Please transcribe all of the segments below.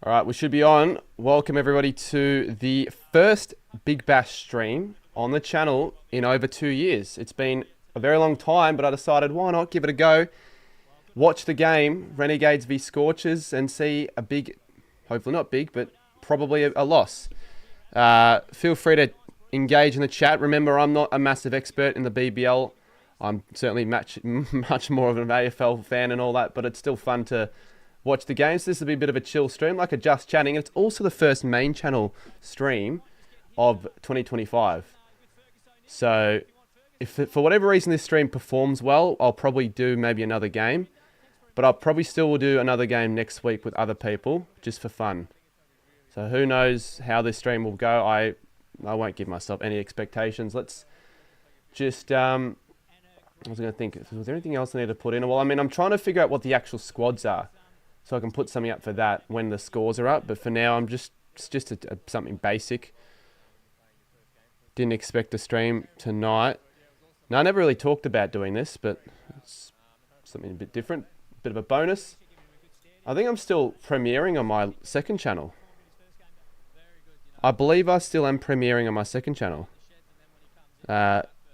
All right, we should be on. Welcome everybody to the first Big Bash stream on the channel in over 2 years. It's been a very long time, but I decided why not give it a go. Watch the game, Renegades v Scorchers, and see a big, hopefully not big, but probably a loss. Feel free to engage in the chat. Remember, I'm not a massive expert in the BBL. I'm certainly much more of an AFL fan and all that, but it's still fun to watch the games. This will be a bit of a chill stream, like a just chatting. It's also the first main channel stream of 2025. So if for whatever reason this stream performs well, I'll probably do maybe another game. But I'll probably still will do another game next week with other people, just for fun. So who knows how this stream will go. I won't give myself any expectations. Let's just... I was going to think, was there anything else I need to put in? Well, I mean, I'm trying to figure out what the actual squads are, so I can put something up for that when the scores are up. But for now, it's just something basic. Didn't expect to stream tonight. No, I never really talked about doing this, but it's something a bit different. Bit of a bonus. I think I'm still premiering on my second channel. I believe I still am premiering on my second channel.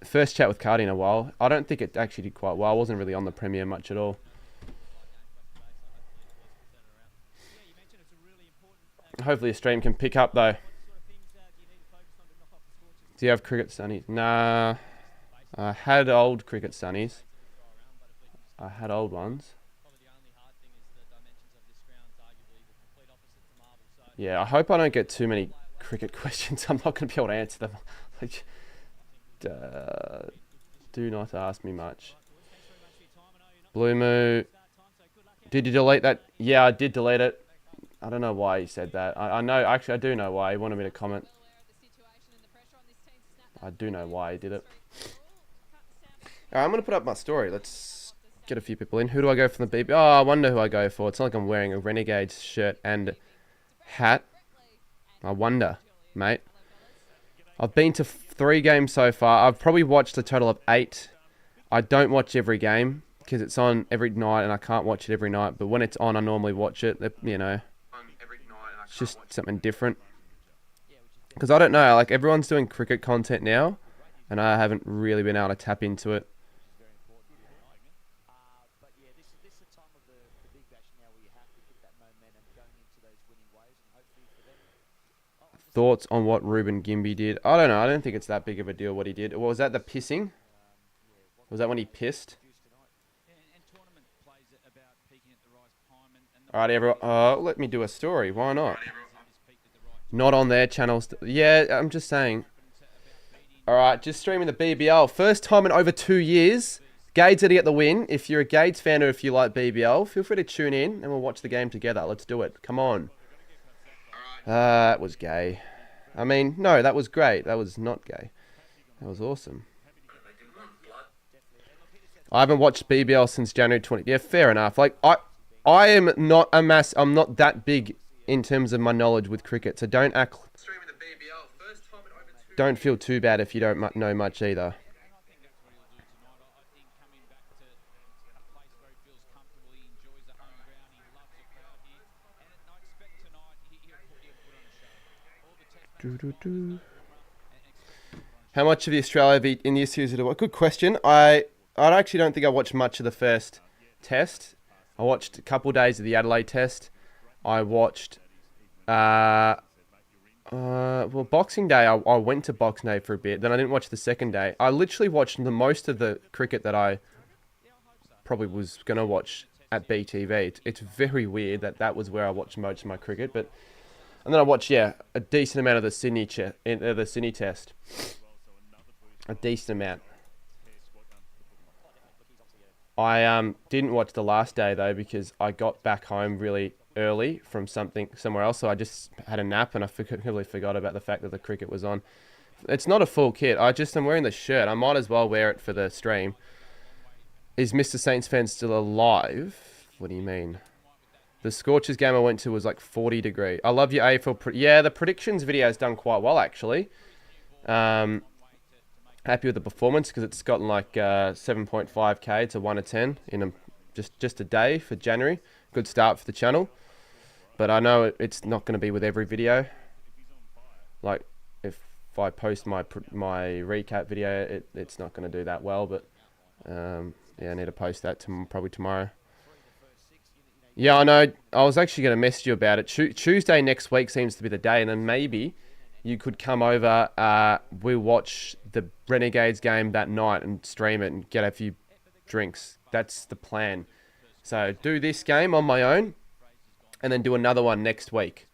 First chat with Cardi in a while. I don't think it actually did quite well. I wasn't really on the premiere much at all. Hopefully a stream can pick up though. Do you have cricket sunnies? Nah. I had old cricket sunnies. I had old ones. Yeah, I hope I don't get too many cricket questions. I'm not going to be able to answer them. Do not ask me much. Blue Moo. Did you delete that? Yeah, I did delete it. I don't know why he said that. I know, actually I do know why. He wanted me to comment. I do know why he did it. Alright, I'm going to put up my story. Let's get a few people in. Who do I go for the BB? Oh, I wonder who I go for. It's not like I'm wearing a Renegades shirt and hat. I wonder, mate. I've been to 3 games so far. I've probably watched a total of 8. I don't watch every game because it's on every night and I can't watch it every night. But when it's on, I normally watch it. You know, it's just something different. Because I don't know, like everyone's doing cricket content now, and I haven't really been able to tap into it. Thoughts on what Ruben Gimby did? I don't know. I don't think it's that big of a deal what he did. Was that the pissing? Was that when he pissed? Alright, everyone. Let me do a story. Why not? Not on their channels. Yeah, I'm just saying. Alright, just streaming the BBL. First time in over 2 years. Gades are to get the win. If you're a Gades fan or if you like BBL, feel free to tune in and we'll watch the game together. Let's do it. Come on. That was gay. I mean, no, that was great. That was not gay. That was awesome. I haven't watched BBL since January 20. Yeah, fair enough. Like, I am not I'm not that big in terms of my knowledge with cricket, so don't feel too bad if you don't know much either. How much of the Australia in this series did I watch? Good question. I actually don't think I watched much of the first test. I watched a couple days of the Adelaide test. I watched well, Boxing Day. I went to Boxing Day for a bit. Then I didn't watch the second day. I literally watched the most of the cricket that I probably was going to watch at BTV. It's very weird that was where I watched most of my cricket, but and then I watched, yeah, a decent amount of the Sydney test. A decent amount. I didn't watch the last day though because I got back home really early from somewhere else, so I just had a nap and I completely forgot about the fact that the cricket was on. It's not a full kit. I'm wearing the shirt. I might as well wear it for the stream. Is Mr. Saints fan still alive? What do you mean? The Scorchers game I went to was like 40 degrees. I love your AFL. Yeah, the predictions video has done quite well, actually. Happy with the performance because it's gotten like 7.5k to 1 to 10 in just a day for January. Good start for the channel. But I know it's not going to be with every video. Like, if I post my recap video, it's not going to do that well. But, yeah, I need to post that probably tomorrow. Yeah, I know. I was actually going to message you about it. Tuesday next week seems to be the day. And then maybe you could come over. We'll watch the Renegades game that night and stream it and get a few drinks. That's the plan. So do this game on my own and then do another one next week,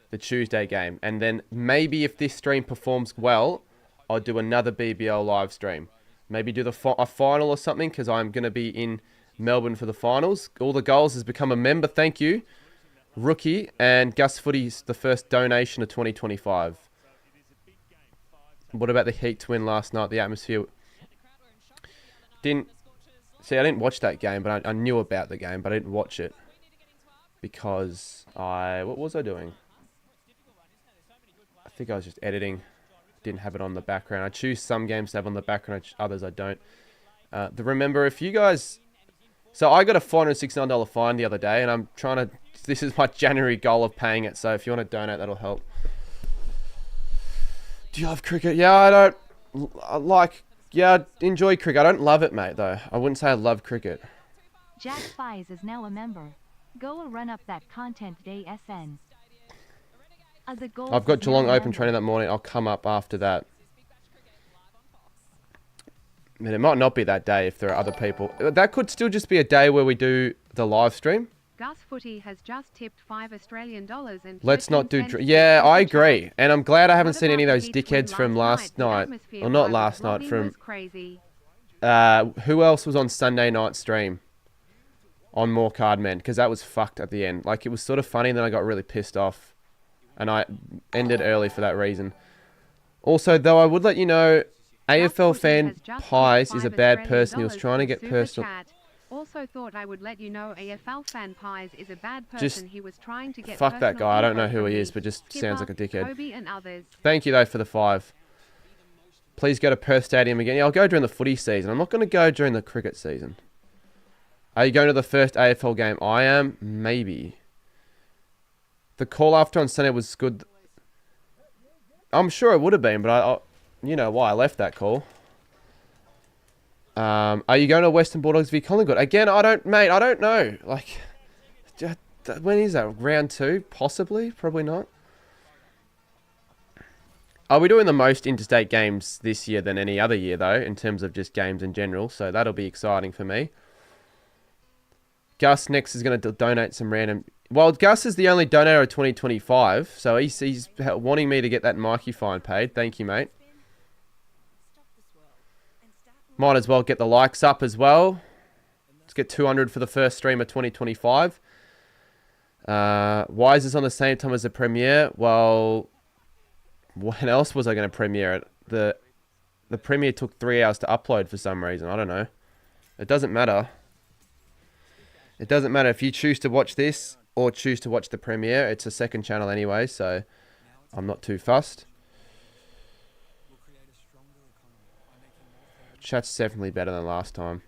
the Tuesday game. And then maybe if this stream performs well, I'll do another BBL live stream. Maybe do a final or something because I'm going to be in Melbourne for the finals. All the goals has become a member. Thank you, Rookie. And Gus Footy's the first donation of 2025. What about the Heat to win last night? The atmosphere. I didn't watch that game, but I knew about the game, but I didn't watch it because what was I doing? I think I was just editing. Didn't have it on the background. I choose some games to have on the background, others I don't. Remember, if you guys... So I got a $469 fine the other day, and I'm trying to... This is my January goal of paying it, so if you want to donate, that'll help. Do you love cricket? Yeah, I don't... Yeah, I enjoy cricket. I don't love it, mate, though. I wouldn't say I love cricket. Jack Spies is now a member. Go run up that content day SN. I've got Geelong Open training that morning. I'll come up after that. I mean, it might not be that day if there are other people. That could still just be a day where we do the live stream. Gus Footy has just tipped $5 and let's not do... Yeah, I agree. And I'm glad I haven't seen any of those dickheads from last night. Or not last night, from... who else was on Sunday night stream? On More Card Men, because that was fucked at the end. Like, it was sort of funny, and then I got really pissed off. And I ended early for that reason. Also, though, I would let you know... AFL fan Pies is a bad person. He was trying to get personal. Also thought I would let you know AFL fan Pies is a bad person. He was trying to get fuck that guy. I don't know who he is, but just sounds like a dickhead. Thank you though for the 5. Please go to Perth Stadium again. Yeah, I'll go during the footy season. I'm not going to go during the cricket season. Are you going to the first AFL game? I am. Maybe. The call after on Sunday was good. I'm sure it would have been, but you know why I left that call. Are you going to Western Bulldogs v Collingwood? Again, I don't know. Like, when is that? Round 2? Possibly? Probably not. Are we doing the most interstate games this year than any other year, though, in terms of just games in general? So that'll be exciting for me. Gus next is going to donate some random... Well, Gus is the only donator of 2025, so he's wanting me to get that Mikey fine paid. Thank you, mate. Might as well get the likes up as well. Let's get 200 for the first stream of 2025. Why is this on the same time as the premiere? Well, when else was I going to premiere it? The premiere took 3 hours to upload for some reason. I don't know. It doesn't matter. It doesn't matter if you choose to watch this or choose to watch the premiere. It's a second channel anyway, so I'm not too fussed. Chat's definitely better than last time.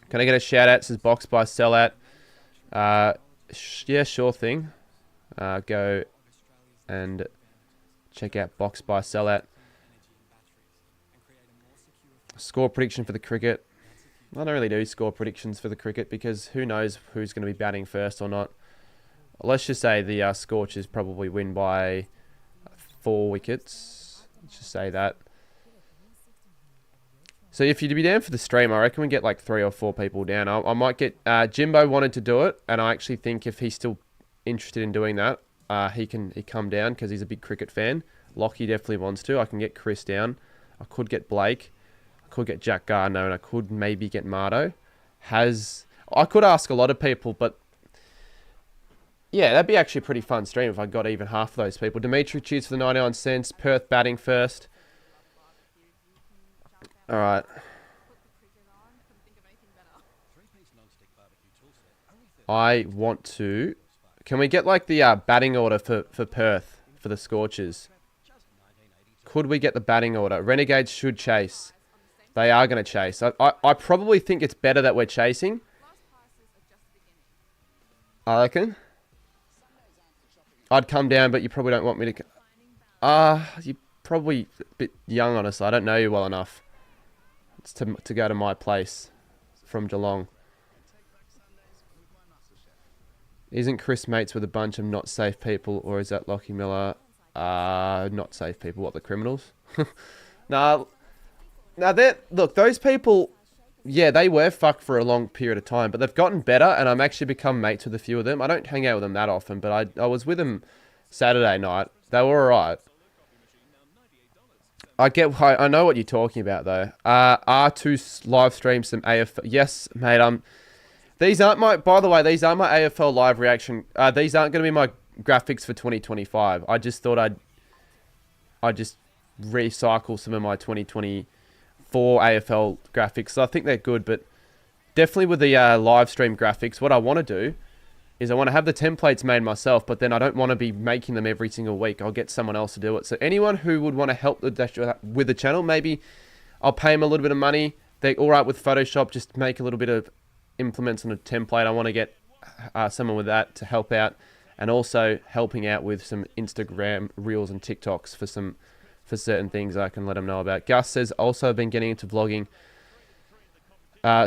Can I get a shout out? Says Box by Sellout. Yeah, sure thing. Go and check out Box by Sellout. Score prediction for the cricket. I don't really do score predictions for the cricket because who knows who's going to be batting first or not. Let's just say the Scorchers probably win by 4 wickets. Let's just say that. So if you'd be down for the stream, I reckon we get like 3 or 4 people down. I might get... Jimbo wanted to do it, and I actually think if he's still interested in doing that, he come down because he's a big cricket fan. Lockie definitely wants to. I can get Chris down. I could get Blake. I could get Jack Gardner, and I could maybe get Mardo. I could ask a lot of people, but... Yeah, that'd be actually a pretty fun stream if I got even half of those people. Dimitri, cheers for the 99 cents. Perth batting first. All right. I want to... Can we get like the batting order for Perth, for the Scorchers? Could we get the batting order? Renegades should chase. They are going to chase. I probably think it's better that we're chasing. I reckon. I'd come down, but you probably don't want me to... you're probably a bit young, honestly. I don't know you well enough. It's to go to my place from Geelong. Isn't Chris mates with a bunch of not safe people, or is that Lockie Miller? Not safe people. What, the criminals? Nah. Now, look, those people, yeah, they were fucked for a long period of time, but they've gotten better, and I'm actually become mates with a few of them. I don't hang out with them that often, but I was with them Saturday night. They were alright. I know what you're talking about, though. R2 live stream some AFL. Yes, mate, these aren't my, by the way, these are my AFL live reaction. These aren't going to be my graphics for 2025. I just thought I'd just recycle some of my 2024 AFL graphics. So I think they're good, but definitely with the live stream graphics, what I want to do is I want to have the templates made myself, but then I don't want to be making them every single week. I'll get someone else to do it. So anyone who would want to help with the channel, maybe I'll pay them a little bit of money. They're all right with Photoshop, just make a little bit of implements on a template. I want to get someone with that to help out, and also helping out with some Instagram reels and TikToks for certain things I can let them know about. Gus says, also I've been getting into vlogging.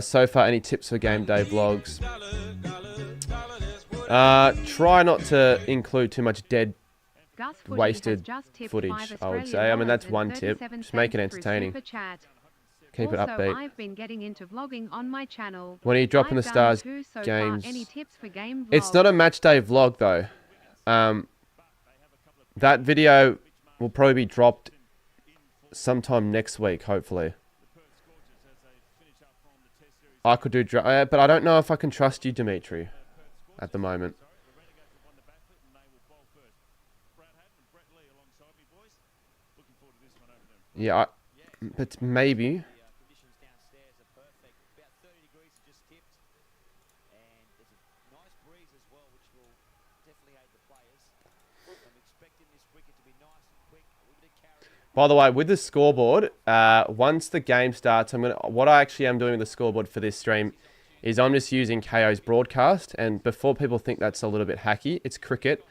So far, any tips for game day vlogs? Try not to include too much dead, wasted footage, I would say. I mean, that's one tip. Just make it entertaining. Keep it upbeat. I've been getting into vlogging on my channel. When are you dropping the stars so games? Any tips for game It's not a match day vlog, though. That video will probably be dropped sometime next week, hopefully. I could do, but I don't know if I can trust you, Dimitri, at the moment. Yeah, but maybe. By the way, with the scoreboard, once the game starts, what I actually am doing with the scoreboard for this stream is I'm just using KO's broadcast. And before people think that's a little bit hacky, it's cricket.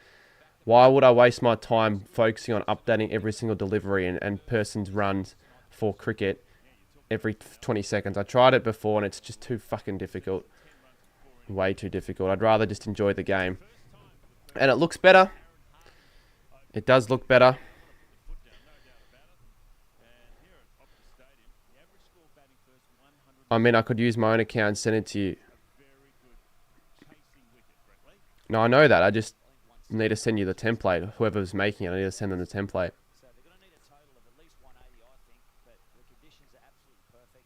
Why would I waste my time focusing on updating every single delivery and person's runs for cricket every 20 seconds? I tried it before and it's just too fucking difficult. Way too difficult. I'd rather just enjoy the game. And it looks better. It does look better. I mean, I could use my own account and send it to you. No, I know that. I just need to send you the template. Whoever's making it, I need to send them the template.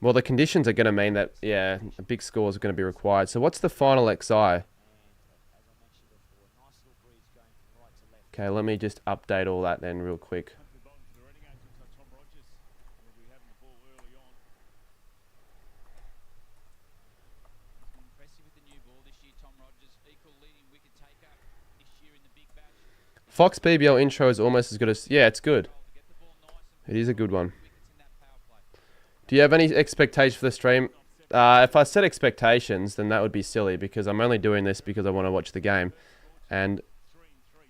Well, the conditions are going to mean that, yeah, big scores are going to be required. So what's the final XI? Okay, let me just update all that then real quick. Fox BBL intro is almost as good as... Yeah, it's good. It is a good one. Do you have any expectations for the stream? If I set expectations, then that would be silly because I'm only doing this because I want to watch the game. And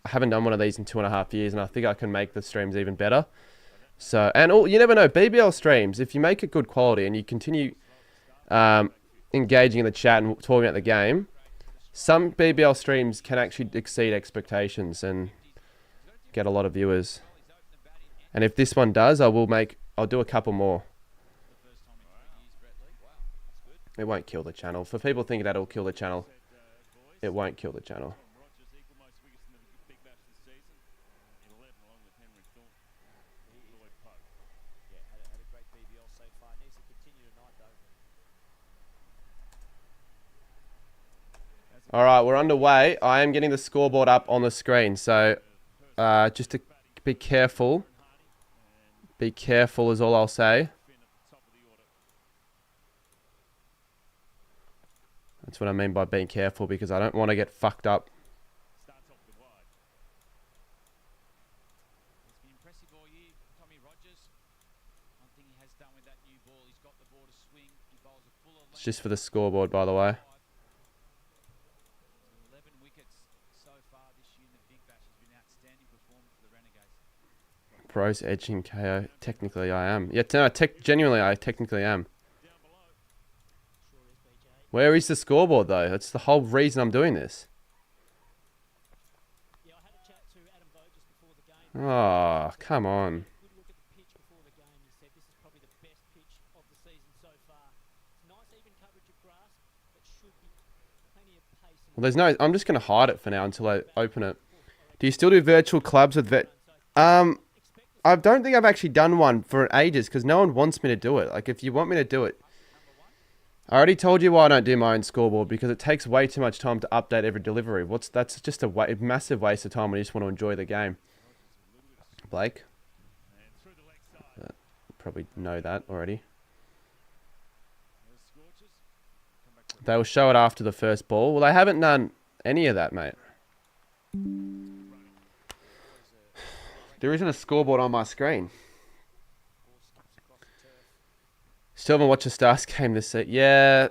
I haven't done one of these in 2.5 years, and I think I can make the streams even better. So, and you never know, BBL streams, if you make it good quality and you continue engaging in the chat and talking about the game, some BBL streams can actually exceed expectations and get a lot of viewers. And if this one does, I'll do a couple more. It won't kill the channel. For people thinking that it'll kill the channel, it won't kill the channel. All right, we're underway. I am getting the scoreboard up on the screen, so just to be careful. Be careful is all I'll say. That's what I mean by being careful, because I don't want to get fucked up. It's just for the scoreboard, by the way. pros edging KO. Technically, I am. Yeah, no, genuinely, I technically am. Where is the scoreboard, though? That's the whole reason I'm doing this. Oh, come on. Well, there's no... I'm just going to hide it for now until I open it. Do you still do virtual clubs with I don't think I've actually done one for ages because no one wants me to do it. Like, if you want me to do it... I already told you why I don't do my own scoreboard, because it takes way too much time to update every delivery. That's just a massive waste of time when you just want to enjoy the game. Blake? Probably know that already. They will show it after the first ball. Well, they haven't done any of that, mate. There isn't a scoreboard on my screen. Still haven't watched a Stars game this season. Yeah,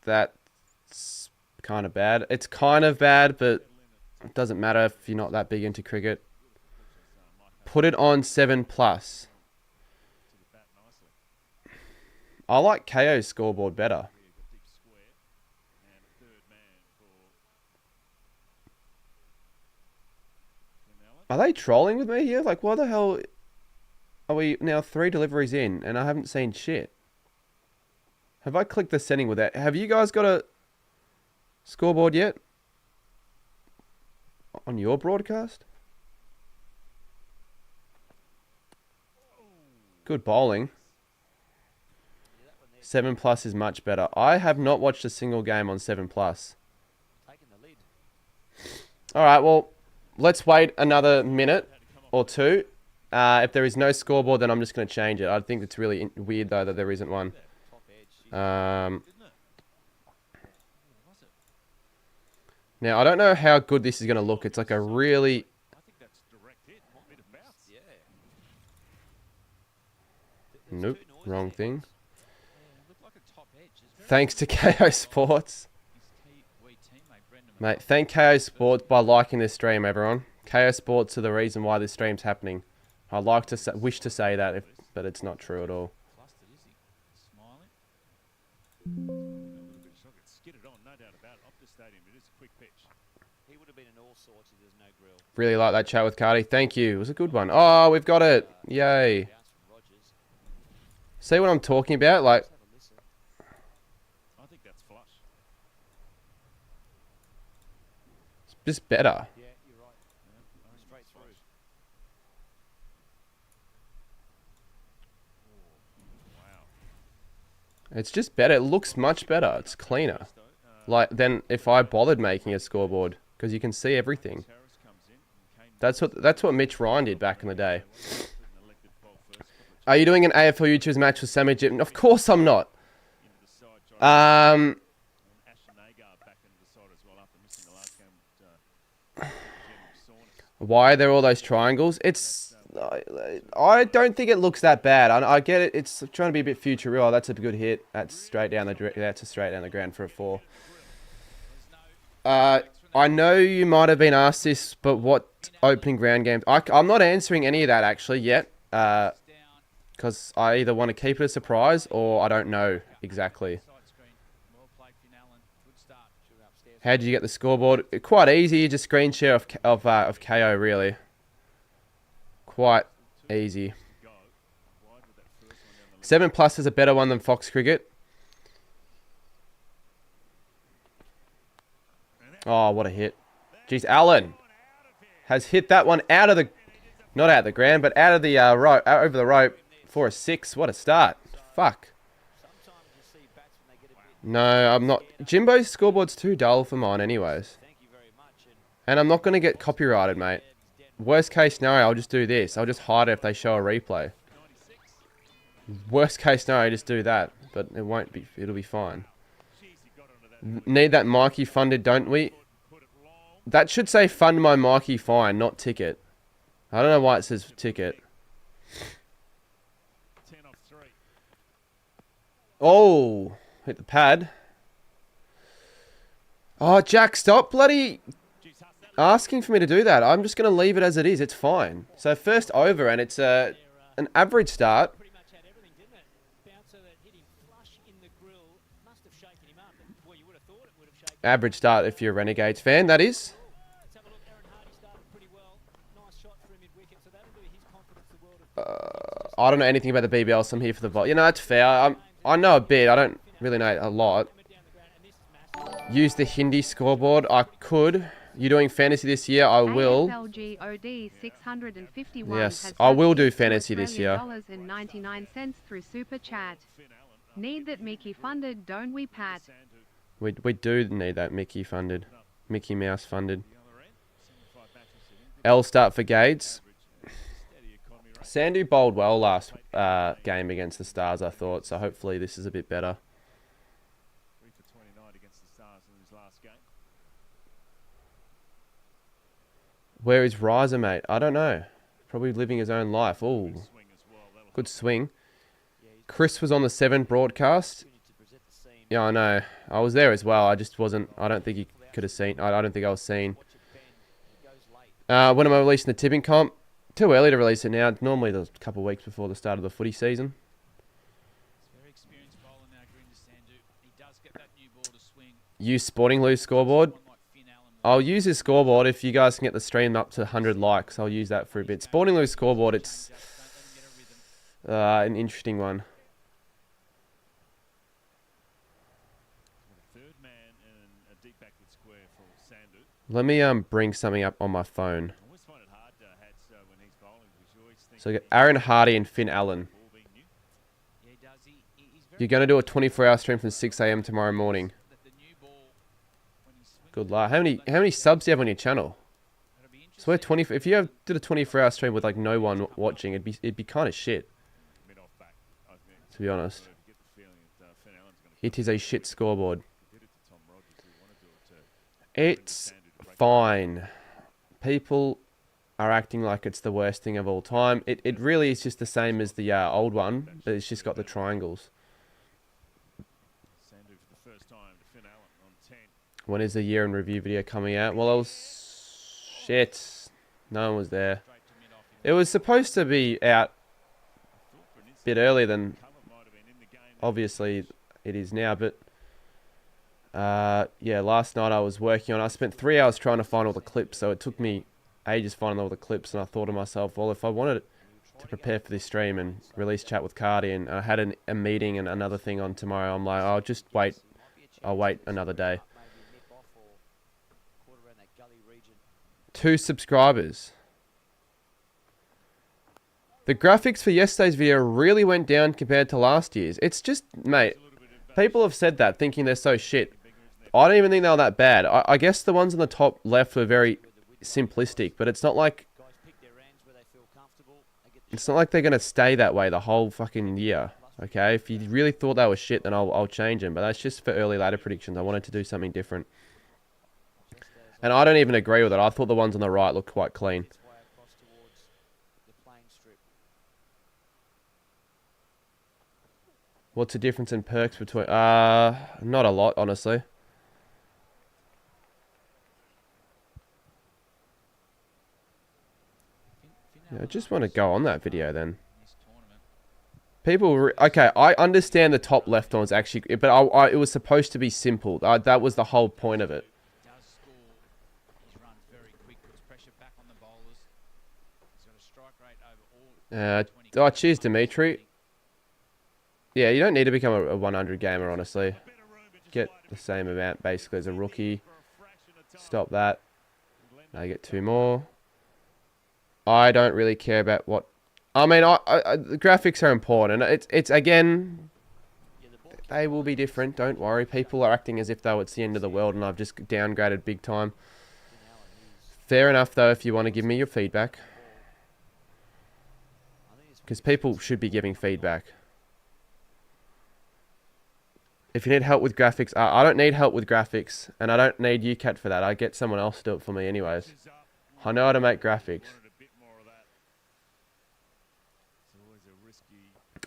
that's kind of bad. It's kind of bad, but it doesn't matter if you're not that big into cricket. Put it on 7+. I like KO's scoreboard better. Are they trolling with me here? Like, what the hell? Are we now 3 deliveries in and I haven't seen shit? Have I clicked the setting with that? Have you guys got a scoreboard yet? On your broadcast? Good bowling. 7+ is much better. I have not watched a single game on 7+. Alright, well, let's wait another minute or two. If there is no scoreboard, then I'm just going to change it. I think it's really weird, though, that there isn't one. Now, I don't know how good this is going to look. It's like a really... Nope, wrong thing. Thanks to KO Sports. Mate, thank KO Sports by liking this stream, everyone. KO Sports are the reason why this stream's happening. I'd like to wish to say that, but it's not true at all. Really like that chat with Cardi. Thank you. It was a good one. Oh, we've got it. Yay. See what I'm talking about? Like, it's just better. It's just better. It looks much better. It's cleaner. Like, than if I bothered making a scoreboard, because you can see everything. That's what Mitch Ryan did back in the day. Are you doing an AFL YouTubers match with Sammy Jim? Of course I'm not. Why are there all those triangles? It's... I don't think it looks that bad. I get it. It's trying to be a bit future real. That's a good hit. That's straight down the... That's a straight down the ground for a 4. I know you might have been asked this, but what opening ground games... I'm not answering any of that actually yet. Because I either want to keep it a surprise or I don't know exactly. How did you get the scoreboard? Quite easy. Just screen share of KO, really. Quite easy. 7+ is a better one than Fox Cricket. Oh, what a hit. Jeez, Allen has hit that one out of the... Not out of the ground, but out of the rope, over the rope for a 6. What a start. Fuck. No, I'm not. Jimbo's scoreboard's too dull for mine anyways. And I'm not going to get copyrighted, mate. Worst case scenario, I'll just do this. I'll just hide it if they show a replay. Worst case scenario, just do that. But it won't be. It'll be fine. Need that Mikey funded, don't we? That should say fund my Mikey fine, not ticket. I don't know why it says ticket. Oh, hit the pad. Oh, Jack, stop bloody asking for me to do that. I'm just going to leave it as it is. It's fine. So first over, and it's an average start. Average start if you're a Renegades fan, that is. I don't know anything about the BBL, so I'm here for the vote. You know, that's fair. I know a bit. I don't really know a lot. Use the Hindi scoreboard. I could. You're doing fantasy this year? I will. Yes, I will do fantasy this year. $99 through Super Chat. Need that Mickey funded, don't we, Pat? We do need that Mickey funded. Mickey Mouse funded. L start for Gades. Sandu bowled well last game against the Stars, I thought. So hopefully this is a bit better. Where is Riser, mate? I don't know. Probably living his own life. Oh, good swing. Chris was on the 7 broadcast. Yeah, I know. I was there as well. I just wasn't. I don't think he could have seen. I don't think I was seen. When am I releasing the tipping comp? Too early to release it now. Normally there's a couple of weeks before the start of the footy season. Use Sporting Lose scoreboard. I'll use his scoreboard if you guys can get the stream up to 100 likes. I'll use that for a bit. Sporting Lose scoreboard, it's an interesting one. Let me bring something up on my phone. So we got Aaron Hardy and Finn Allen. You're going to do a 24-hour stream from 6 AM tomorrow morning. Good luck. How many subs do you have on your channel? So we're 20. If you did a 24-hour stream with like no one watching, it'd be kind of shit. To be honest, it is a shit scoreboard. It's fine. People are acting like it's the worst thing of all time. It really is just the same as the old one, but it's just got the triangles. When is the year in review video coming out? Well, shit. No one was there. It was supposed to be out a bit earlier than obviously it is now, but yeah, last night I was working on. I spent 3 hours trying to find all the clips, so it took me ages finding all the clips, and I thought to myself, well, if I wanted to prepare for this stream and release chat with Cardi, and I had a meeting and another thing on tomorrow, I'm like, I'll just wait. I'll wait another day. 2 subscribers. The graphics for yesterday's video really went down compared to last year's. It's just, mate, people have said that thinking they're so shit. I don't even think they were that bad. I guess the ones on the top left were very simplistic, but it's not like they're going to stay that way the whole fucking year. Okay, if you really thought they were shit, then I'll change them. But that's just for early ladder predictions. I wanted to do something different. And I don't even agree with it. I thought the ones on the right looked quite clean. What's the difference in perks between... not a lot, honestly. Yeah, I just want to go on that video then. People... Okay, I understand the top left one's actually... But it was supposed to be simple. That was the whole point of it. Oh, cheers, Dimitri. Yeah, you don't need to become a 100 gamer, honestly. Get the same amount, basically, as a rookie. Stop that. Now you get 2 more. I don't really care about what... I mean, the graphics are important. It's again... They will be different, don't worry. People are acting as if, though, it's the end of the world, and I've just downgraded big time. Fair enough, though, if you want to give me your feedback. Because people should be giving feedback. If you need help with graphics, I don't need help with graphics, and I don't need UCAT for that. I get someone else to do it for me anyways. I know how to make graphics.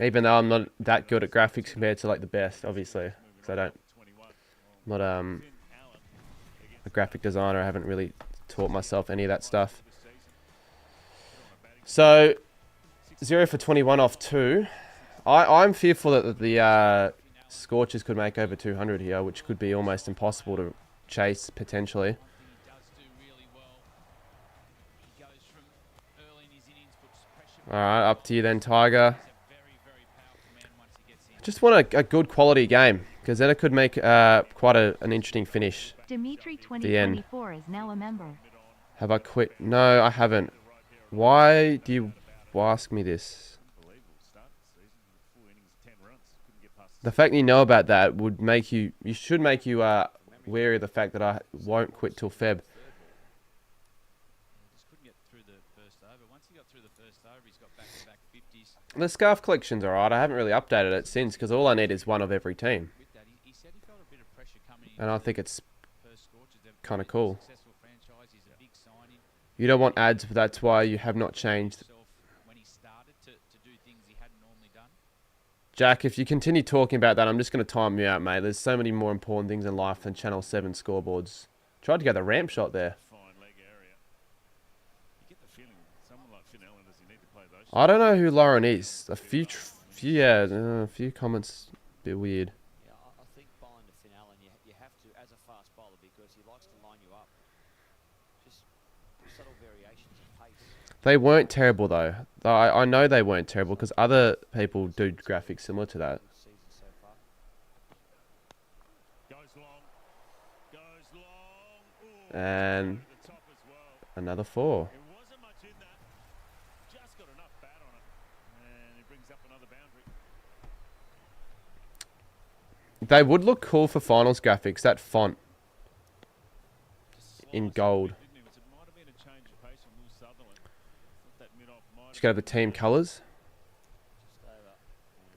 Even though I'm not that good at graphics compared to like the best, obviously. Because I'm not a graphic designer. I haven't really taught myself any of that stuff. So 0 for 21 off 2. I'm fearful that the Scorchers could make over 200 here, which could be almost impossible to chase potentially. Alright, up to you then, Tiger. Just want a good quality game, because then it could make quite an interesting finish. Dimitri The end. 2024 is now a member. Have I quit? No, I haven't. Why do you ask me this? The fact that you know about that would make you should make you wary of the fact that I won't quit till Feb. The scarf collection's alright. I haven't really updated it since, because all I need is one of every team. And I think it's kind of cool. You don't want ads, but that's why you have not changed. Jack, if you continue talking about that, I'm just going to time you out, mate. There's so many more important things in life than Channel 7 scoreboards. Tried to get the ramp shot there. I don't know who Lauren is. A few comments, a bit weird. Yeah, I think behind the finale, you have to, as a fast bowler, because he likes to line you up. Just subtle variations of pace. They weren't terrible, though. I know they weren't terrible, because other people do graphics similar to that. And another 4. They would look cool for finals graphics, that font in gold. Just go to the team colours.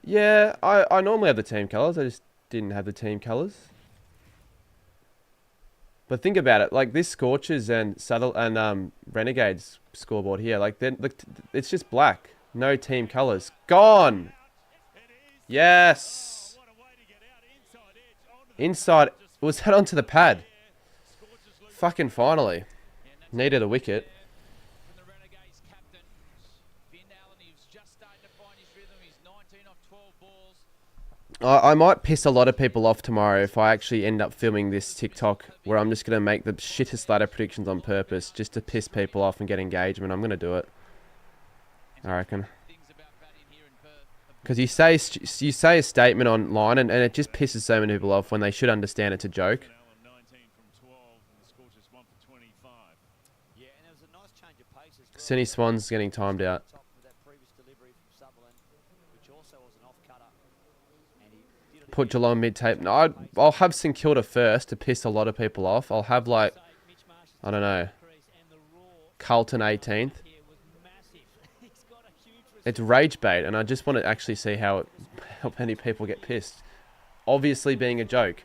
Yeah, I normally have the team colours, I just didn't have the team colours. But think about it, like this Scorchers and Renegades scoreboard here, like it's just black, no team colours. Gone! Yes! Inside, was that onto the pad? Fucking finally. Needed a wicket. I might piss a lot of people off tomorrow if I actually end up filming this TikTok where I'm just going to make the shittest ladder predictions on purpose just to piss people off and get engagement. I'm going to do it. I reckon. Because you say a statement online and it just pisses so many people off when they should understand it's a joke. Cindy Swan's getting timed out. Put Geelong mid-tape. No, I'll have St Kilda first to piss a lot of people off. I'll have like, I don't know, Carlton 18th. It's rage bait, and I just want to actually see how many people get pissed. Obviously being a joke.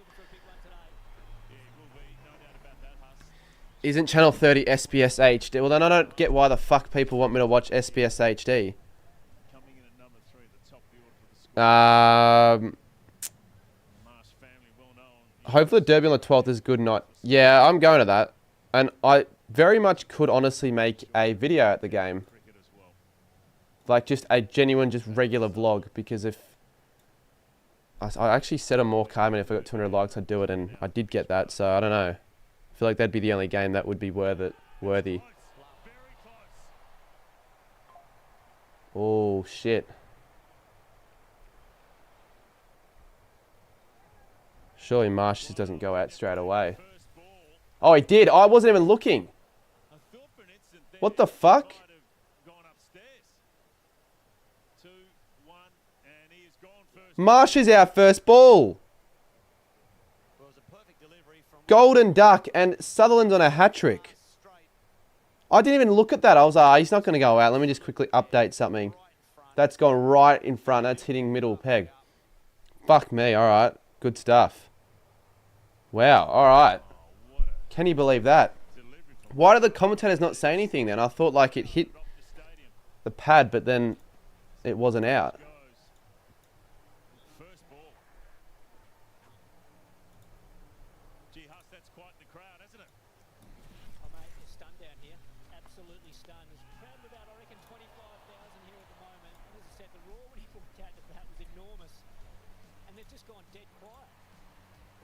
Isn't Channel 30 SBS HD? Well, then I don't get why the fuck people want me to watch SBS HD. Hopefully Derby on the 12th is good night. Yeah, I'm going to that. And I very much could honestly make a video at the game. Like just a genuine, just regular vlog. Because if... I actually set a more comment if I got 200 likes, I'd do it. And I did get that, so I don't know. I feel like that'd be the only game that would be worthy. Oh, shit. Surely Marsh just doesn't go out straight away. Oh, he did. I wasn't even looking. What the fuck? Marsh is our first ball. Golden duck and Sutherland's on a hat-trick. I didn't even look at that. I was like, he's not going to go out. Let me just quickly update something. That's gone right in front. That's hitting middle peg. Fuck me. All right. Good stuff. Wow. All right. Can you believe that? Why did the commentators not say anything then? I thought like it hit the pad, but then it wasn't out. stunned down here. Absolutely stunned. There's a crowd of about, I reckon, 25,000 here at the moment. And as I said, the roar when he walked out to bat was enormous. And they've just gone dead quiet.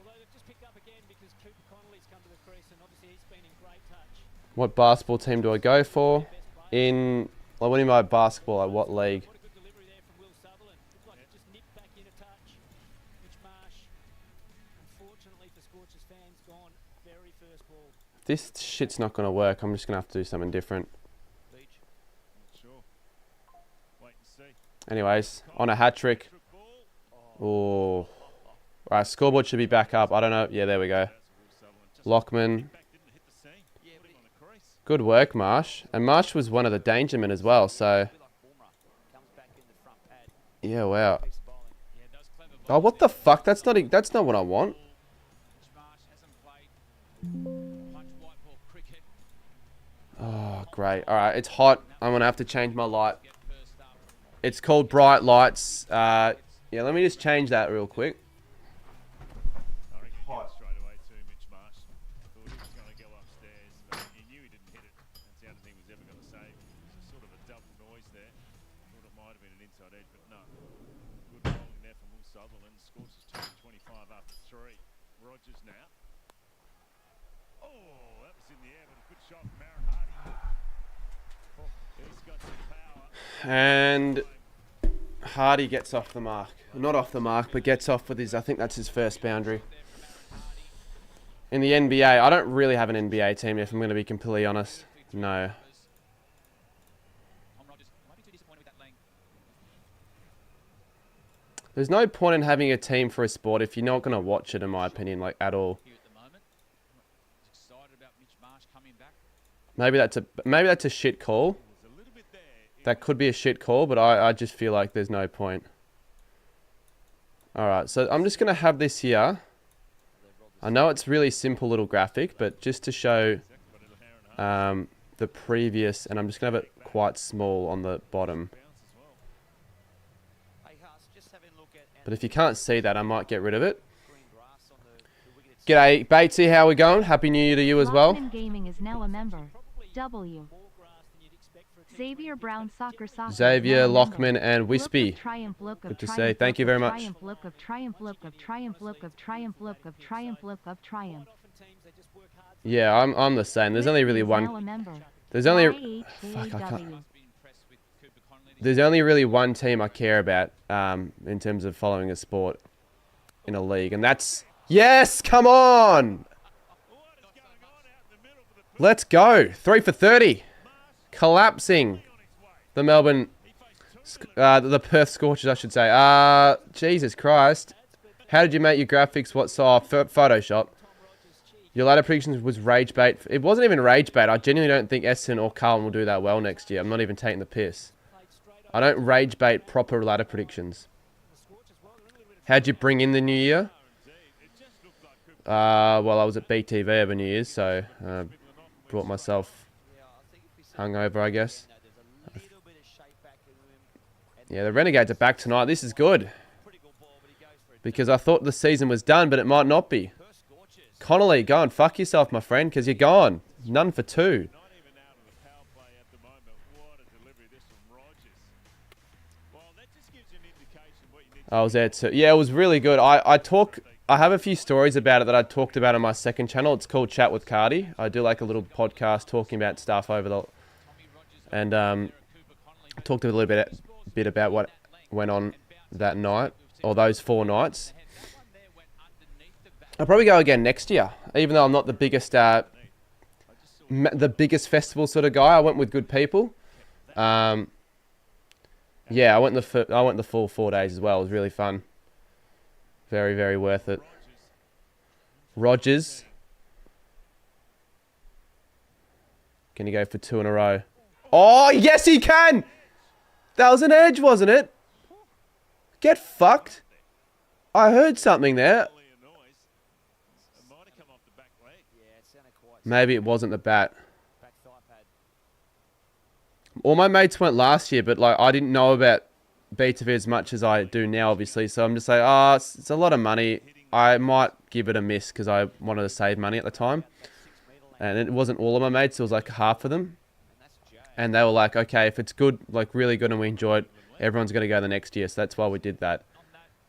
Although they've just picked up again because Cooper Connolly's come to the crease and obviously he's been in great touch. What basketball team do I go for? In, like, what do you mean by basketball? Like what league? What a good delivery there from Will Sutherland. Looks like it just nipped back in a touch. Mitch Marsh, unfortunately for Scorchers fans, gone very first ball. This shit's not going to work. I'm just going to have to do something different. Beach. Not sure. Wait and see. Anyways, on a hat trick. Oh. Right, scoreboard should be back up. I don't know. Yeah, there we go. Lockman. Good work, Marsh. And Marsh was one of the danger men as well, so... Yeah, wow. Oh, what the fuck? That's not what I want. Oh, great. Alright, it's hot. I'm going to have to change my light. It's called bright lights. Yeah, let me just change that real quick. I reckon he got straight away too, Mitch Marsh. Thought he was going to go upstairs, but he knew he didn't hit it. That's the only thing he was ever going to save. It was a sort of a double noise there. Thought it might have been an inside edge, but no. Good bowling there from Will Sutherland. Scorchers 225 after 3. Rogers now. Oh, that was in the air, but a good shot from Aaron Hardy. Oh, he's got some power. And Hardy gets off the mark. Not off the mark, but gets off with his, I think that's his first boundary. In the NBA, I don't really have an NBA team, if I'm going to be completely honest. No. There's no point in having a team for a sport if you're not going to watch it, in my opinion, like, at all. Maybe that's a shit call. That could be a shit call, but I just feel like there's no point. Alright, so I'm just going to have this here. I know it's really simple little graphic, but just to show the previous, and I'm just going to have it quite small on the bottom. But if you can't see that, I might get rid of it. G'day, Batesy, how we going? Happy New Year to you as well. Lockman Gaming is now a member. W. Xavier Brown Soccer. Xavier, Lockman, and Wispy. Good to say. Thank you very much. Yeah, I'm the same. There's only really one. There's only. Fuck, I can't. There's only really one team I care about in terms of following a sport in a league, and that's. Yes, come on! Let's go. 3 for 30. Collapsing the Melbourne, the Perth Scorchers, I should say. Jesus Christ. How did you make your graphics? What saw? Photoshop. Your ladder predictions was rage bait. It wasn't even rage bait. I genuinely don't think Essendon or Carlton will do that well next year. I'm not even taking the piss. I don't rage bait proper ladder predictions. How'd you bring in the new year? Well, I was at BTV over New Year's, so brought myself hungover, I guess. Yeah, the Renegades are back tonight. This is good. Because I thought the season was done, but it might not be. Connolly, go and fuck yourself, my friend, because you're gone. None for 2. I was there too. Yeah, it was really good. I have a few stories about it that I talked about on my second channel. It's called Chat with Cardi. I do like a little podcast talking about stuff over the... And I talked a little bit about what went on that night, or those 4 nights. I'll probably go again next year, even though I'm not the biggest festival sort of guy. I went with good people. Yeah, I went the full 4 days as well. It was really fun. Very, very worth it. Rogers. Can he go for 2 in a row? Oh, yes he can! That was an edge, wasn't it? Get fucked. I heard something there. Maybe it wasn't the bat. All my mates went last year, but like I didn't know about BTV as much as I do now, obviously. So I'm just like, it's a lot of money. I might give it a miss because I wanted to save money at the time. and it wasn't all of my mates. It was like half of them. And they were like, okay, if it's good, like really good and we enjoy it, everyone's going to go the next year. So that's why we did that.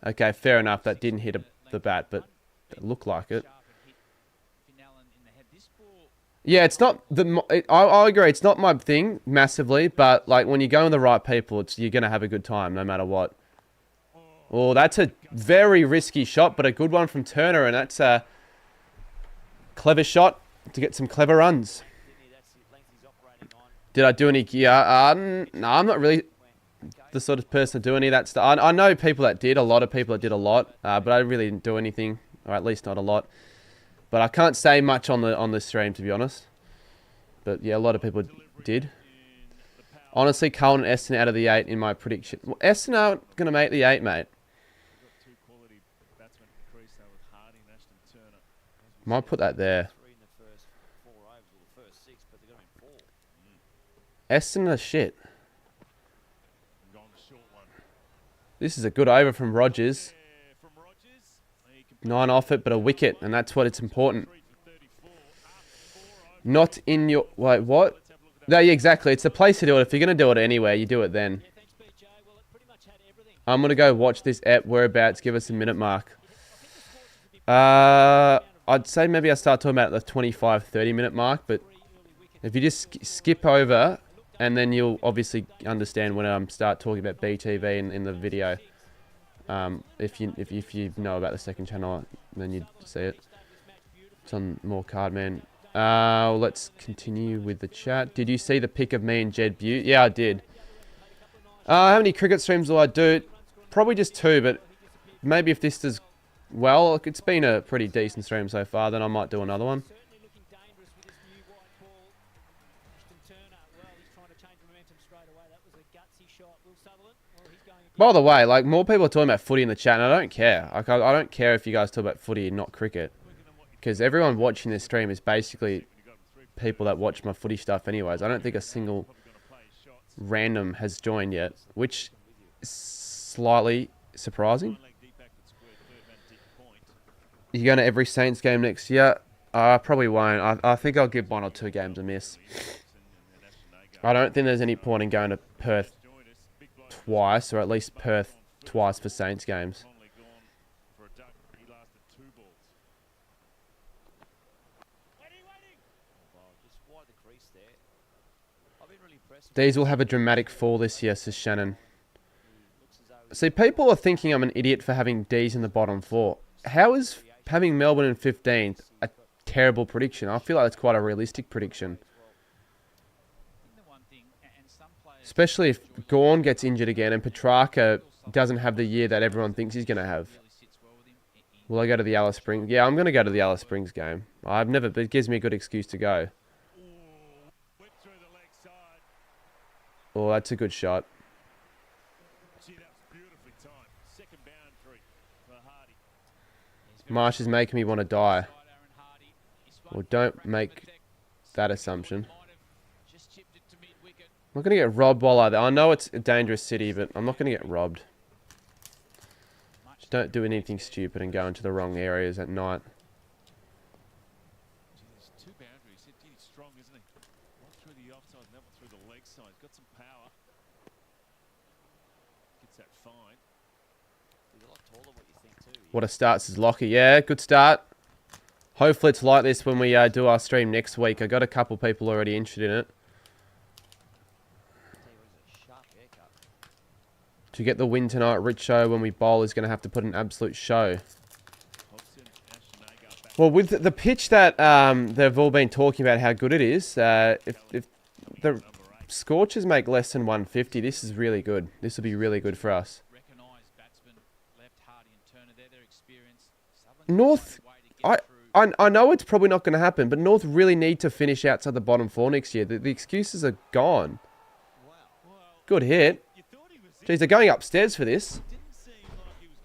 Okay, fair enough. That didn't hit the bat, but it looked like it. Yeah, it's not I agree. It's not my thing massively, but like when you go with the right people, you're going to have a good time no matter what. Oh, that's a very risky shot, but a good one from Turner. And that's a clever shot to get some clever runs. Did I do any gear? No, I'm not really the sort of person to do any of that stuff. I know people that did, a lot of people that did a lot, but I really didn't do anything, or at least not a lot. But I can't say much on the stream, to be honest. But yeah, a lot of people did. Honestly, Cullen and Eston out of the 8 in my prediction. Well, Eston aren't going to make the 8, mate. Might put that there. Eston are shit. This is a good over from Rogers. 9 off it, but a wicket, and that's what it's important. Not in your... Wait, what? No, yeah, exactly. It's the place to do it. If you're going to do it anywhere, you do it then. I'm going to go watch this ep. Whereabouts? Give us a minute mark. I'd say maybe I start talking about the 25-30 minute mark, but if you just skip over, and then you'll obviously understand when I start talking about BTV in the video. If you know about the second channel, then you'd see it. It's on more Cardman. Let's continue with the chat. Did you see the pic of me and Jed Butte? Yeah, I did. How many cricket streams will I do? Probably just 2, but maybe if this does well, it's been a pretty decent stream so far, then I might do another one. By the way, like, more people are talking about footy in the chat, and I don't care. Like, I don't care if you guys talk about footy and not cricket. Because everyone watching this stream is basically people that watch my footy stuff anyways. I don't think a single random has joined yet, which is slightly surprising. You going to every Saints game next year? I probably won't. I think I'll give 1 or 2 games a miss. I don't think there's any point in going to Perth twice, or at least Perth twice for Saints games. These will have a dramatic fall this year, says Shannon. See, people are thinking I'm an idiot for having D's in the bottom 4. How is having Melbourne in 15th a terrible prediction? I feel like it's quite a realistic prediction. Especially if Gawn gets injured again and Petrarca doesn't have the year that everyone thinks he's going to have. Will I go to the Alice Springs? Yeah, I'm going to go to the Alice Springs game. But it gives me a good excuse to go. Oh, that's a good shot. Marsh is making me want to die. Well, don't make that assumption. I'm not going to get robbed while I know it's a dangerous city, but I'm not going to get robbed. Just don't do anything stupid and go into the wrong areas at night. Two boundaries. He's strong, isn't he? One through the offside, and that one through the leg side. He's got some power. Gets that fine. He's a lot taller than what you think too. What a start, says Lockie. Yeah, good start. Hopefully it's like this when we do our stream next week. I got a couple people already interested in it. To get the win tonight, Richo, when we bowl, is going to have to put an absolute show. Well, with the pitch that they've all been talking about how good it is, if the Scorchers make less than 150, this is really good. This will be really good for us. North, I know it's probably not going to happen, but North really need to finish outside the bottom 4 next year. The excuses are gone. Good hit. Jeez, they're going upstairs for this.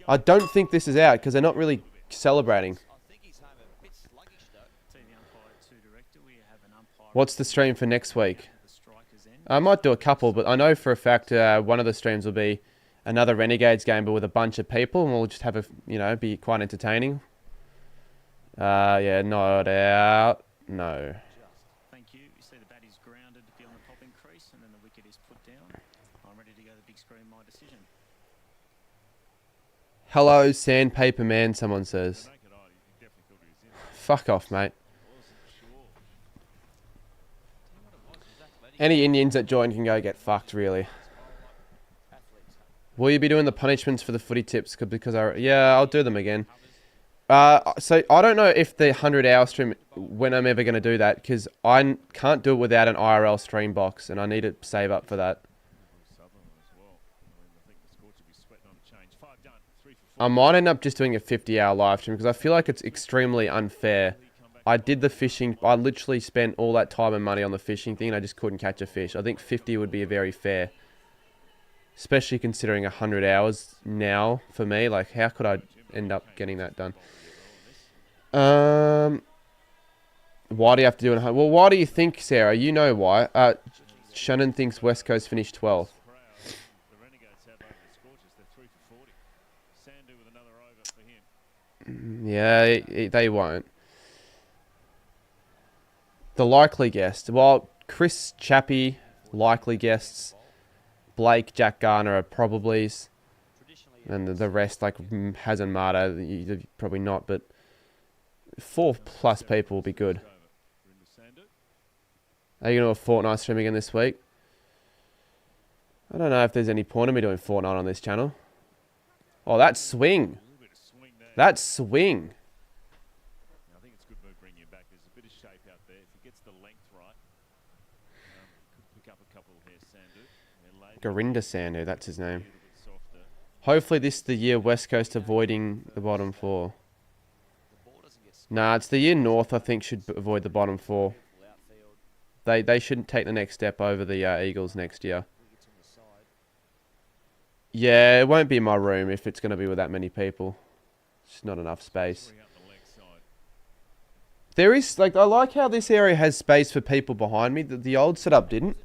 I don't think this is out because they're not really celebrating. What's the stream for next week? I might do a couple, but I know for a fact one of the streams will be another Renegades game, but with a bunch of people, and we'll just have be quite entertaining. Yeah, not out. No. Hello, Sandpaper Man, someone says. Naked eye, you definitely thought he was in. Fuck off, mate. Wasn't sure. Any Indians that join can go get fucked, really. Will you be doing the punishments for the footy tips? Because yeah, I'll do them again. So I don't know if the 100-hour stream, when I'm ever going to do that, because I can't do it without an IRL stream box, and I need to save up for that. Sutherland as well. I think the Scorchers will be sweating on a change. 5 done, 3 for 4. I might end up just doing a 50-hour live stream, because I feel like it's extremely unfair. I did the fishing, I literally spent all that time and money on the fishing thing, and I just couldn't catch a fish. I think 50 would be very fair. Especially considering 100 hours now for me. Like, how could I end up getting that done? Why do you have to do it? Well, why do you think, Sarah? You know why. Shannon thinks West Coast finished 12th. The Renegades have over the Scorchers. They're 3 for 40. Sandu with another over for him. Yeah, they won't. The likely guest. Well, Chris Chappie, likely guests. Blake, Jack Garner are probablys. And the rest, like Hazan Mata, probably not, but 4+ people will be good. Are you going to do a Fortnite stream again this week? I don't know if there's any point in me doing Fortnite on this channel. Oh, that swing. That swing. I think it's a good move bringing him back. There's a bit of shape out there. If he gets the length right, could pick up a couple here, Sandu. Garinda Sandu, that's his name. Hopefully this is the year West Coast avoiding the bottom 4. Nah, it's the year North, I think, should avoid the bottom 4. They shouldn't take the next step over the Eagles next year. Yeah, it won't be in my room if it's going to be with that many people. It's not enough space. There is, like, I like how this area has space for people behind me. The old setup didn't.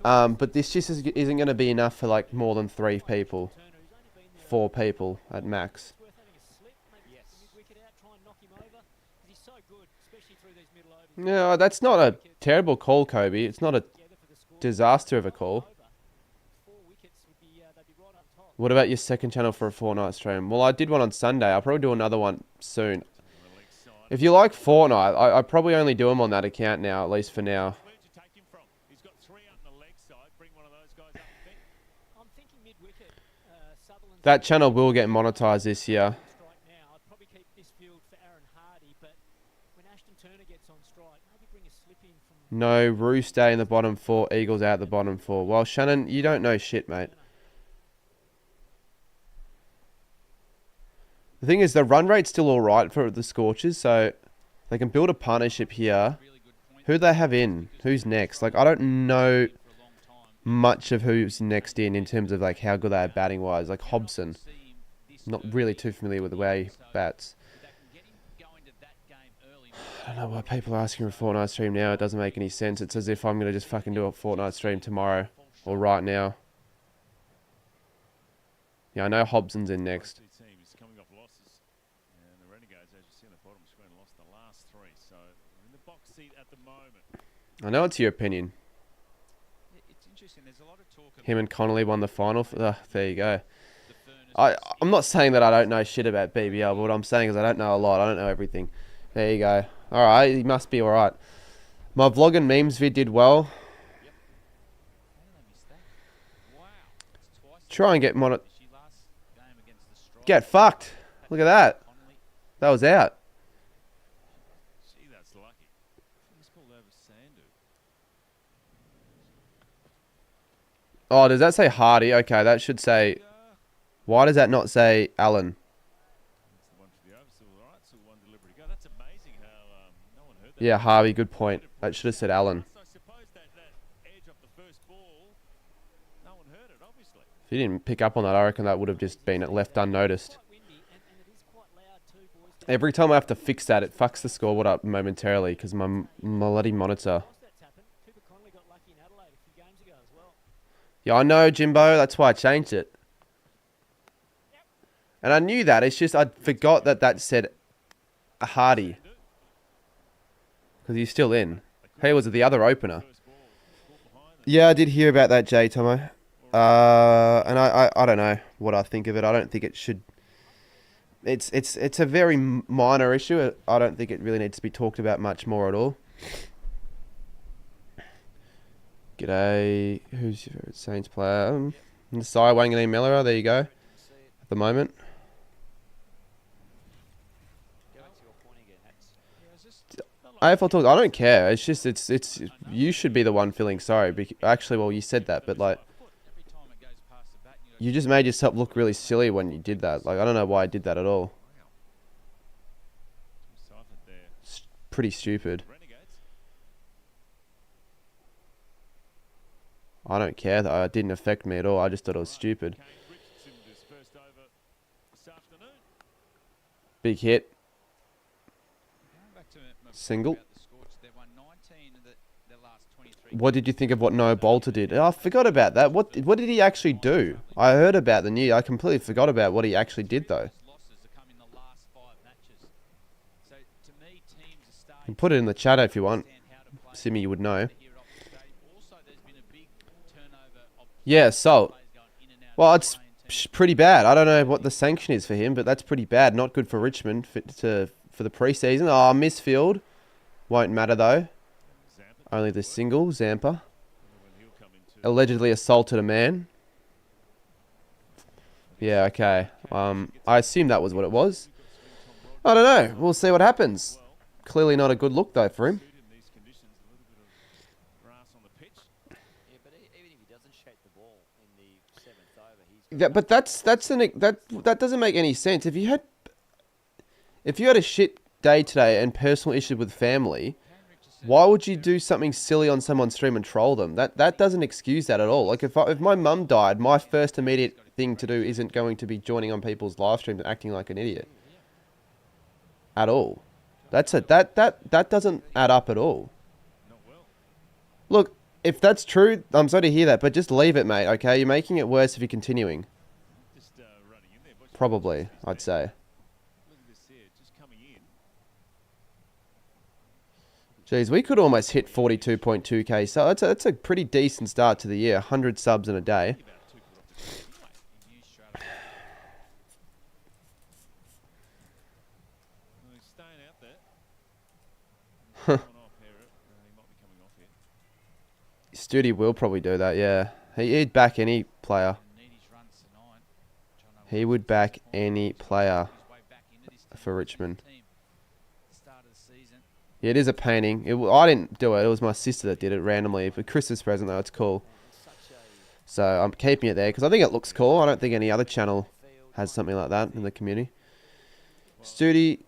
But this just isn't going to be enough for, like, more than 3 people. 4 people at max. No, that's not a terrible call, Kobe. It's not a disaster of a call. What about your second channel for a Fortnite stream? Well, I did one on Sunday. I'll probably do another one soon. If you like Fortnite, I probably only do them on that account now, at least for now. That channel will get monetized this year. No, Roo stay in the bottom 4, Eagles out the bottom 4. Well, Shannon, you don't know shit, mate. The thing is, the run rate's still alright for the Scorchers, so they can build a partnership here. Who do they have in? Who's next? Like, I don't know much of who's next in terms of, like, how good they are batting-wise. Like, Hobson. Not really too familiar with the way he bats. I don't know why people are asking for a Fortnite stream now. It doesn't make any sense. It's as if I'm going to just fucking do a Fortnite stream tomorrow. Or right now. Yeah, I know Hobson's in next. Coming off losses. And the Renegades, as you see on the bottom screen, lost the last 3. So they're in the box seat at the moment. I know it's your opinion. It's interesting. There's a lot of talk. Him and Connolly won the final. There you go. I'm not saying that I don't know shit about BBL, but what I'm saying is I don't know a lot. I don't know everything. There you go. Alright, he must be alright. My vlog and memes vid did well. Try and get Get fucked. Look at that. That was out. Gee, that's lucky. He's pulled over Sandu. Oh, does that say Hardy? Okay, that should say... Why does that not say Allen? That's the one for the over. Still all right. Still one delivery to go. That's amazing how no one heard that. Yeah, Harvey, good point. That should have said Allen. So I suppose that edge off the first ball, no one heard it, obviously. If you didn't pick up on that, I reckon that would have just been left unnoticed. Every time I have to fix that, it fucks the scoreboard up momentarily because my bloody monitor. Yeah, I know, Jimbo. That's why I changed it. And I knew that. It's just I forgot that said Hardy. Because he's still in. Hey, was it the other opener? Yeah, I did hear about that, Jay Tomo. And I don't know what I think of it. I don't think it should it's a very minor issue. I don't think it really needs to be talked about much more at all. G'day. Who's your favourite Saints player? Nasai Wanganeen Mellera. There you go. At the moment. AFL talk. I don't care. It's just it's you should be the one feeling sorry. Actually, well, you said that, but like, you just made yourself look really silly when you did that. Like, I don't know why I did that at all. It's pretty stupid. I don't care though. It didn't affect me at all. I just thought it was stupid. Big hit. Single. What did you think of what Noah Bolter did? Oh, I forgot about that. What did he actually do? I heard about the news. I completely forgot about what he actually did though. You can put it in the chat if you want. Simi, you would know. Yeah, Salt. Well, it's pretty bad. I don't know what the sanction is for him, but that's pretty bad. Not good for Richmond for the preseason. Oh, misfield. Won't matter though. Only the single, Zampa. Allegedly assaulted a man. Yeah, okay. I assume that was what it was. I don't know. We'll see what happens. Clearly not a good look though for him. Yeah, but that doesn't make any sense. If you had a shit day today and personal issues with family, why would you do something silly on someone's stream and troll them? That doesn't excuse that at all. Like if my mum died, my first immediate thing to do isn't going to be joining on people's live streams and acting like an idiot. At all. That doesn't add up at all. Look, if that's true, I'm sorry to hear that, but just leave it, mate, okay? You're making it worse if you're continuing. Probably, I'd say. Jeez, we could almost hit 42.2k, so that's a pretty decent start to the year. 100 subs in a day. Studi will probably do that, yeah. He'd back any player. He would back any player for Richmond. Yeah, it is a painting. I didn't do it. It was my sister that did it randomly. For Christmas present, though, it's cool. So I'm keeping it there because I think it looks cool. I don't think any other channel has something like that in the community. Studi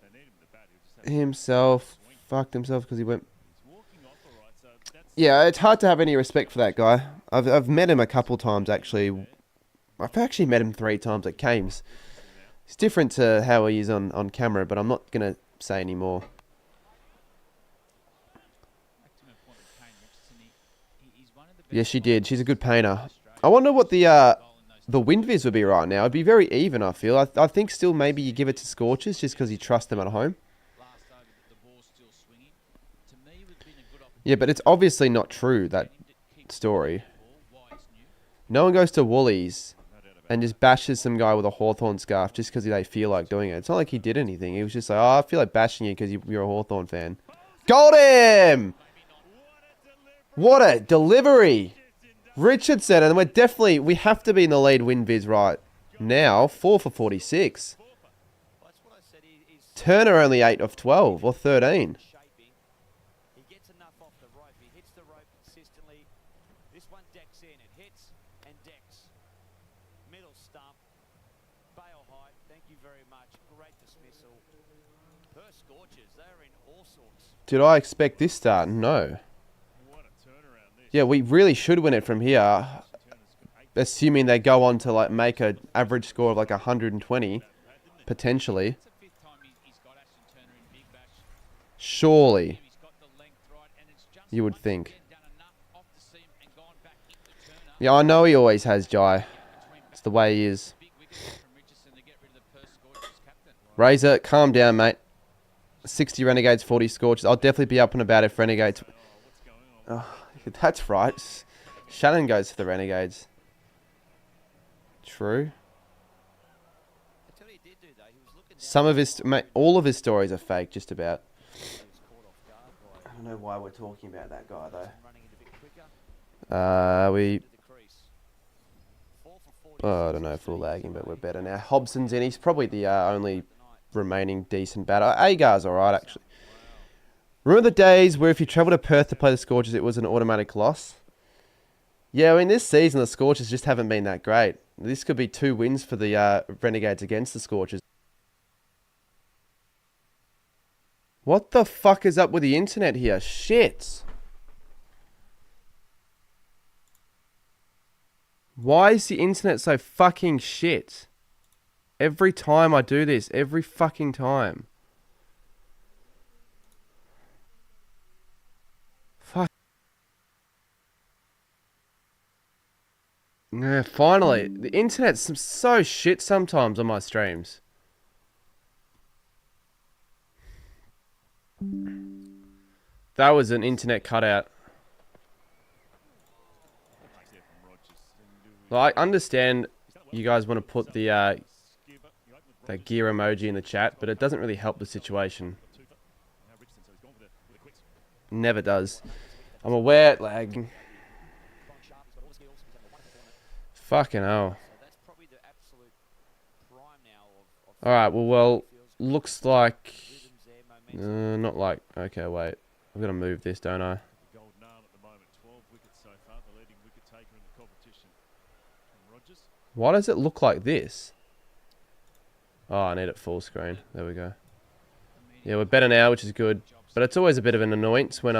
himself fucked himself because he went... Yeah, it's hard to have any respect for that guy. I've met him a couple times, actually. I've actually met him 3 times at Kames. It's different to how he is on camera, but I'm not going to say any more. Yeah, she did. She's a good painter. I wonder what the wind viz would be right now. It'd be very even, I feel. I think still maybe you give it to Scorchers just because you trust them at home. Yeah, but it's obviously not true, that story. No one goes to Woolies and just bashes some guy with a Hawthorn scarf just because they feel like doing it. It's not like he did anything. He was just like, oh, I feel like bashing you because you're a Hawthorn fan. Got him! What a delivery! Richardson, and we have to be in the lead win viz right now. 4 for 46. Turner only 8 of 12 or 13. Did I expect this start? No. Yeah, we really should win it from here. Assuming they go on to like make an average score of like 120. Potentially. Surely. You would think. Yeah, I know he always has Jai. It's the way he is. Razor, calm down, mate. 60 Renegades, 40 Scorchers. I'll definitely be up and about if Renegades... Oh, that's right. Shannon goes for the Renegades. True. Some of his, all of his stories are fake, just about. I don't know why we're talking about that guy though. Oh, I don't know if we're lagging, but we're better now. Hobson's in. He's probably the only remaining decent batter. Agar's alright, actually. Remember the days where if you travelled to Perth to play the Scorchers, it was an automatic loss? Yeah, I mean, this season the Scorchers just haven't been that great. This could be 2 wins for the Renegades against the Scorchers. What the fuck is up with the internet here? Shit. Why is the internet so fucking shit? Every time I do this, every fucking time. Fuck. Yeah, finally. The internet's so shit sometimes on my streams. That was an internet cutout. I understand you guys want to put the gear emoji in the chat, but it doesn't really help the situation. Never does. I'm aware it lagging. Fucking hell. Alright, well, looks like... not like... Okay, wait. I've got to move this, don't I? Why does it look like this? Oh, I need it full screen. There we go. Yeah, we're better now, which is good. But it's always a bit of an annoyance when,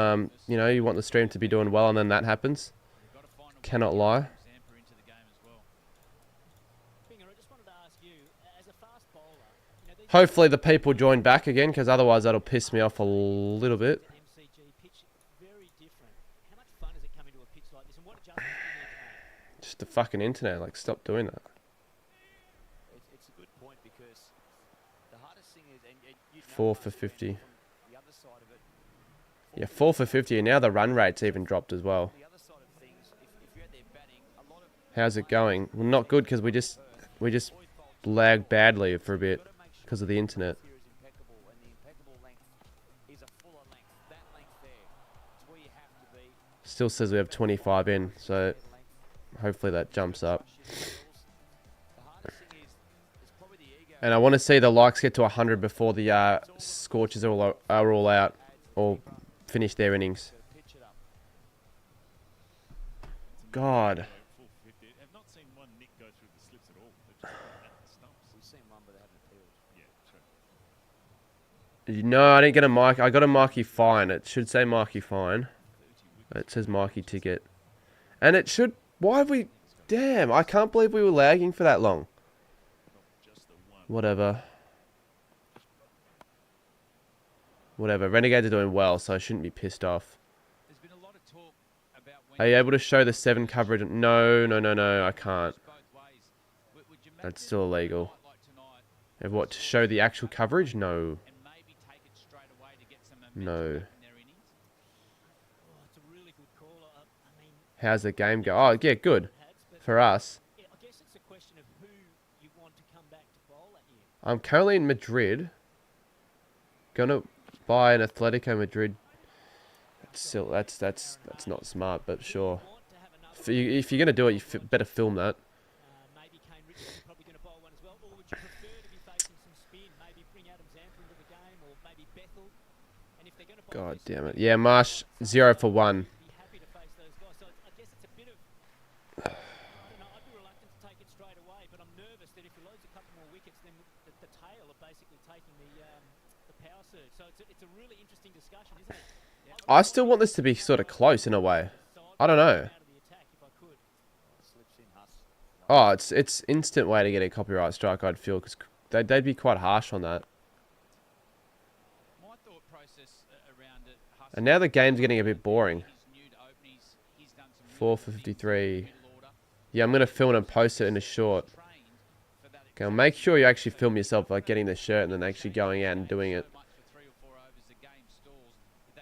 you know, you want the stream to be doing well and then that happens. Cannot lie. Hopefully the people join back again, because otherwise that'll piss me off a little bit. Just the fucking internet, like, stop doing that. It's a good point because the hardest thing is, and 4 for 50. Yeah, 4 for 50, and now the run rate's even dropped as well. How's it going? Well, not good, because we just lagged badly for a bit because of the internet. Still says we have 25 in, so hopefully that jumps up. And I want to see the likes get to 100 before the Scorchers are all out or finish their innings. God. No, I didn't get a mark. I got a marquee fine. It should say marquee fine. It says marquee ticket. And it should... Why have we... Damn, I can't believe we were lagging for that long. Whatever. Whatever. Renegades are doing well, so I shouldn't be pissed off. Are you able to show the 7 coverage? No, I can't. That's still illegal. And what, to show the actual coverage? No. No. How's the game go? Oh, yeah, good. For us. I'm currently in Madrid. Gonna buy an Atletico Madrid. Still, that's not smart, but sure. If you're gonna do it, you better film that. God damn it! Yeah, Marsh 0 for 1. I still want this to be sort of close in a way. I don't know. Oh, it's instant way to get a copyright strike, I'd feel, because they'd be quite harsh on that. And now the game's getting a bit boring. 4 for 53. Yeah, I'm going to film it and post it in a short. Okay, well, make sure you actually film yourself, like getting the shirt and then actually going out and doing it.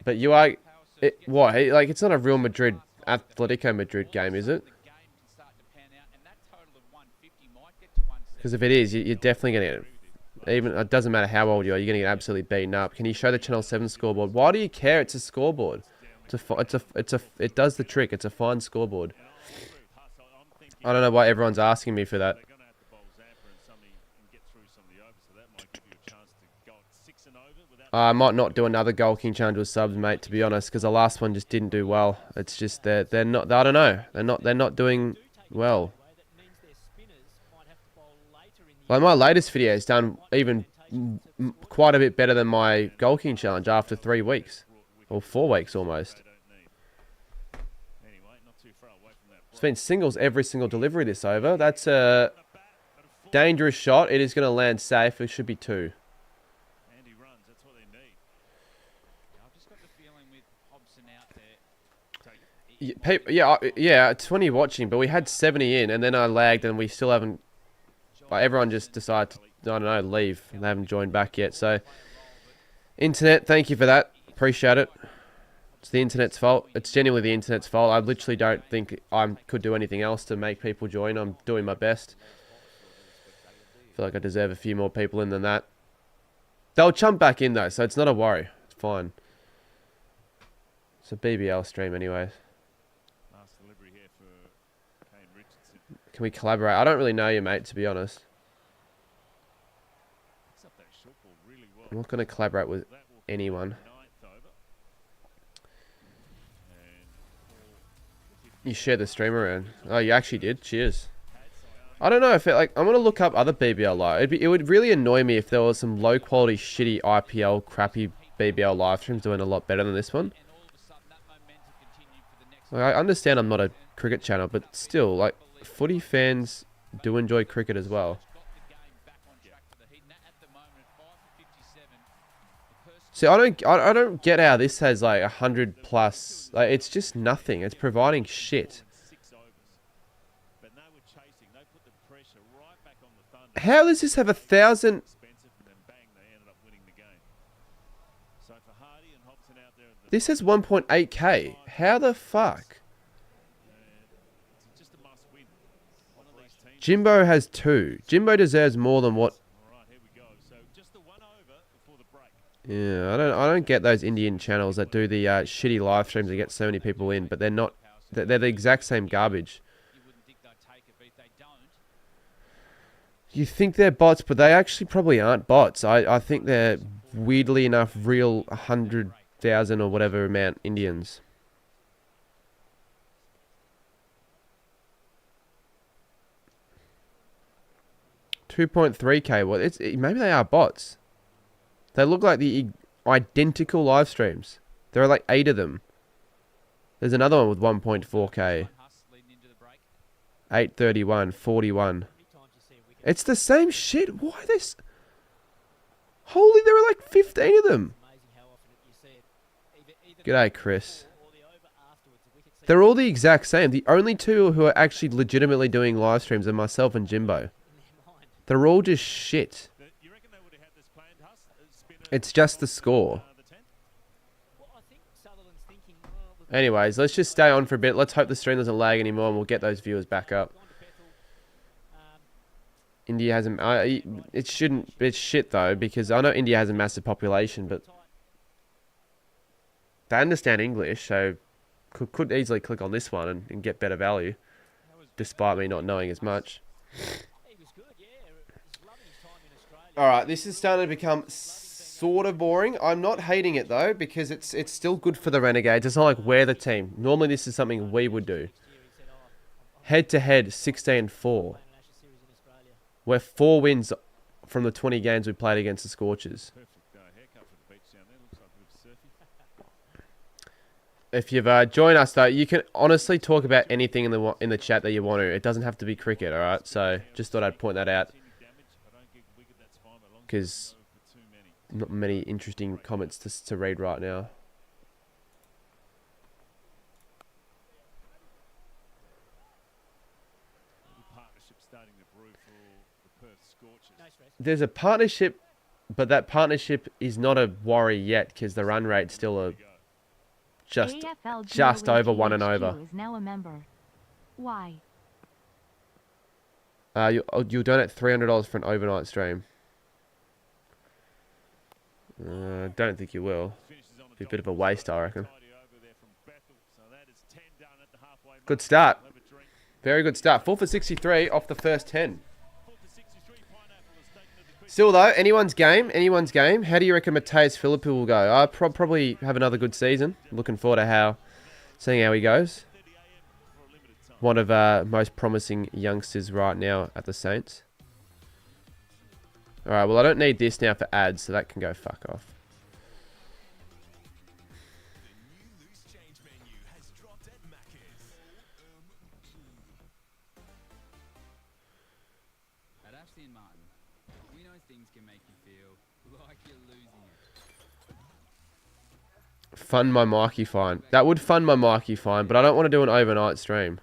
But you are... what? Like, it's not a Real Madrid, Atletico Madrid game, is it? Because if it is, you're definitely going to get even it doesn't matter how old you are, you're gonna get absolutely beaten up. Can you show the Channel 7 scoreboard? Why do you care? It's a scoreboard. It does the trick. It's a fine scoreboard. I don't know why everyone's asking me for that. I might not do another Goal King challenge with subs, mate, to be honest, because the last one just didn't do well. It's just they're not. I don't know. They're not doing well. Like my latest video has done even quite a bit better than my Goal King challenge after 3 weeks or 4 weeks almost. It's been singles every single delivery this over. That's a dangerous shot. It is going to land safe. It should be 2. Yeah, it's funny watching, but we had 70 in, and then I lagged, and we still haven't. Like, everyone just decided to, I don't know, leave. They haven't joined back yet. So, internet, thank you for that. Appreciate it. It's the internet's fault. It's genuinely the internet's fault. I literally don't think I could do anything else to make people join. I'm doing my best. I feel like I deserve a few more people in than that. They'll jump back in though, so it's not a worry. It's fine. It's a BBL stream anyway. Can we collaborate? I don't really know you, mate, to be honest. I'm not going to collaborate with anyone. You shared the stream around. Oh, you actually did? Cheers. I don't know if it, like, I'm going to look up other BBL live. It would really annoy me if there was some low quality, shitty IPL, crappy BBL live streams doing a lot better than this one. Like, I understand I'm not a cricket channel, but still, like, footy fans do enjoy cricket as well. See, I don't get how this has like 100 plus. Like, it's just nothing. It's providing shit. How does this have 1,000? This has 1.8k. How the fuck? Jimbo has 2. Jimbo deserves more than what. Yeah, I don't get those Indian channels that do the shitty live streams and get so many people in, but they're not. They're the exact same garbage. You think they're bots, but they actually probably aren't bots. I think they're weirdly enough real 100,000 or whatever amount Indians. $2.3k. Well, maybe they are bots. They look like the identical live streams. There are like 8 of them. There's another one with 1.4k. 831, 41. It's the same shit. Why this? Holy, there are like 15 of them. G'day, Chris. They're all the exact same. The only 2 who are actually legitimately doing live streams are myself and Jimbo. They're all just shit. It's just the score. Anyways, let's just stay on for a bit. Let's hope the stream doesn't lag anymore and we'll get those viewers back up. India has a... it shouldn't... It's shit though, because I know India has a massive population, but... They understand English, so... Could easily click on this one and get better value. Despite me not knowing as much. Alright, this is starting to become sort of boring. I'm not hating it though, because it's still good for the Renegades. It's not like we're the team. Normally this is something we would do. Head to head, 16-4. We're 4 wins from the 20 games we played against the Scorchers. If you've joined us though, you can honestly talk about anything in the chat that you want to. It doesn't have to be cricket, alright? So just thought I'd point that out. Because not many interesting comments to read right now. There's a partnership, but that partnership is not a worry yet because the run rate's still a just over 1 and over. Is now a member. Why? You'll donate $300 for an overnight stream. Don't think you will. Be a bit of a waste, I reckon. Good start. Very good start. 4 for 63 off the first 10. Still though, anyone's game. Anyone's game. How do you reckon Mateus Philippou will go? I probably have another good season. Looking forward to seeing how he goes. One of most promising youngsters right now at the Saints. All right. Well, I don't need this now for ads, so that can go fuck off. Fund my Mikey fine. That would fund my Mikey fine, but I don't want to do an overnight stream.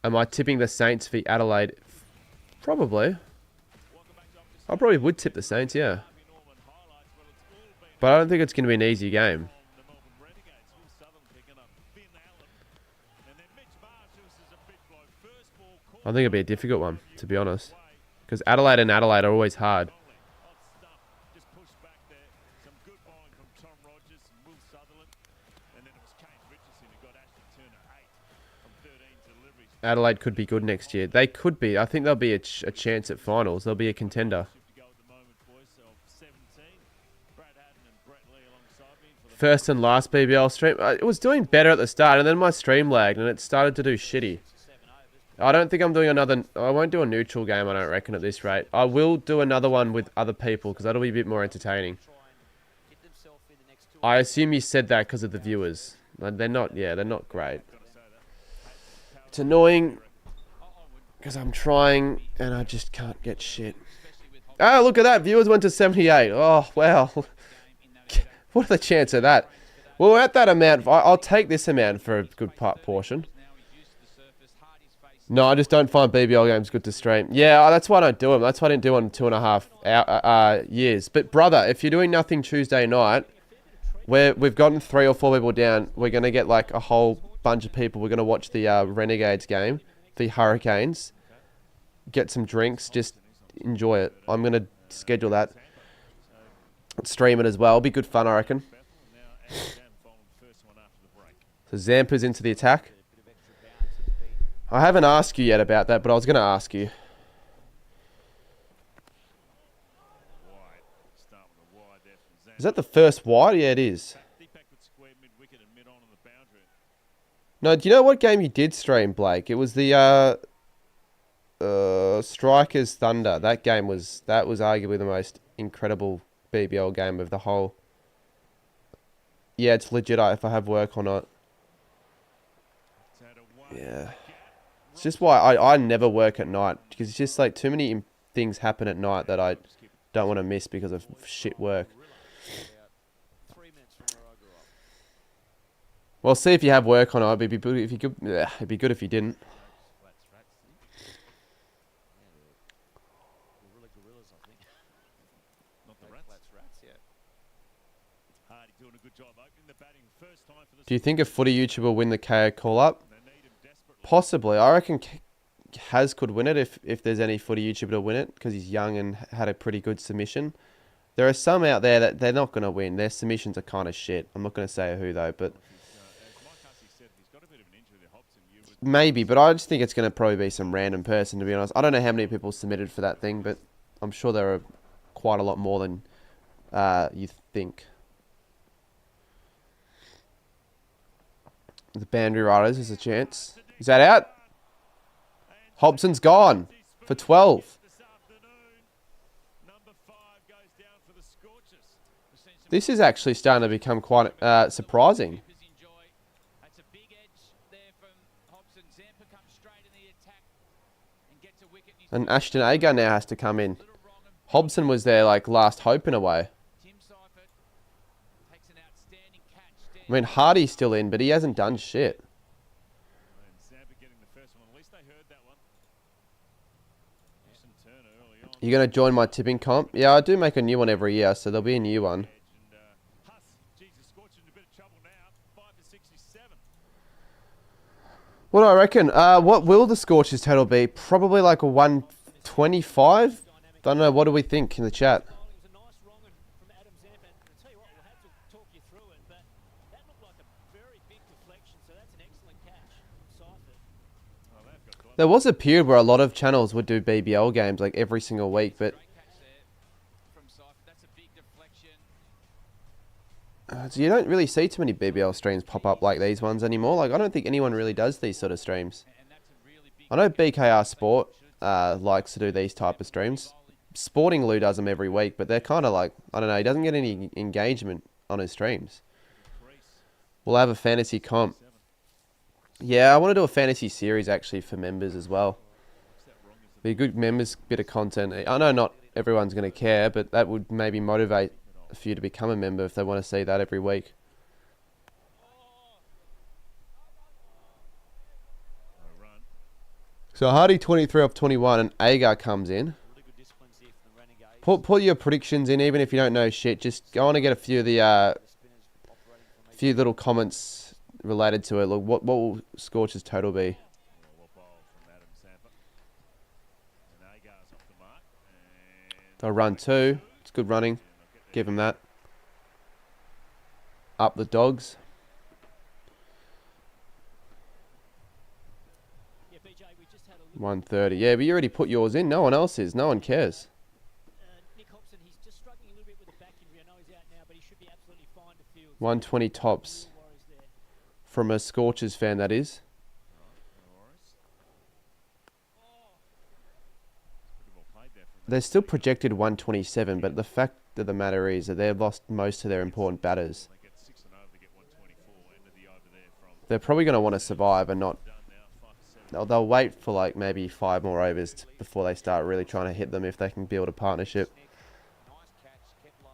Am I tipping the Saints v Adelaide? Probably. I probably would tip the Saints, yeah. But I don't think it's going to be an easy game. I think it'll be a difficult one, to be honest. Because Adelaide and Adelaide are always hard. Adelaide could be good next year. They could be. I think there'll be a chance at finals. There'll be a contender. First and last BBL stream. It was doing better at the start, and then my stream lagged, and it started to do shitty. I don't think I'm doing another... I won't do a neutral game, I don't reckon, at this rate. I will do another one with other people, because that'll be a bit more entertaining. I assume you said that because of the viewers. They're not... Yeah, they're not great. It's annoying because I'm trying and I just can't get shit. Oh, look at that. Viewers went to 78. Oh, wow. What are the chances of that? Well, at that amount, I'll take this amount for a good portion. No, I just don't find BBL games good to stream. Yeah, that's why I don't do them. That's why I didn't do one in 2.5 years. But, brother, if you're doing nothing Tuesday night, we've gotten 3 or 4 people down, we're going to get like a whole bunch of people. We're going to watch the Renegades game, the Hurricanes, get some drinks, just enjoy it. I'm going to schedule that, stream it as well. It'll be good fun, I reckon. So Zampa's into the attack. I haven't asked you yet about that, but I was going to ask you. Is that the first wide? Yeah, it is. No, do you know what game you did stream, Blake? It was the Strikers Thunder. That was arguably the most incredible BBL game of the whole. Yeah, it's legit if I have work or not. Yeah. It's just why I never work at night, because it's just like too many things happen at night that I don't want to miss because of shit work. Well, see if you have work on it. It'd be good if you could. Yeah, it'd be good if you didn't. Do you think a footy YouTuber will win the KO call-up? Possibly. I reckon Haz could win it if there's any footy YouTuber to win it, because he's young and had a pretty good submission. There are some out there that they're not going to win. Their submissions are kind of shit. I'm not going to say who, though, but... Maybe, but I just think it's going to probably be some random person, to be honest. I don't know how many people submitted for that thing, but I'm sure there are quite a lot more than you think. The Boundary Riders is a chance. Is that out? Hobson's gone for 12. This is actually starting to become quite surprising. And Ashton Agar now has to come in. Hobson was their like last hope in a way. I mean, Hardy's still in, but he hasn't done shit. You going to join my tipping comp? Yeah, I do make a new one every year, so there'll be a new one. What do I reckon? What will the Scorchers total be? Probably like a 125? Don't know. What do we think in the chat? Samp, and I'll tell you what, we'll have to talk you through it, but that looked like a very big deflection, so that's an excellent catch from Seifert. Well, they've got gloves. There was a period where a lot of channels would do BBL games like every single week, but Great catch there from Seifert. That's a big deflection. so you don't really see too many BBL streams pop up like these ones anymore. Like, I don't think anyone really does these sort of streams. And that's a really big I know BKR Sport likes to do these type of streams. Sporting Lou does them every week, but they're kind of like, I don't know, he doesn't get any engagement on his streams. We'll have a fantasy comp. Yeah, I want to do a fantasy series actually for members as well. Be a good members bit of content. I know not everyone's going to care, but that would maybe motivate a few to become a member if they want to see that every week. No run. So Hardy 23 off 21 and Agar comes in. Really good discipline here from the Renegades. Put your predictions in, even if you don't know shit. Just go on and get a few of the The spinners operating from each few little comments related to it. Look, what will Scorchers total be? Well bowl from Adam Samper. And Agar's off the mark. And They'll run 2. It's good running. Give them that. Up the Dogs. Yeah, BJ, we just had a look. 130. Yeah, but you already put yours in. No one else is. No one cares. Nick Hobson, he's just struggling a little bit with the back injury. I know he's out now, but he should be absolutely fine to field. 120 tops. No worries there. From a Scorchers fan, that is. no worries. Pretty well played there from They're still projected 127, but the fact of the matter is that they've lost most of their important batters. They get 6 and over, they get 124. End of the over there from They're probably going to want to survive and not... done now. 5 to 7. They'll wait for like maybe 5 more overs before they start really trying to hit them if they can build a partnership. nice catch, kept low,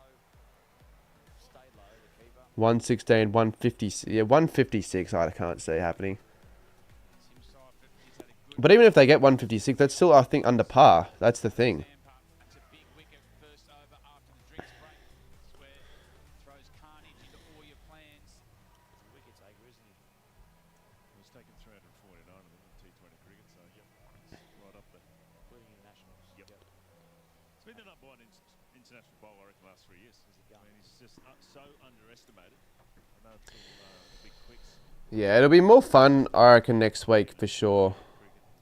stayed low, the keeper. 116, 150, yeah, 156 I can't see happening. Tim Seifert, he's had a good But even if they get 156, that's still, I think, under par. That's the thing. Samper. That's a big wicket first over after the drinks break. Square throws carnage into all your plans. It's a wicket taker, isn't he? He's taken 349 of them in T20 cricket, so yep, it's right up there. Including internationals. Yep. He's been the number one international bowler, I reckon, the last 3 years. I mean, he's just so underestimated. I know it's all the big quicks, Yeah, it'll be more fun, I reckon, next week for sure. cricket,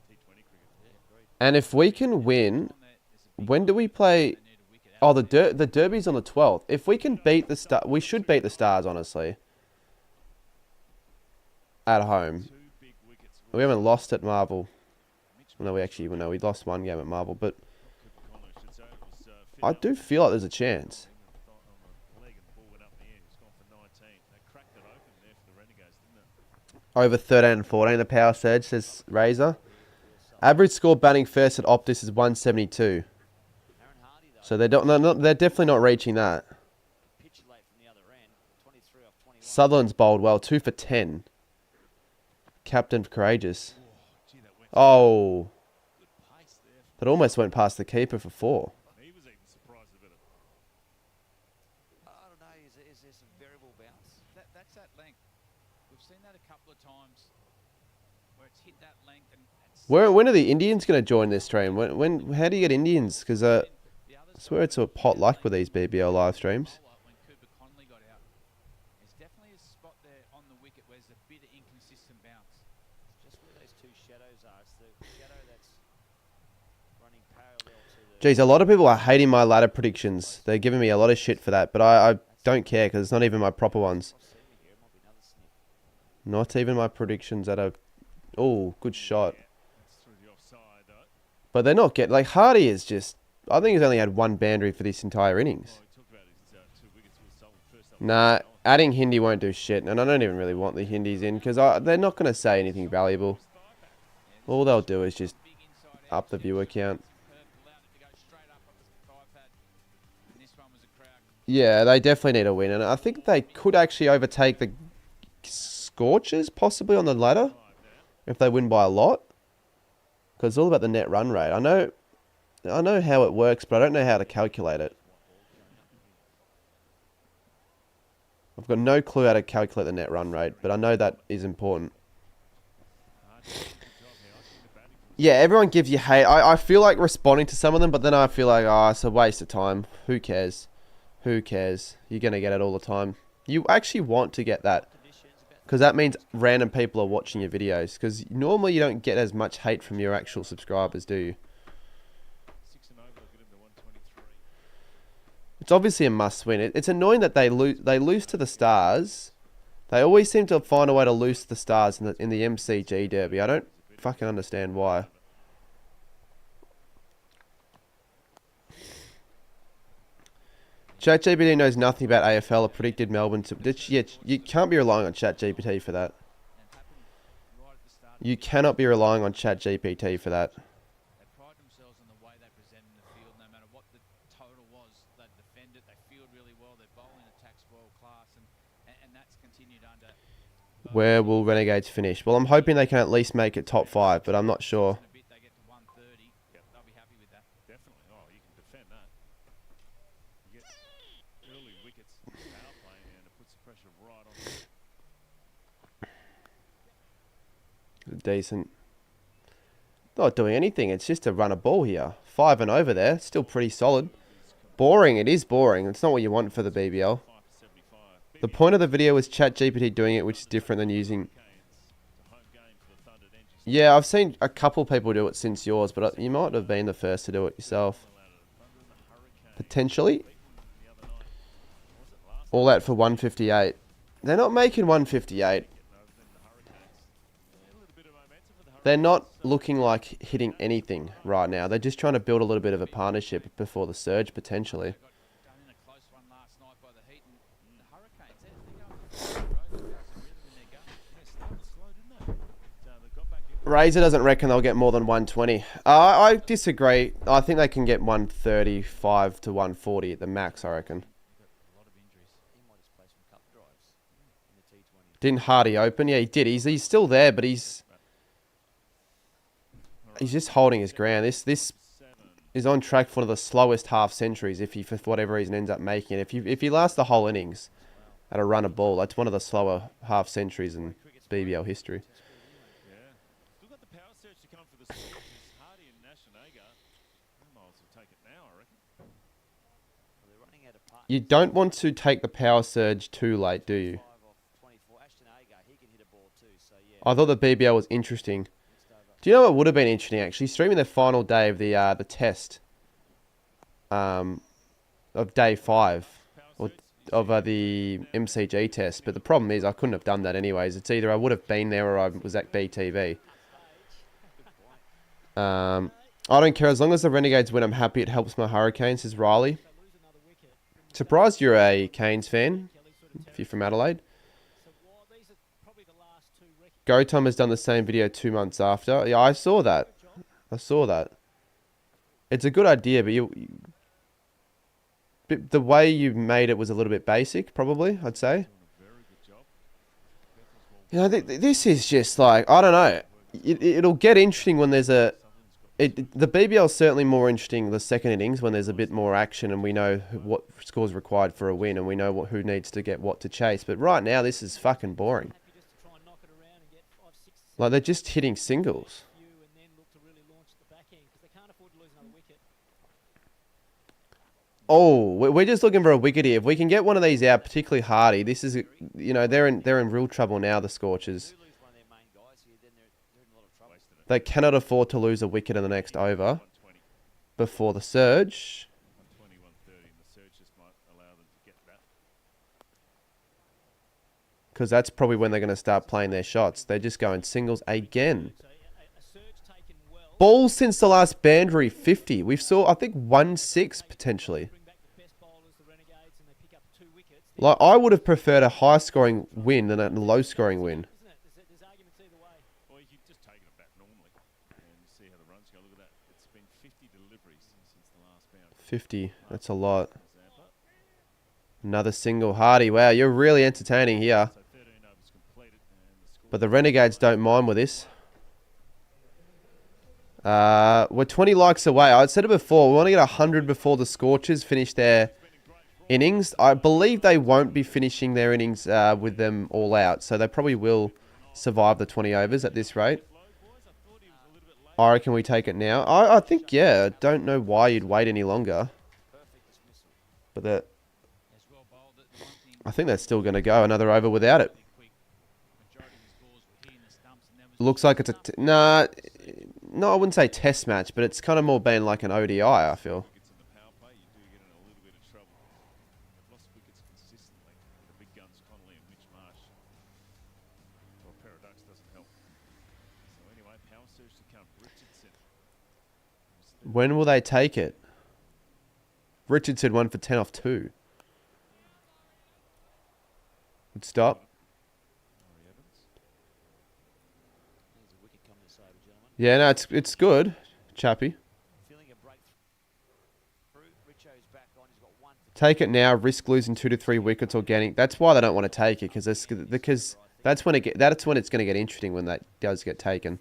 T20 cricket. Yeah, agreed. And if we can win, On there, there's a big when do we play? they need a wicket out. Oh, the Derby's on the 12th. If we can beat the Star, we should beat the Stars, honestly. At home. 2 big wickets. We haven't lost at Marvel. Mitch No, we lost 1 game at Marvel, but Cooper Conley, I should say, was fit I up do feel like there's a chance. on the leg and the ball went up in the air. He's gone for 19. They cracked it open there for the Renegades, didn't it? Over 13 and 14, the power surge, says Razor. Average score batting first at Optus is 172. Aaron Hardy, though, So they're definitely not reaching that. pitch late from the other end. 23 off 21. Sutherland's bowled well, 2 for 10. Captain Courageous. Gee, that went Oh, good pace there. that almost went past the keeper for 4. He was even surprised a bit. I don't know, is there some variable bounce? That's that length. We've seen that a couple of times where it's hit that length and When are the Indians going to join this stream? How do you get Indians? Because the other I swear it's a pot luck with these BBL live streams. when Cooper Conley got out. There's definitely a spot there on the wicket where there's a bit of inconsistent bounce. Just where those 2 shadows are. It's the shadow that's running parallel to the... Geez, a lot of people are hating my ladder predictions. They're giving me a lot of shit for that, but I don't care because it's not even my proper ones. Not seeing it here. It might be another sniff. Not even my predictions that are... Oh, good shot. That's through the offside, though. But they're not getting... Like, Hardy is just... I think he's only had 1 boundary for this entire innings. Oh, he talked about his 2 wickets with sold first up. Nah, adding Hindi won't do shit, and I don't even really want the Hindis in because they're not going to say anything valuable. All they'll do is just Big inside up the viewer count. Perth allowed it to go straight up on the 5 pad. And this one was a crowd. Yeah, they definitely need a win, and I think they could actually overtake the Scorchers possibly on the ladder if they win by a lot. Because it's all about the net run rate. I know how it works, but I don't know how to calculate it. I've got no clue how to calculate the net run rate, but I know that is important. Yeah, everyone gives you hate. I feel like responding to some of them, but then I feel like, oh, it's a waste of time. Who cares? Who cares? You're going to get it all the time. You actually want to get that. Because that means random people are watching your videos. Because normally you don't get as much hate from your actual subscribers, do you? 6 and over, they'll get him to 123. It's obviously a must win. It's annoying that they lose to the Stars. They always seem to find a way to lose to the Stars in the MCG derby. I don't fucking understand why. ChatGPT knows nothing about AFL or predicted Melbourne to... Yeah, you can't be relying on ChatGPT for that. You cannot be relying on ChatGPT for that. They pride themselves on the way they present in the field. No matter what the total was, they defend it. They field really well. Their bowling attack's world class, and that's continued under. Where will Renegades finish? Well, I'm hoping they can at least make it top 5, but I'm not sure. In a bit, they get to 130. They'll be happy with that. Definitely. Oh, you can defend that. You get early wickets in the power play, and it puts the pressure right on them. Decent. Not doing anything. It's just to run a ball here. 5 and over there. Still pretty solid. Boring. It is boring. It's not what you want for the BBL. 5 for 75. The point of the video was ChatGPT doing it, which is different than using... It's a home game for the Thunder Dengis. Yeah, I've seen a couple people do it since yours, but you might have been the first to do it yourself. Potentially. All out for 158. They're not making 158. They're not looking like hitting anything right now. They're just trying to build a little bit of a partnership before the surge, potentially. Done in a close one last night by the Heat, and the Hurricanes. They're going for some rhythm in their game. They started slow, didn't they? They got back in. Razor doesn't reckon they'll get more than 120. I disagree. I think they can get 135 to 140 at the max, I reckon. A lot of injuries. He might just play some cup drives in the T20. Didn't Hardy open? Yeah, he did. He's still there, but he's just holding his ground. This is on track for one of the slowest half centuries if he, for whatever reason, ends up making it. If he lasts the whole innings at a run of ball, that's one of the slower half centuries in BBL history. Yeah. Still got the power surge to come for the Scorchers. Hardy and Nationaga. Miles will take it now, I reckon. Well, they're running out of partners. You don't want to take the power surge too late, do you? 5 off 24. Ashton Agar, he can hit a ball too. So yeah. I thought the BBL was interesting. Missed over. Do you know what would have been interesting, actually? Streaming the final day of the test of day 5 or of the MCG test. But the problem is I couldn't have done that anyways. It's either I would have been there or I was at BTV. I don't care. As long as the Renegades win, I'm happy. It helps my Hurricanes, says Riley. Surprised you're a Canes fan, if you're from Adelaide. GoTom has done the same video 2 months after. Yeah, I saw that. It's a good idea, but the way you made it was a little bit basic, probably, I'd say. You know, this is just like, I don't know. It'll get interesting when there's the BBL is certainly more interesting the second innings when there's a bit more action and we know what scores required for a win and we know who needs to get what to chase. But right now, this is fucking boring. Like, they're just hitting singles. Oh, we're just looking for a wicket here. If we can get one of these out, particularly Hardy, this is, you know, they're in real trouble now, the Scorchers. Lose one of their main guys here, then they're in a lot of trouble. They cannot afford to lose a wicket in the next over before the surge. 120, 130, and the surge just might allow them to get that. Because that's probably when they're going to start playing their shots. They're just going singles again. Balls since the last Bandery 50. We've saw, I think, 1-6 potentially. Like, I would have preferred a high-scoring win than a low-scoring win. Or you could just take it back normally and see how the runs go. Look at that. It's been 50 deliveries since the last boundary. 50. That's a lot. Zampa. Another single. Hardy. Wow, you're really entertaining here. So 13 overs completed and the score. But the Renegades don't mind with this. We're 20 likes away. I said it before. We want to get 100 before the Scorchers finish their innings. I believe they won't be finishing their innings with them all out. So they probably will survive the 20 overs at this rate. I reckon we take it now. I think, yeah. I don't know why you'd wait any longer. Perfect dismissal. But Well, the one thing I think they're still going to go another over without it. quick, majority of his balls were hitting the stumps, and there was Looks like it's a... Nah, no, I wouldn't say test match, but it's kind of more been like an ODI, I feel. Wickets in the power play, you do get in a little bit of trouble. They've lost wickets consistently. The big guns, Connolly and Mitch Marsh. Well, Paradox doesn't help. So anyway, power surge to come. Richardson. When will they take it? Richardson 1 for 10 off 2. Would stop. Laurie Evans. There's a wicket coming this over, gentlemen. Yeah, no, it's good, Chappie. Feeling a breakthrough. Richo's back on. He's got 1 for Take it now. Risk losing 2 to 3 wickets or getting. That's why they don't want to take it because that's when it's going to get interesting when that does get taken.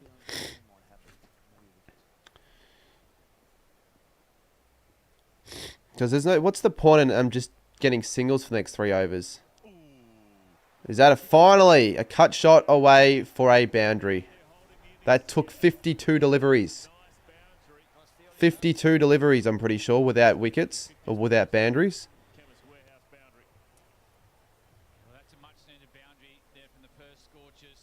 Because there's no. What's the point in just getting singles for the next 3 overs? Is that finally a cut shot away for a boundary? That took 52 deliveries. 52 deliveries, I'm pretty sure, without wickets or without boundaries. Chemist Warehouse boundary. well, that's a much-needed boundary there from the Perth Scorchers.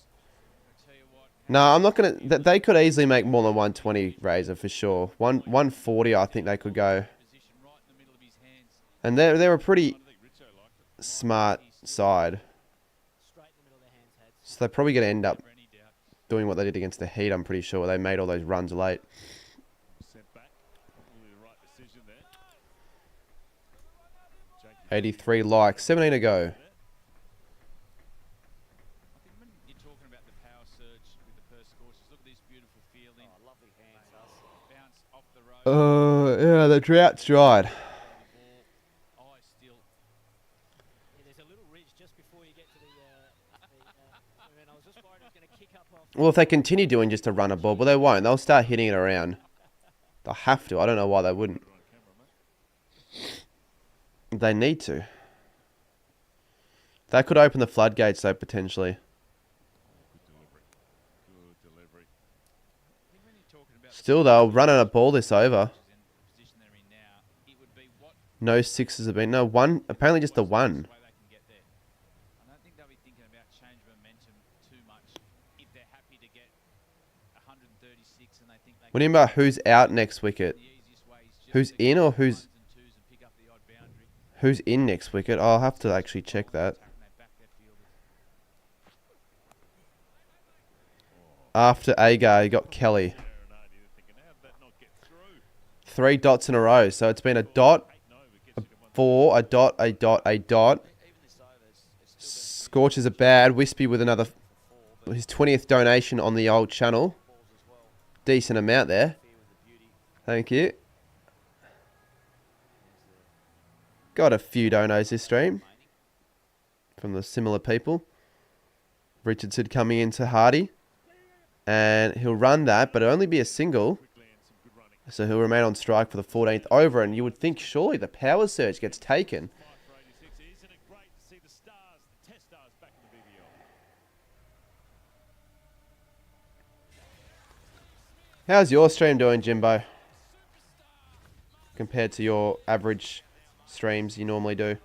I'll tell you what. No, I'm not going to... They could easily make more than 120, Razor, for sure. 140, I think they could go. Position right in the middle of his hands. And they're a pretty I think Richo liked it. smart side. Straight in the middle of their hands, Hads. So they're probably going to end up For any doubt. doing what they did against the Heat, I'm pretty sure. They made all those runs late. Sent back. Probably the right decision there. Jake 83 likes. 17 to go. I think when you're talking about the power surge with the Perth Scorchers, look at this beautiful fielding. Oh, lovely hands, us. Bounce off the road. Yeah, the drought's dried. The ball. Eye still. Yeah, there's a little ridge just before you get to and I was just worried it was going to kick up off. Well, if they continue doing just a runner ball, but they won't. They'll start hitting it around. They'll have to. I don't know why they wouldn't. on camera, mate. They need to. That could open the floodgates, though, potentially. Good delivery. Good delivery. I think when you're talking about the Still, though, running a ball this over. Scorchers in the position they're in now, it would be what No sixes have been. No, one. Apparently just the one. way they can get there. I don't think they'll be thinking about change momentum too much if they're happy to get 136 and they think they What do you mean by who's out next wicket? the easiest way is just Who's to in get or the who's- ones and twos and pick up the odd boundary. Who's in next wicket? I'll have to actually check that. Attacking their back their fielders. After Agar, you got Kelly. Aaron Ardy, they're thinking, how did that not get through? 3 dots in a row. So it's been a dot, No, we get a you to 1. 4, a dot, a dot, a dot. Even this over, it's still Scorchers are bad. Wispy with another... His 20th donation on the old channel. balls as well. Decent amount there. Here with the beauty. Thank you. Got a few donos this stream. From the similar people. Richardson coming into Hardy. And he'll run that, but it'll only be a single. Quickly and some good running. So he'll remain on strike for the 14th over. And you would think surely the power surge gets taken. 5 for 86. Isn't it great to see the stars, the test stars back in the BBL? How's your stream doing, Jimbo? Compared to your average streams you normally do.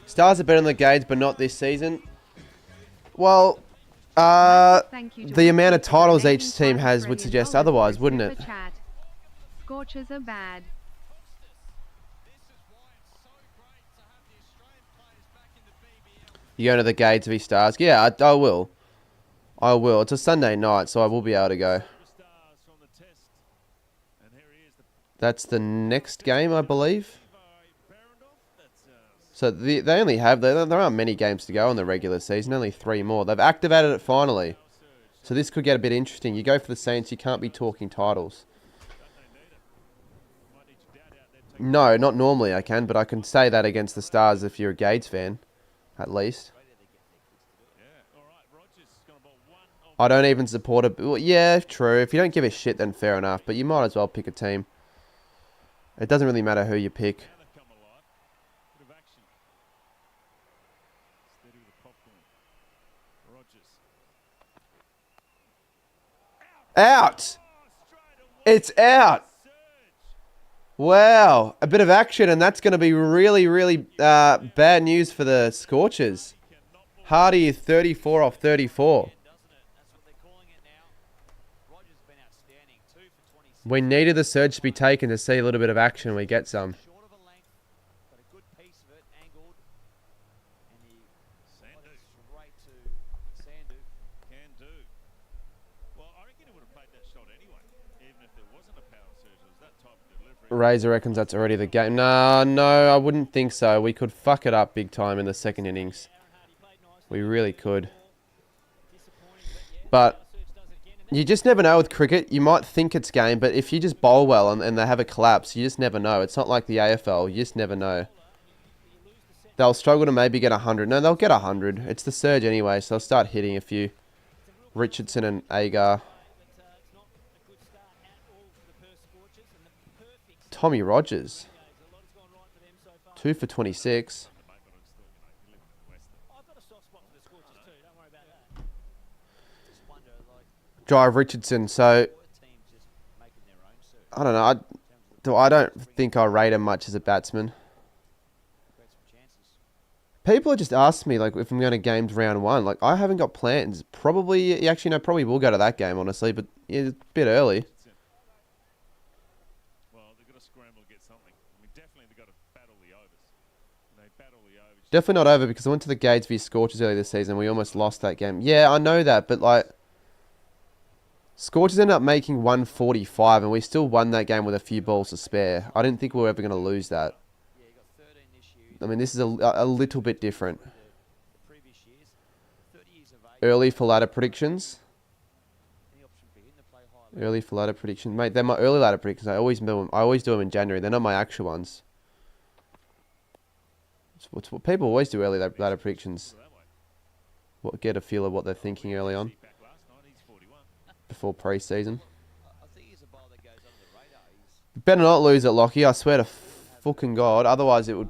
Stars are better than the Gades, but not this season. Well, Thank you, the George. amount of titles Donating each team has would $5 suggest Australian otherwise, dollars wouldn't for it? Super Chat. Scorchers are bad. You going to the Gades v Stars? Yeah, I will. I will. It's a Sunday night, so I will be able to go. Stars from the test. And here he is, the That's the next game, I believe. Levi Barrendorf. That's So they only have... There aren't many games to go in the regular season. Only 3 more. They've activated it finally. So this could get a bit interesting. You go for the Saints, you can't be talking titles. might need your dad out there taking No, not normally I can, but I can say that against the Stars if you're a Gades fan, at least. Yeah, all right. Rogers is going to bowl 1 on I don't even support it. Well, yeah, true. If you don't give a shit, then fair enough. But you might as well pick a team. It doesn't really matter who you pick. now they've come alive. Bit of action. Steady with the popcorn. Rogers. Out! Oh, straight away. It's out! Surge. Wow, a bit of action, and that's going to be really, really bad news for the Scorchers. Hardy 34 off 34. We needed the surge to be taken to see a little bit of action. We get some. Razor reckons that's already the game. Nah, no, I wouldn't think so. We could fuck it up big time in the second innings. We really could. But you just never know with cricket. You might think it's game, but if you just bowl well and they have a collapse, you just never know. It's not like the AFL. You just never know. They'll struggle to maybe get 100. No, they'll get 100. It's the surge anyway, so they'll start hitting a few. Richardson and Agar. Tommy Rogers. 2 for 26. Drive Richardson. So, I don't know. I don't think I rate him much as a batsman. People are just asking me, like, if I'm going to games round 1. Like, I haven't got plans. Probably, actually, no, probably will go to that game, honestly. But yeah, it's a bit early. Definitely not over because I went to the Gades v Scorchers earlier this season. We almost lost that game. Yeah, I know that, but like, Scorchers ended up making 145 and we still won that game with a few balls to spare. I didn't think we were ever going to lose that. I mean, this is a little bit different. Early for ladder predictions. Early for ladder predictions. Mate, they're my early ladder predictions. I always do them in January. They're not my actual ones. It's what people always do early ladder predictions. Get a feel of what they're thinking early on. Before pre-season. Better not lose it, Lockie. I swear to fucking God. Otherwise, it would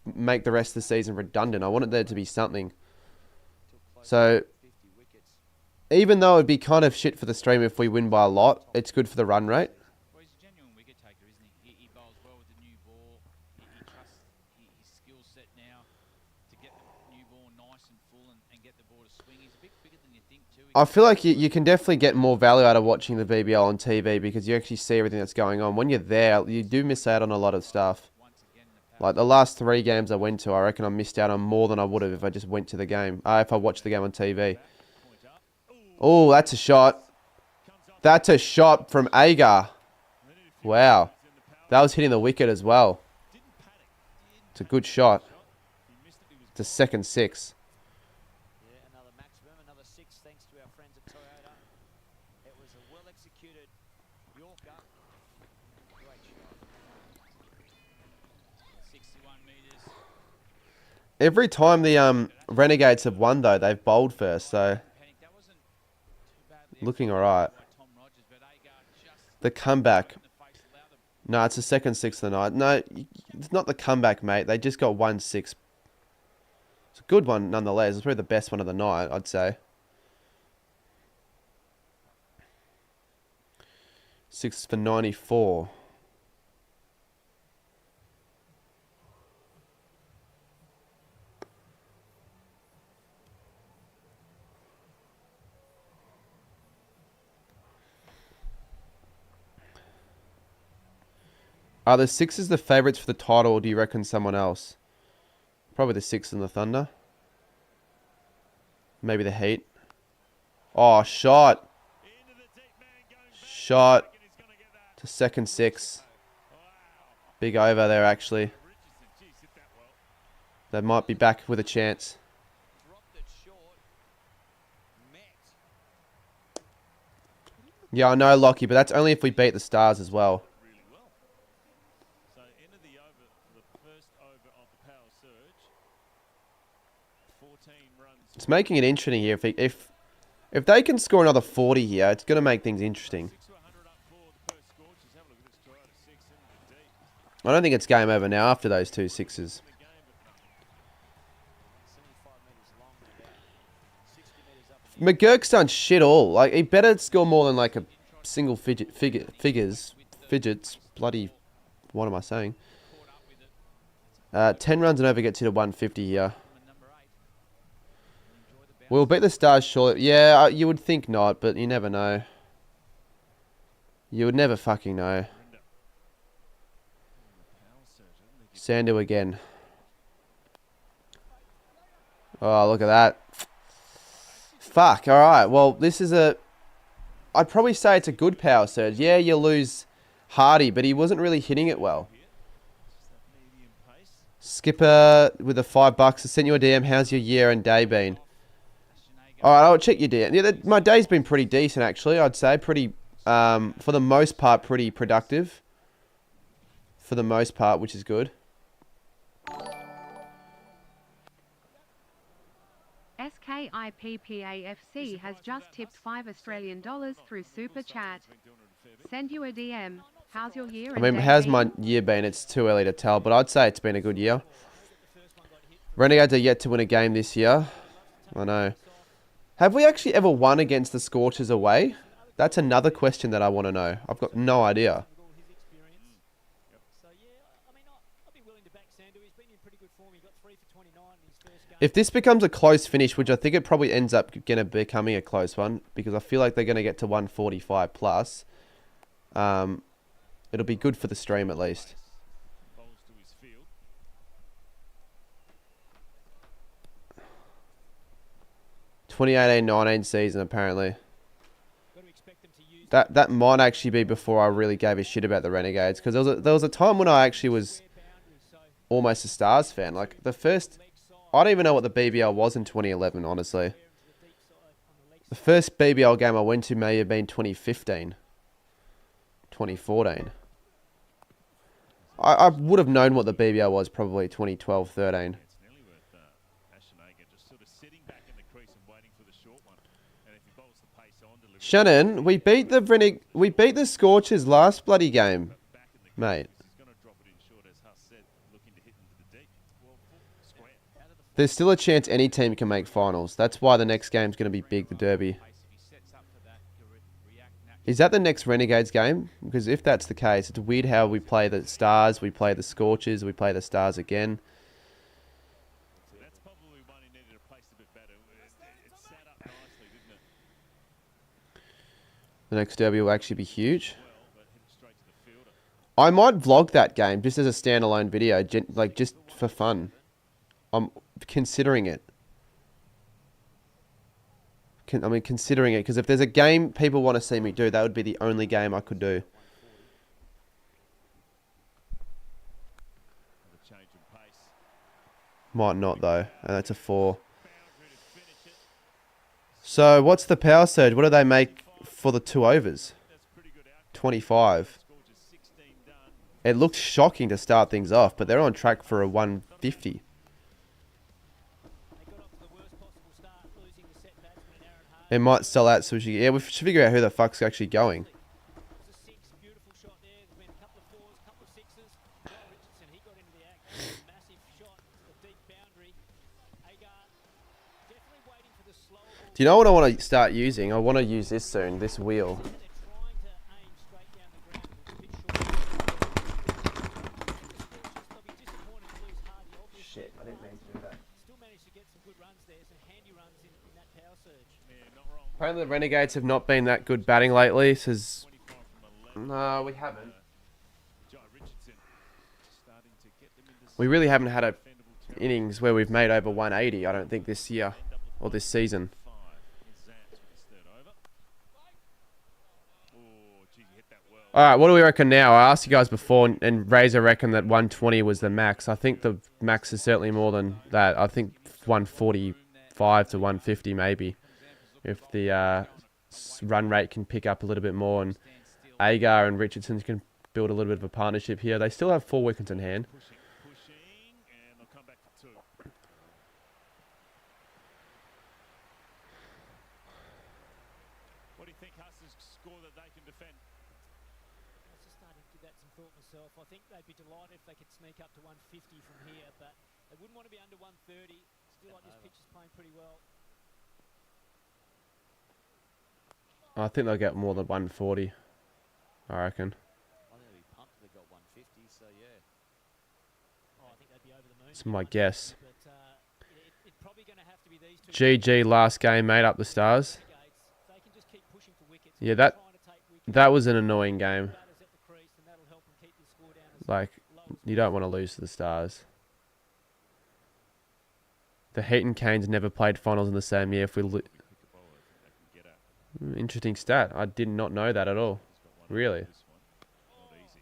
make the rest of the season redundant. I wanted there to be something. So, even though it'd be kind of shit for the stream if we win by a lot, it's good for the run rate. I feel like you can definitely get more value out of watching the BBL on TV because you actually see everything that's going on. When you're there, you do miss out on a lot of stuff. Like the last 3 games I went to, I reckon I missed out on more than I would have if I just went to the game. If I watched the game on TV. Oh, that's a shot. That's a shot from Agar. Wow. That was hitting the wicket as well. It's a good shot. It's a second 6. Every time the Renegades have won, though, they've bowled first, so looking alright. The comeback. No, it's the second 6 of the night. No, it's not the comeback, mate. They just got 1-6. It's a good one, nonetheless. It's probably the best one of the night, I'd say. 6 for 94. Are the Sixers the favourites for the title, or do you reckon someone else? Probably the Sixers and the Thunder. Maybe the Heat. Oh, shot. Shot. To second 6. Big over there, actually. They might be back with a chance. Yeah, I know, Lockie, but that's only if we beat the Stars as well. It's making it interesting here. If they can score another 40 here, it's going to make things interesting. I don't think it's game over now after those 2 sixes. McGurk's done shit all. Like, he better score more than like a single fidgets. Bloody What am I saying? 10 runs and over gets you to 150 here. We'll beat the Stars shortly. Yeah, you would think not, but you never know. You would never fucking know. Sandu again. Oh, look at that. Fuck, alright. Well, this is a... I'd probably say it's a good power surge. Yeah, you lose Hardy, but he wasn't really hitting it well. Skipper with the $5. I sent you a DM. How's your year and day been? Alright, I'll check your DM. Yeah, my day's been pretty decent, actually. I'd say pretty, for the most part, pretty productive. For the most part, which is good. SKIPPAFC has just tipped $5 Australian through Super Chat. Send you a DM. How's your year? I mean, how's my year been? It's too early to tell, but I'd say it's been a good year. Renegades are yet to win a game this year. I know. Have we actually ever won against the Scorchers away? That's another question that I want to know. I've got no idea. If this becomes a close finish, which I think it probably ends up going to becoming a close one, because I feel like they're going to get to 145 plus, it'll be good for the stream at least. 2018-19 season apparently. That might actually be before I really gave a shit about the Renegades, because there was a time when I actually was almost a Stars fan. Like the first, I don't even know what the BBL was in 2011, honestly. The first BBL game I went to may have been 2015, 2014. I would have known what the BBL was probably 2012, 13. Shannon, we beat the Scorchers last bloody game, mate. There's still a chance any team can make finals. That's why the next game's going to be big, the Derby. Is that the next Renegades game? Because if that's the case, it's weird how we play the Stars, we play the Scorchers, we play the Stars again. The next Derby will actually be huge. I might vlog that game just as a standalone video, like just for fun. I'm considering it. I mean, considering it, because if there's a game people want to see me do, that would be the only game I could do. Might not, though. And that's a 4. So, what's the power surge? What do they make for the 2 overs? 25. It looked shocking to start things off, but they're on track for a 150. It might sell out sushi. Yeah, we should figure out who the fuck's actually going. Do you know what I want to start using? I want to use this soon, this wheel. Shit, I didn't mean to do that. Apparently the Renegades have not been that good batting lately. Says, no, we haven't. We really haven't had a innings where we've made over 180, I don't think, this year or this season. Alright, what do we reckon now? I asked you guys before, and Razor reckoned that 120 was the max. I think the max is certainly more than that. I think 145 to 150 maybe. If the run rate can pick up a little bit more, and Agar and Richardson can build a little bit of a partnership here. They still have 4 wickets in hand. What do you think Hustlers score that they can defend? I was just starting to give that some thought myself. I think they'd be delighted if they could sneak up to 150 from here, but they wouldn't want to be under 130. Still like this pitch is playing pretty well. I think they'll get more than 140, I reckon. I think they'll be pumped if they got 150, so yeah. Oh, I think they'd be over the moon. It's my guess. But it's probably going to have to be these two. GG last game, made up the Stars. Renegades. They can just keep pushing for wickets. Yeah, Keep trying to take wickets. that was an annoying game. Batters at the crease, and that'll help them keep the score down as Like, low as you don't want to lose to the Stars. The Heat and Canes never played finals in the same year. If we Pick a bowler, I think they can get at. interesting stat. I did not know that at all. He's got one Really? over this one. Not easy.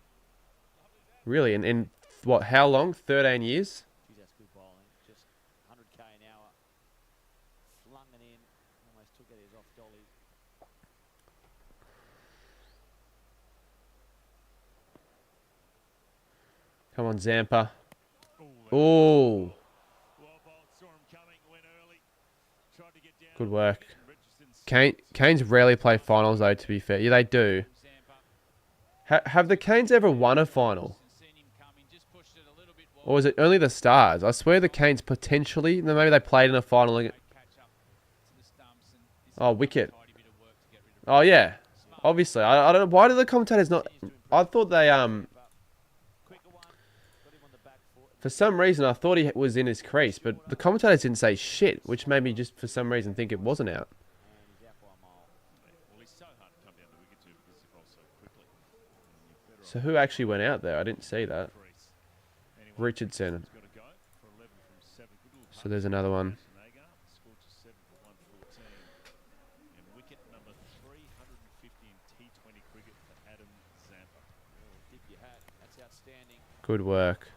Really? In what? How long? 13 years? Geez, that's good bowling. Just 100k an hour. Flung it in. Almost took it as off dolly. Come on, Zampa. Ooh, Oh, well bowled, saw him coming, went early. Tried to get down. good work. Richardson's Canes rarely play finals, though, to be fair. Yeah, they do. Have the Canes ever won a final? Or is it only the Stars? I swear the Canes potentially, maybe they played in a final. Oh, wicket. Oh, yeah. Obviously. I don't know. Why do the commentators not... I thought they... Quicker one. Got him on the back foot. For some reason, I thought he was in his crease, but the commentators didn't say shit, which made me just, for some reason, think it wasn't out. And he's out by a mile. well, he's so hard to come down the wicket to because he bowls so quickly. And you're better So who actually went out there? I didn't see that. off crease. Anyway, Richardson. he's got to go for 11 from 7. Good little So there's another one. Scorchers 7 for 114. And wicket number 350 in T20 cricket for Adam Zampa. Oh, dip your hat. That's outstanding. Good work.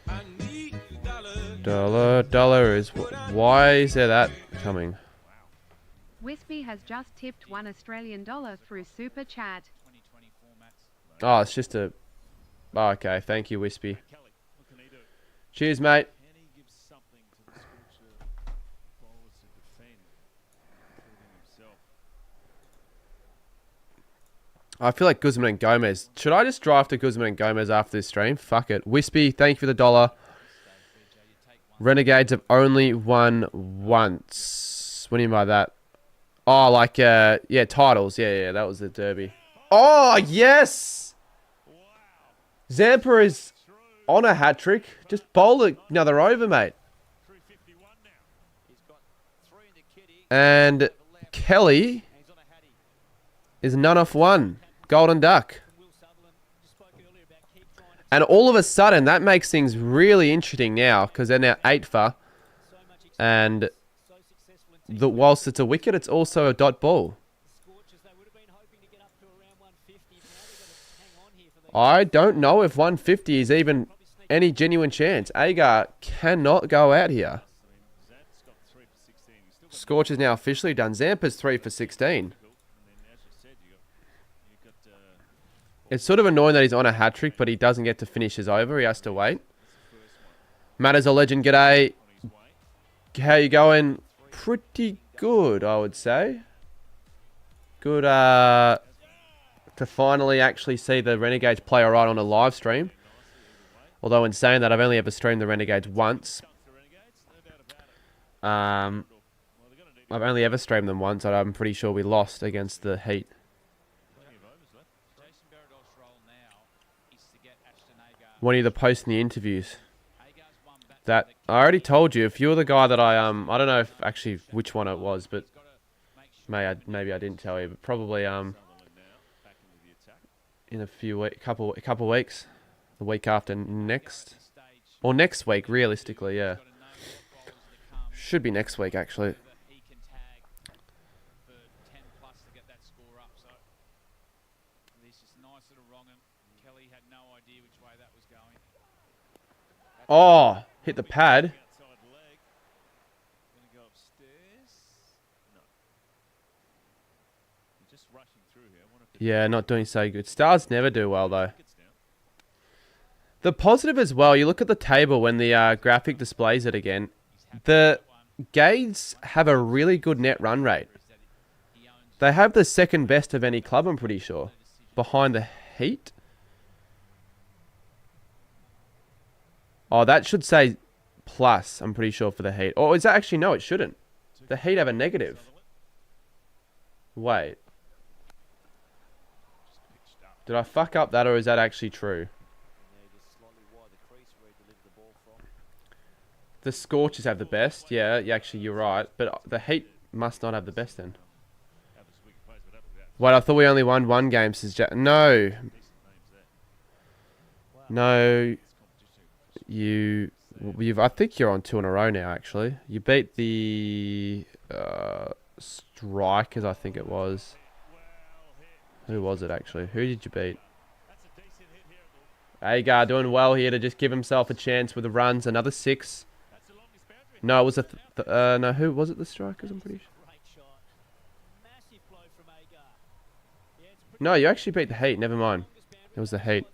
Zampa. Dollar is... Why is there that coming? Wispy has just tipped $1 through Super Chat. 2020 formats. Oh, it's just a... Oh, okay, thank you, Wispy. Kelly, what can he do? Cheers, mate. Can he give something to the Scorcher bowlers to defend, including himself? I feel like Guzman and Gomez. Should I just draft a Guzman and Gomez after this stream? Fuck it. Wispy, thank you for the $1. Renegades have only won once. What do you mean by that? Oh, like, yeah, titles. Yeah, that was the Derby. Oh, yes! Zampa is on a hat-trick. Just bowl another over, mate. 351 now. He's got 3 in the kitty. And Kelly And he's on a hattie. is none off one. Golden Duck. Will Sutherland just spoke earlier about keep trying to And all of a sudden, that makes things really interesting now, because they're now 8 for. so much experience, And so successful in whilst it's a wicket, it's also a dot ball. Scorchers. They would have been hoping to get up to around 150. Now they've got to hang on here for the I don't know if 150 is even any genuine chance. Agar cannot go out here. Zamp's got 3 for 16. He's still got Scorch is now officially done. Zampa's 3 for 16. difficult. And then, as you said, you got It's sort of annoying that he's on a hat-trick, but he doesn't get to finish his over. He has to wait. Matters a legend. G'day. on his way. How you going? Pretty good, I would say. Good to finally actually see the Renegades play alright on a live stream. Although in saying that, I've only ever streamed the Renegades once. The Renegades, no doubt about it. Well, they're going to need I've only ever streamed them once, and I'm pretty sure we lost against the Heat. plenty of overs left. Jason Beradol's role now is to get Ashton Agar. One of you to post in the interviews. Agar's one back That to the I already told you. If you're the guy that I don't know if actually which one it was, but He's got to make sure maybe I didn't tell you. But probably Sutherland now, back into the attack. in a few couple weeks, the week after next, the stage. or next week realistically, yeah. He's got to know what bowlers to come. Should be next week actually. That he can tag for 10 plus to get that score up. So this is nice little wrong'em. Kelly had no idea which way that was going. Oh, hit the pad. Outside leg. Going to go upstairs. No. You're just rushing through here. I wonder if Yeah, not doing so good. Stars never do well though. it's down. The positive as well, you look at the table when the graphic displays it again. The Gades have a really good net run rate. They have the second best of any club, I'm pretty sure. Behind the Heat. Oh, that should say plus, I'm pretty sure, for the Heat. Or is that actually, no, it shouldn't. The Heat have a negative. Wait. Just pitched up. Did I fuck up that, or is that actually true? The Scorchers have the best. Yeah, actually, you're right. But the Heat must not have the best then. Wait, I thought we only won one game since No. No. I think you're on 2 in a row now, actually. You beat the Strikers, I think it was. Who was it, actually? Who did you beat? Agar doing well here to just give himself a chance with the runs. Another 6. No, it was no, who was it? The Strikers, I'm pretty sure. No, you actually beat the Heat. Never mind. It was the Heat.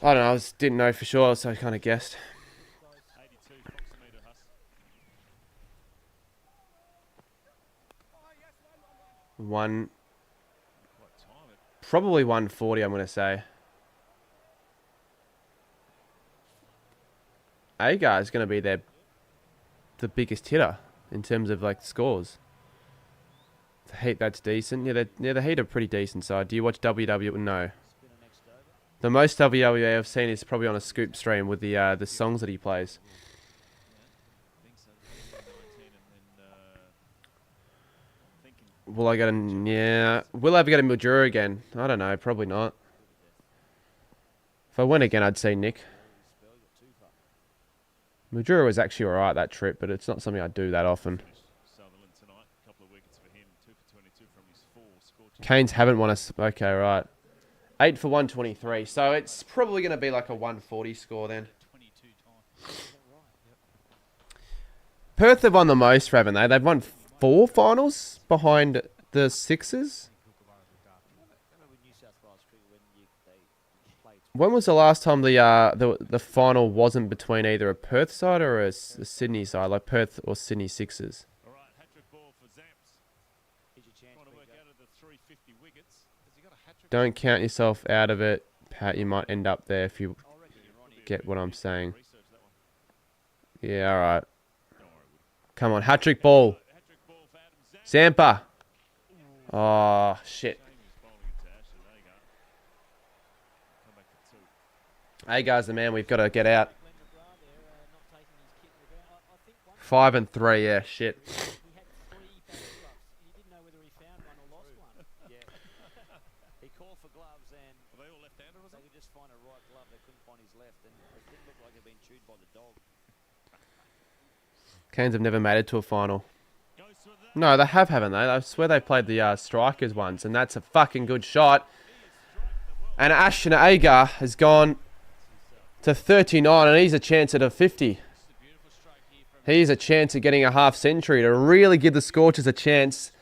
I don't know. I just didn't know for sure, so I kind of guessed. Probably 140, I'm going to say. Agar is going to be the biggest hitter in terms of like scores. The Heat, that's decent. Yeah, the Heat are pretty decent side. Do you watch WWE? No. The most WWE I've seen is probably on a Scoop stream with the songs that he plays. Will I get a... Yeah. Will I ever get a Mildura again? I don't know. Probably not. If I went again, I'd say Nick. Mildura was actually alright that trip, but it's not something I do that often. Canes haven't won us. Okay, right. 8 for 123. So it's probably going to be like a 140 score then. Perth have won the most, haven't they? They've won 4 finals behind the Sixers. When was the last time the final wasn't between either a Perth side or a Sydney side, like Perth or Sydney Sixers? Don't count yourself out of it, Pat. You might end up there if you get what I'm saying. Yeah, all right. Come on, hat-trick ball. Zampa. Oh, shit. Agar's the man. We've got to get out. 5 and 3. Yeah, shit. Canes have never made it to a final. No, they have, haven't they? I swear they played the Strikers once, and that's a fucking good shot. And Ashton Agar has gone to 39, and he's a chance at a 50. He's a chance at getting a half century to really give the Scorchers a chance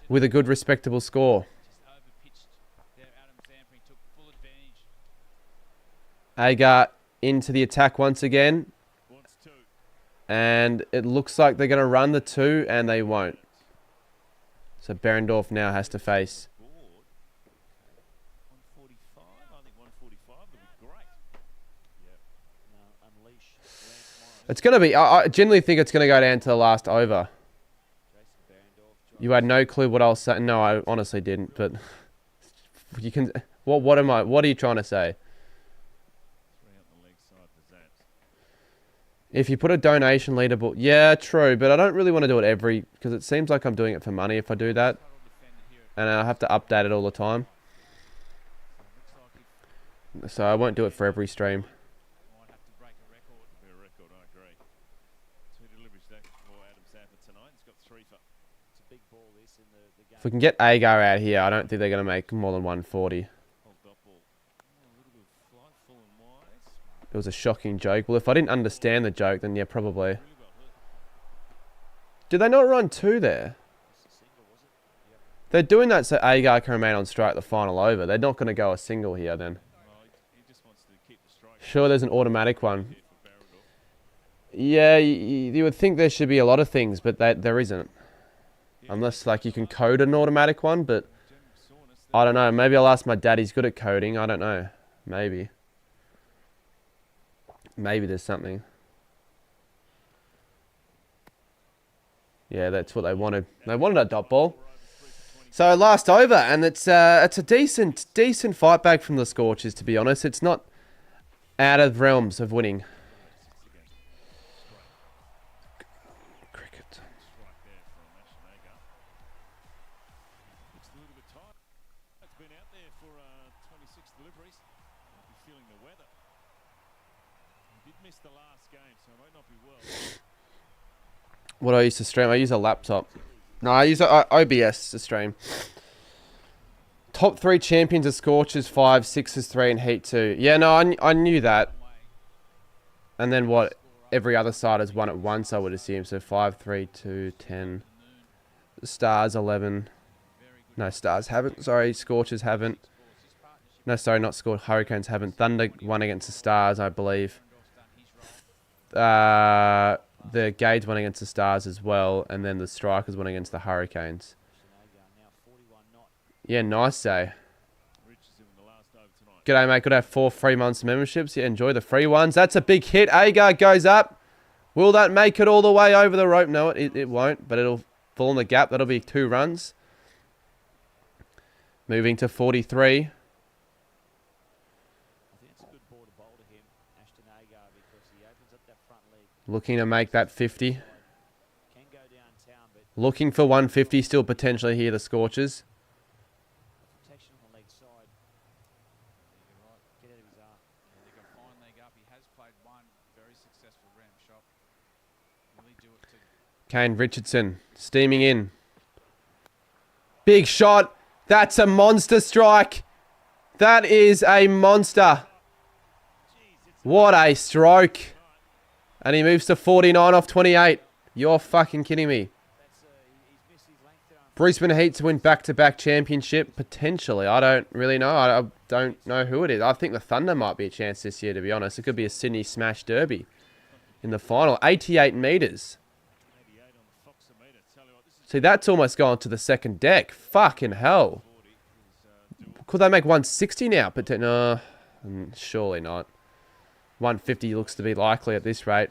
with a good, respectable score. Agar into the attack once again. And it looks like they're going to run the 2, and they won't. So Berendorf now has to face. It's going to be... I generally think it's going to go down to the last over. You had no clue what I was saying. No, I honestly didn't. But you can... What are you trying to say? If you put a donation leaderboard... Yeah, true. But I don't really want to do it because it seems like I'm doing it for money if I do that. And I have to update it all the time. So I won't do it for every stream. If we can get Agar out here, I don't think they're going to make more than 140. It was a shocking joke. Well, if I didn't understand the joke, then yeah, probably. Did they not run 2 there? They're doing that so Agar can remain on strike the final over. They're not going to go a single here then. Sure, there's an automatic one. Yeah, you would think there should be a lot of things, but there isn't. Unless, like, you can code an automatic one, but I don't know. Maybe I'll ask my dad. He's good at coding. I don't know. Maybe. Maybe there's something. Yeah, that's what they wanted. They wanted a dot ball. So last over, and it's a decent fight back from the Scorchers, to be honest. It's not out of realms of winning. Did miss the last game, so it might not be well. What do I use to stream? I use a laptop. No, I use OBS to stream. Top 3 champions are Scorchers 5, Sixers 3, and Heat 2. Yeah, no, I knew that. And then what? Every other side has won at once, I would assume. So 5, 3, 2, 10. Stars 11. No, Stars haven't. Sorry, Scorchers haven't. No, sorry, not Scorchers. Hurricanes haven't. Thunder won against the Stars, I believe. The Gades won against the Stars as well. And then the Strikers won against the Hurricanes. Yeah, nice day. G'day, mate. Good to have 4 free months memberships. Yeah, enjoy the free ones. That's a big hit. Agar goes up. Will that make it all the way over the rope? No, it won't, but it'll fall in the gap. That'll be 2 runs. Moving to 43. Looking to make that 50. Looking for 150. Still potentially here, the Scorchers. Kane Richardson steaming in. Big shot. That's a monster strike. That is a monster. What a stroke. And he moves to 49 off 28. You're fucking kidding me. Brisbane Heat to win back-to-back championship. Potentially. I don't really know. I don't know who it is. I think the Thunder might be a chance this year, to be honest. It could be a Sydney Smash Derby in the final. 88 metres. See, that's almost gone to the second deck. Fucking hell. Could they make 160 now? No, surely not. 150 looks to be likely at this rate.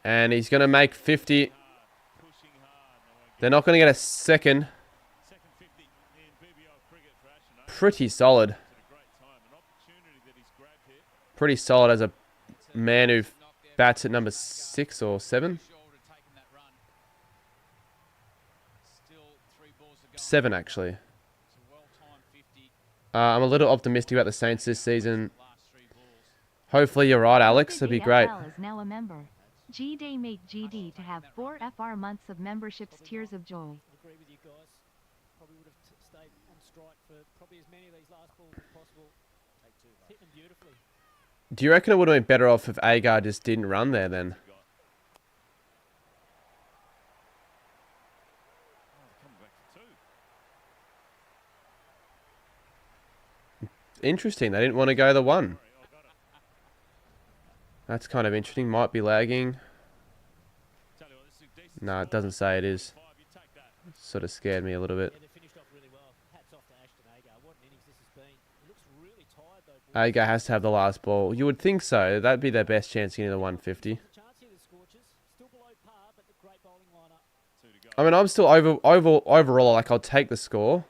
And he's going to make 50. They're not going to get a second. Pretty solid. Pretty solid as a man who bats at number 6 or 7. 7, actually. I'm a little optimistic about the Saints this season. Hopefully you're right, Alex. That'd be great. BBL is now a member. G-Day make GD to have 4 FR months of memberships. Tears of joy. Agree with you guys. Probably would have stayed on strike for probably as many of these last balls as possible. Hit them beautifully. Do you reckon it would have been better off if Agar just didn't run there then? Interesting. They didn't want to go the 1. That's kind of interesting. Might be lagging. No, it doesn't say it is. Sort of scared me a little bit. Yeah, they finished off really well. Hats off to Ashton Agar. What an innings this has been. He looks really tired though. Agar has to have the last ball. You would think so. That'd be their best chance getting the 150. Chance here, the Scorchers. Still below par, but the great bowling lineup. I mean, I'm still overall, like, I'll take the score.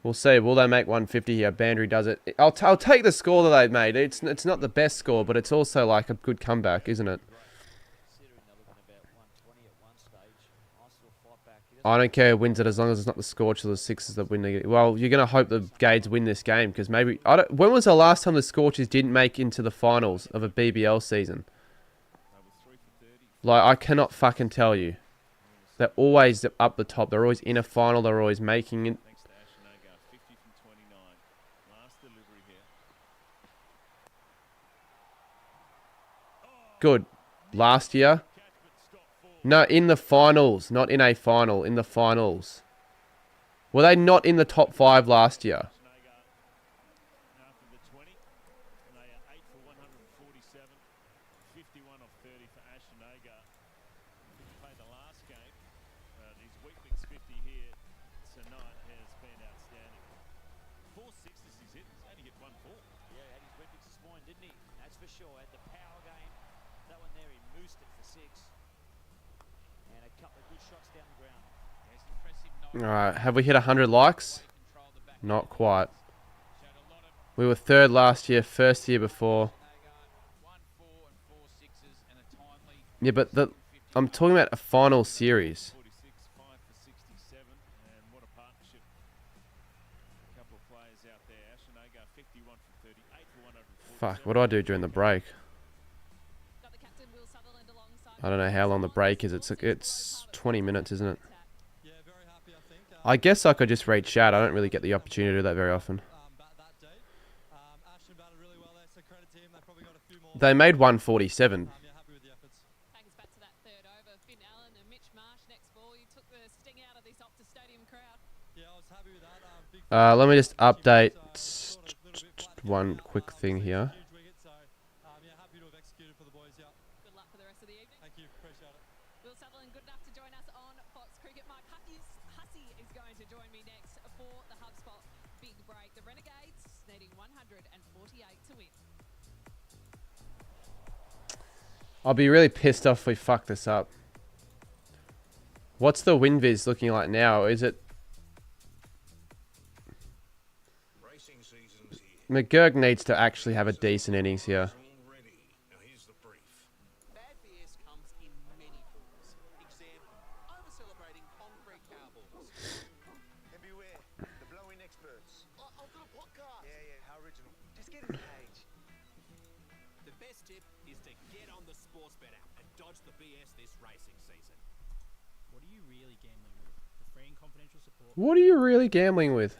We'll see. Will they make 150 here? Bandry does it. I'll take the score that they've made. It's not the best score, but it's also like a good comeback, isn't it? I don't care who wins it as long as it's not the Scorchers or the Sixers that win the... Well, you're going to hope the Gades win this game because maybe... When was the last time the Scorchers didn't make into the finals of a BBL season? Like, I cannot fucking tell you. They're always up the top. They're always in a final. They're always making it. Good. Last year? No, in the finals. Not in a final. In the finals. Were they not in the top 5 last year? Alright, have we hit 100 likes? Not quite. We were 3rd last year, 1st year before. Yeah, but I'm talking about a final series. couple of players out there. Ashinaga 51 from 38 for 147. Fuck, what do I do during the break? I don't know how long the break is. It's 20 minutes, isn't it? I guess I could just read chat. I don't really get the opportunity to do that very often. They made 147. Let me just update one quick thing here. The Renegades needing 148 to win. I'll be really pissed off if we fuck this up. What's the win viz looking like now? Is it... McGurk needs to actually have a decent innings here. Bad BS comes in many forms. Example, over-celebrating concrete cowboys. And beware, the blowing experts. I'll do a podcast. Yeah, how original. Just get in the cage. The best tip is to get on the sports bet app and dodge the BS this racing season. What are you really gambling with? For free and confidential support. What are you really gambling with?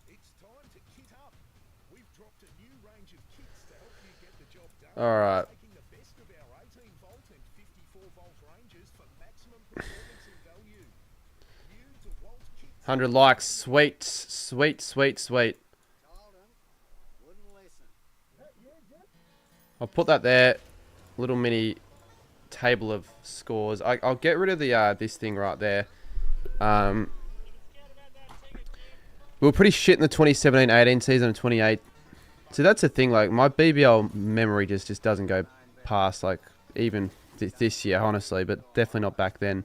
It's time to kit up. We've dropped a new range of kits to help you get the job done. Alright. Taking the best of our 18-volt and 54-volt ranges for maximum performance and value. New DeWalt kits. 100 likes. Sweet, sweet, sweet, sweet. Told him. Wouldn't listen. I'll put that there. Little mini table of scores. I'll get rid of the this thing right there. We were pretty shit in the 2017-18 season and 28. So that's the thing. Like my BBL memory just doesn't go past like even this year, honestly, but definitely not back then.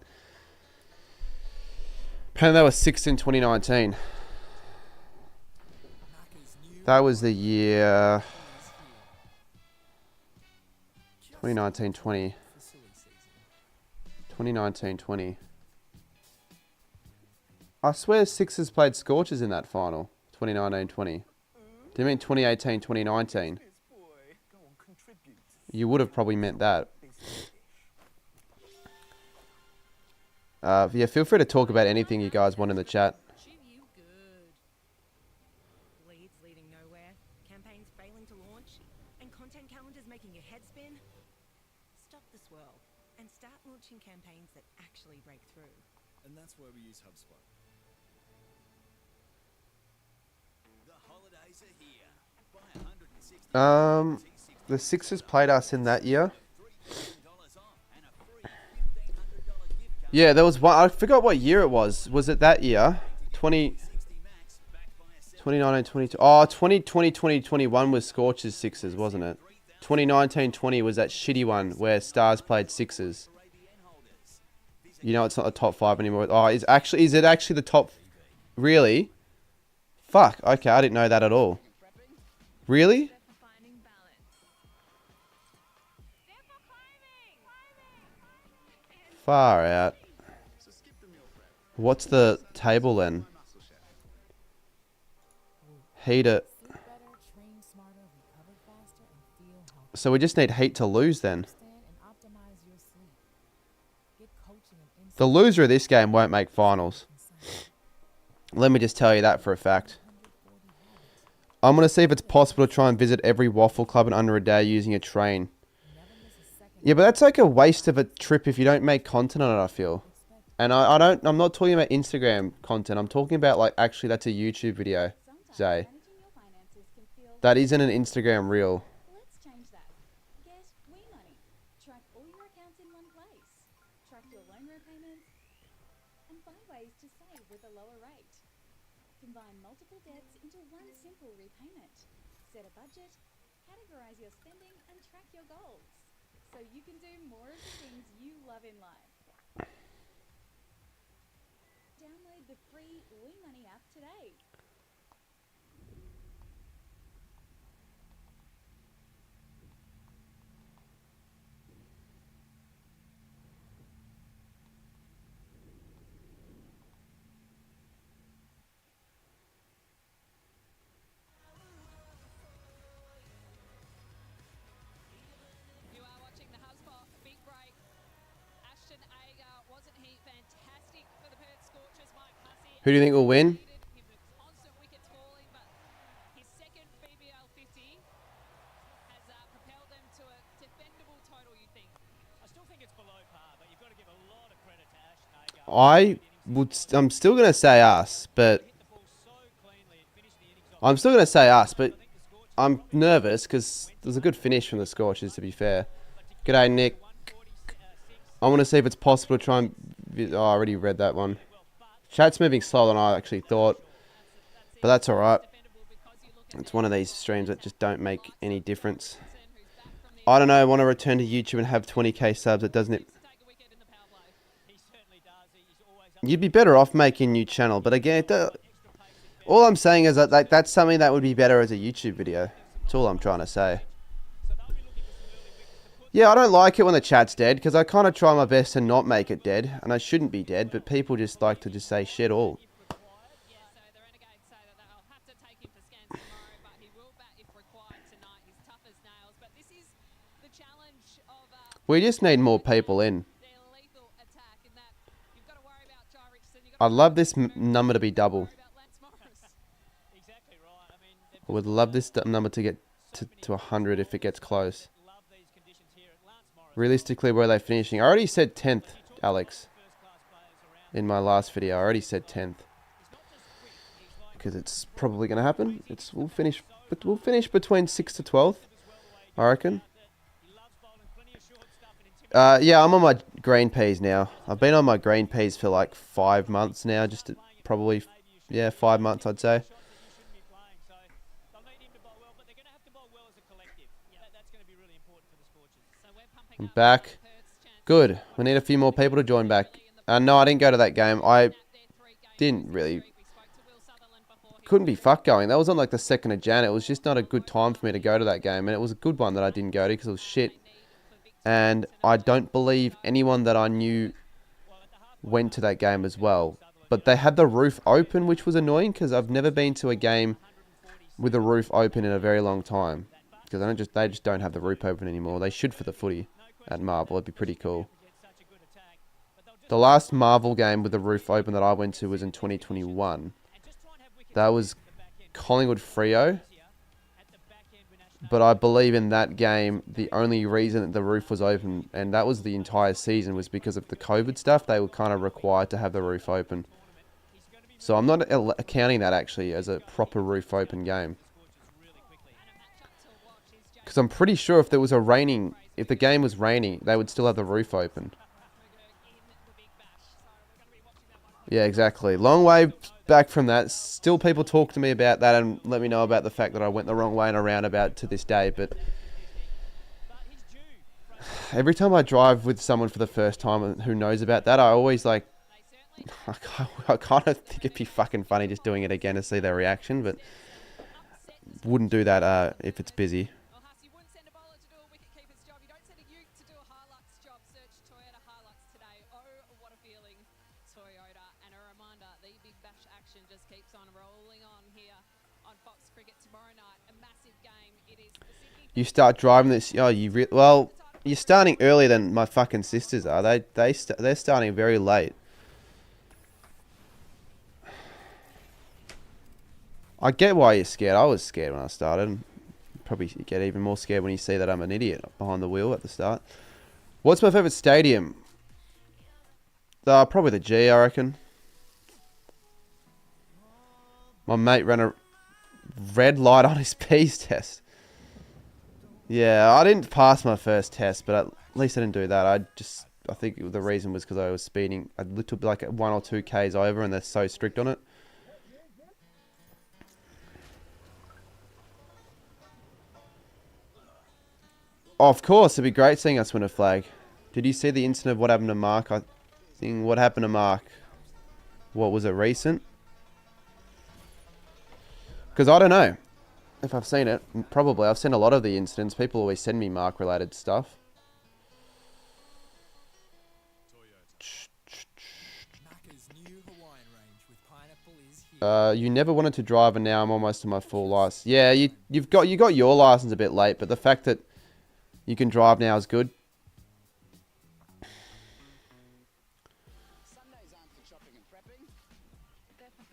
Apparently they were 6th in 2019. That was the year 2019-20. 2019-20. I swear Sixers played Scorchers in that final. 2019-20. Do you mean 2018-2019? You would have probably meant that. Yeah, feel free to talk about anything you guys want in the chat. You good. Leads leading nowhere, campaigns failing to launch, and content calendars making your head spin? Stop the swirl and start launching campaigns that actually break through. And that's where we use HubSpot. The holidays are here. Buy 160 The Sixers played us in that year. off and a free $1,500 gift card. Yeah, there was one. I forgot what year it was. Was it that year? 2019, 22. Oh, 2020, 2021 was Scorchers Sixers, wasn't it? 2019-20 was that shitty one where Stars played Sixers. You know, it's not the top 5 anymore. Oh, is it actually the top? Really? Fuck. Okay, I didn't know that at all. Really? Far out. What's the table then? Heat it. So we just need Heat to lose then. The loser of this game won't make finals. Let me just tell you that for a fact. I'm going to see if it's possible to try and visit every waffle club in under a day using a train. Yeah, but that's like a waste of a trip if you don't make content on it, I feel. And I'm not talking about Instagram content. I'm talking about like, actually that's a YouTube video, Zay. That isn't an Instagram reel. Let's change that. Get WeMoney. Track all your accounts in one place. Track your loan repayments and find ways to save with a lower rate. Combine multiple debts into one simple repayment. Set a budget, categorize your spending and track your goals so you can do more of the things you love in life. Download the free WeMoney app today. Who do you think will win? Constant wickets falling, but his second BBL 50 has propelled them to a defendable total, you think? I still think it's below par, but you've got to give a lot of credit to Ash Nagar. I'm still going to say us, but I'm nervous because there's a good finish from the Scorchers, to be fair. G'day, Nick. I want to see if it's possible to try and... Oh, I already read that one. Chat's moving slower than I actually thought, but that's alright. It's one of these streams that just don't make any difference. I don't know, I want to return to YouTube and have 20k subs. It doesn't... You'd be better off making a new channel, but again, all I'm saying is that that's something that would be better as a YouTube video. That's all I'm trying to say. Yeah, I don't like it when the chat's dead, because I kind of try my best to not make it dead, and I shouldn't be dead, but people just like to just say shit all. So the Renegades say that they'll have to take him for scans tomorrow, but he will bat if required tonight. He's tough as nails, but this is the challenge of We just need more people in. their lethal attack in that you've got to worry about Jai Richardson. I'd love this number to be double. Exactly right. I mean, I would love this number to get to 100 if it gets close. love these conditions here at Lance Morris. Realistically, where are they finishing? I already said 10th, Alex. In my last video, I already said 10th. Because it's probably going to happen. We'll finish between 6th to 12th, I reckon. Yeah, I'm on my green peas now. I've been on my green peas for like 5 months now. Just probably, yeah, 5 months I'd say. I'm back. Good. We need a few more people to join back. No, I didn't go to that game. I didn't really... Couldn't be fucked going. That was on like the 2nd of Jan. It was just not a good time for me to go to that game. And it was a good one that I didn't go to because it was shit. And I don't believe anyone that I knew went to that game as well. But they had the roof open, which was annoying because I've never been to a game with the roof open in a very long time. Because they just don't have the roof open anymore. They should for the footy at Marvel. It'd be pretty cool. The last Marvel game with the roof open that I went to was in 2021. That was Collingwood Freo. But I believe in that game, the only reason that the roof was open, and that was the entire season, was because of the COVID stuff. They were kind of required to have the roof open. So I'm not accounting that actually as a proper roof open game. Because I'm pretty sure if the game was raining, they would still have the roof open. Yeah, exactly. Long way back from that. Still people talk to me about that and let me know about the fact that I went the wrong way and around about to this day. But every time I drive with someone for the first time who knows about that, I always like... I kind of think it'd be fucking funny just doing it again to see their reaction. But wouldn't do that if it's busy. You start driving this... Oh, well, you're starting earlier than my fucking sisters are. They're starting very late. I get why you're scared. I was scared when I started. Probably get even more scared when you see that I'm an idiot behind the wheel at the start. What's my favourite stadium? Probably the G, I reckon. My mate ran a red light on his P's test. Yeah, I didn't pass my first test, but at least I didn't do that. I think the reason was because I was speeding a little bit, like 1 or 2 Ks over, and they're so strict on it. Oh, of course, it'd be great seeing us win a flag. Did you see the incident of what happened to Mark? I think what happened to Mark. What was it, recent? Because I don't know if I've seen it. Probably. I've seen a lot of the incidents. People always send me Mark-related stuff. You never wanted to drive, and now I'm almost to my full license. Yeah, you got your license a bit late, but the fact that you can drive now is good.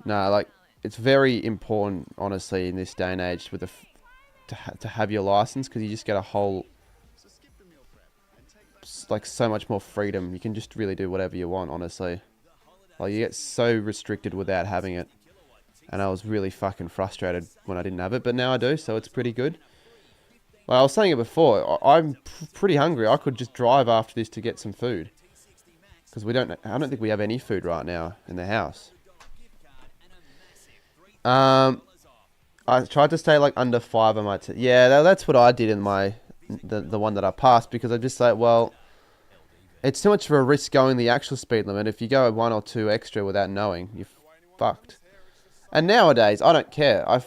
No, like, it's very important, honestly, in this day and age with to have your license, because you just get a whole, like, so much more freedom. You can just really do whatever you want, honestly. Like, you get so restricted without having it. And I was really fucking frustrated when I didn't have it, but now I do, so it's pretty good. Like I was saying it before, I'm pretty hungry. I could just drive after this to get some food. Because I don't think we have any food right now in the house. I tried to stay like under 5 on my yeah, that's what I did in the one that I passed, because I just like, well, it's too much of a risk going the actual speed limit. If you go 1 or 2 extra without knowing, you're fucked. And nowadays, I don't care. I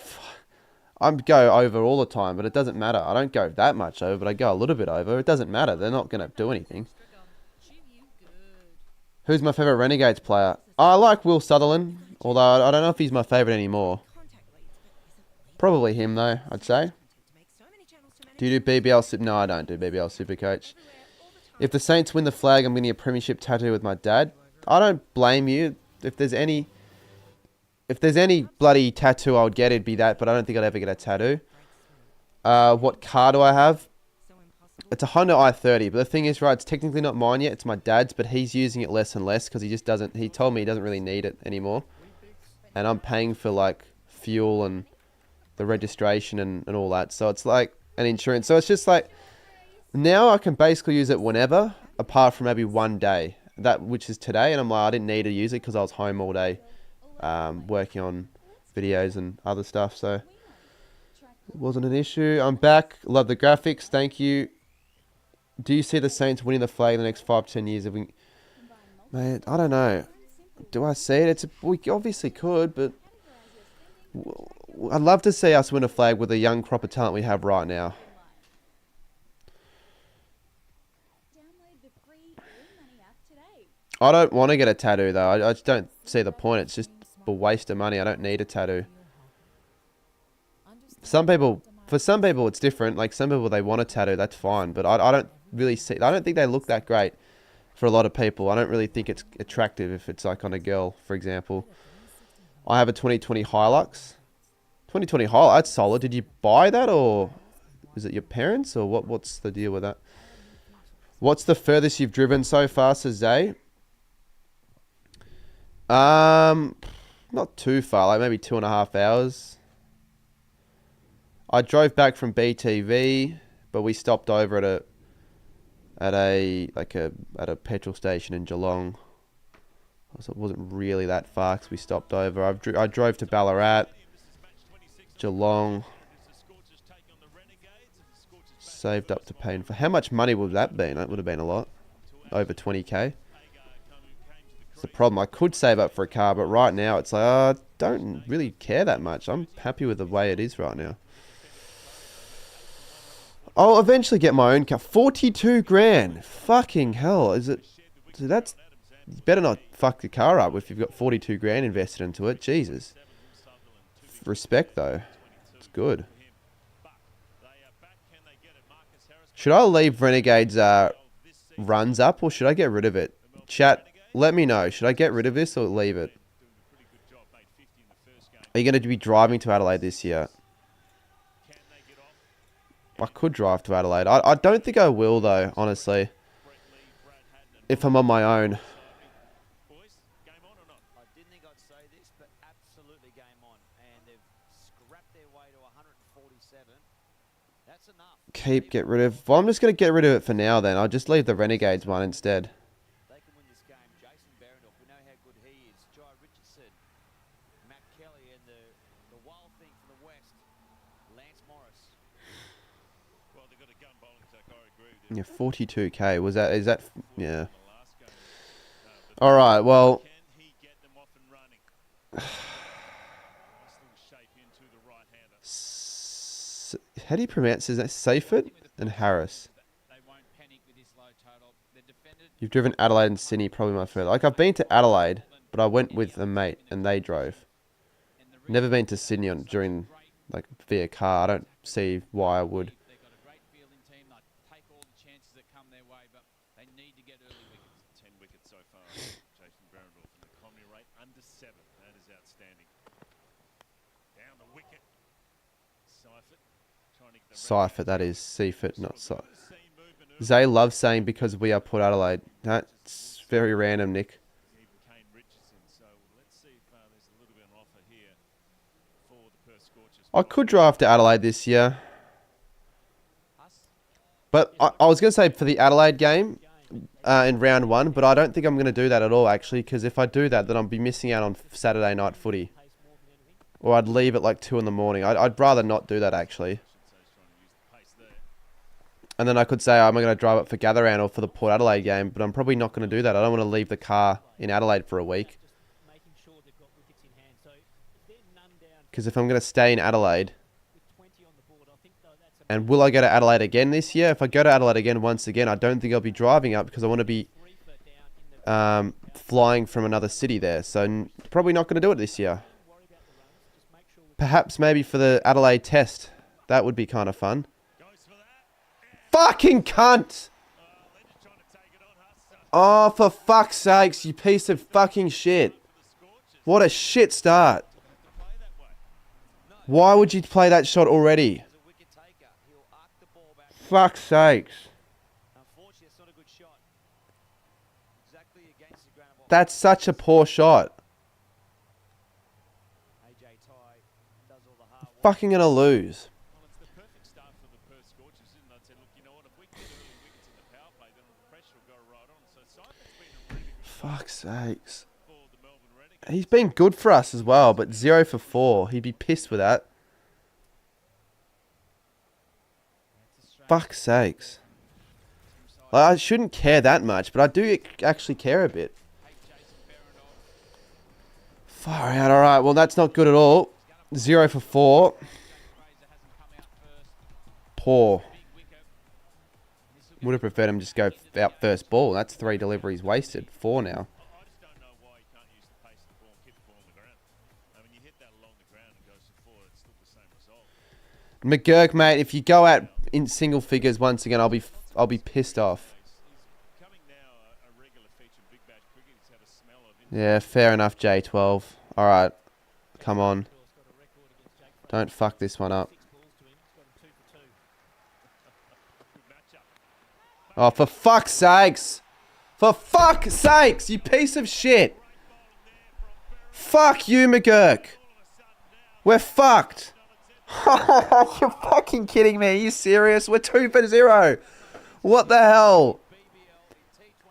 go over all the time, but it doesn't matter. I don't go that much over, but I go a little bit over. It doesn't matter. They're not going to do anything. Who's my favourite Renegades player? I like Will Sutherland, although I don't know if he's my favourite anymore. Probably him, though, I'd say. Do you do BBL Super? No, I don't do BBL Supercoach. If the Saints win the flag, I'm getting a premiership tattoo with my dad. I don't blame you. If there's any bloody tattoo I would get, it'd be that, but I don't think I'd ever get a tattoo. What car do I have? It's a Honda i30, but the thing is, right, it's technically not mine yet, it's my dad's, but he's using it less and less because he told me he doesn't really need it anymore. And I'm paying for, like, fuel and the registration and all that, so it's like an insurance. So it's just like, now I can basically use it whenever, apart from maybe one day, which is today, and I'm like, I didn't need to use it because I was home all day. Working on videos and other stuff, so it wasn't an issue. I'm back. Love the graphics. Thank you. Do you see the Saints winning the flag in the next 5-10 years? Man, I don't know. Do I see it? We obviously could, but I'd love to see us win a flag with the young crop of talent we have right now. I don't want to get a tattoo, though. I just don't see the point. It's just a waste of money. I don't need a tattoo. For some people it's different. Like, some people, they want a tattoo, that's fine, but I don't really see, I don't think they look that great for a lot of people. I don't really think it's attractive if it's like on a girl, for example. I have a 2020 Hilux. 2020 Hilux, that's solid. Did you buy that, or is it your parents, or what's the deal with that? What's the furthest you've driven so far, says Zay? Not too far, like maybe 2.5 hours. I drove back from BTV, but we stopped over at a petrol station in Geelong. So it wasn't really that far because we stopped over. I drove to Ballarat, Geelong. Saved up to paying for. How much money would that be? That would have been a lot. Over 20k. The problem. I could save up for a car, but right now it's like, I don't really care that much. I'm happy with the way it is right now. I'll eventually get my own car. 42 grand. Fucking hell. Is it? So that's, you better not fuck the car up if you've got 42 grand invested into it. Jesus. Respect, though. It's good. Should I leave Renegades runs up, or should I get rid of it? Chat, let me know. Should I get rid of this or leave it? Are you going to be driving to Adelaide this year? I could drive to Adelaide. I don't think I will, though, honestly. If I'm on my own. I didn't think I'd say this, but absolutely game on. And they've scrapped their way to 147. That's enough. Get rid of. Well, I'm just going to get rid of it for now, then. I'll just leave the Renegades one instead. They can win this game. Jason Berendorf, we know how good he is. Jai Richardson, Matt Kelly, and the wild thing from the west, Lance Morris. Well, they've got a gun bowling attack, I agree. Yeah, 42k. Is that? Yeah. All right. Well. Can he get them off and running? Nice little shape into the right-hander. How do you pronounce it? Is that Seifert and Harris? They won't panic with this low total. They're defended. You've driven Adelaide and Sydney, probably my further. Like, I've been to Adelaide, but I went with a mate and they drove. Never been to Sydney during, like, via car. I don't see why I would. They've got a great fielding team. They take all the chances that come their way, but they need to get early wickets. 10 wickets so far. Jason Berendorf, and the Comrie rate under 7. That is outstanding. Seifert, that is. Seifert, not Seifert. Zay loves saying because we are Port Adelaide. That's very random, Nick. I could drive to Adelaide this year. But I was going to say for the Adelaide game in round 1, but I don't think I'm going to do that at all, actually, because if I do that, then I'll be missing out on Saturday night footy. Or I'd leave at like 2 in the morning. I'd rather not do that, actually. And then I could say, am I going to drive up for Gather Round or for the Port Adelaide game? But I'm probably not going to do that. I don't want to leave the car in Adelaide for a week. Because if I'm going to stay in Adelaide... And will I go to Adelaide again this year? If I go to Adelaide again once again, I don't think I'll be driving up because I want to be flying from another city there. So probably not going to do it this year. Perhaps maybe for the Adelaide test. That would be kind of fun. Fucking cunt! Oh, for fuck's sakes, you piece of fucking shit. What a shit start. Why would you play that shot already? Fuck's sakes. That's such a poor shot. Fucking gonna lose. Well, it's the perfect start for the Perth Scorchers, isn't it? I'd say, look, you know what, if we get early wickets in the power play, then the pressure will go right on. So Simon's been a really good Fuck's sakes. for the Melbourne Renegades. He's been good for us as well, but 0 for 4. He'd be pissed with that. Fuck's sakes. Like, I shouldn't care that much, but I do actually care a bit. Far out. Alright, well, that's not good at all. 0 for 4. Poor. Would have preferred him just go out first ball. That's 3 deliveries wasted. 4 now. I just don't know why you can't use the pace of the ball and keep the ball on the ground. I mean, you hit that along the ground and goes for 4, it's still the same result. McGurk, mate, if you go out in single figures once again, I'll be pissed off. He's becoming now a regular feature of Big Bash cricket. He's had a smell of Yeah, fair enough, J12. Alright. Come on. Don't fuck this one up. Oh, for fuck's sakes! For fuck's sakes, you piece of shit! Fuck you, McGurk! We're fucked! You're fucking kidding me. Are you serious? We're 2 for 0. What the hell?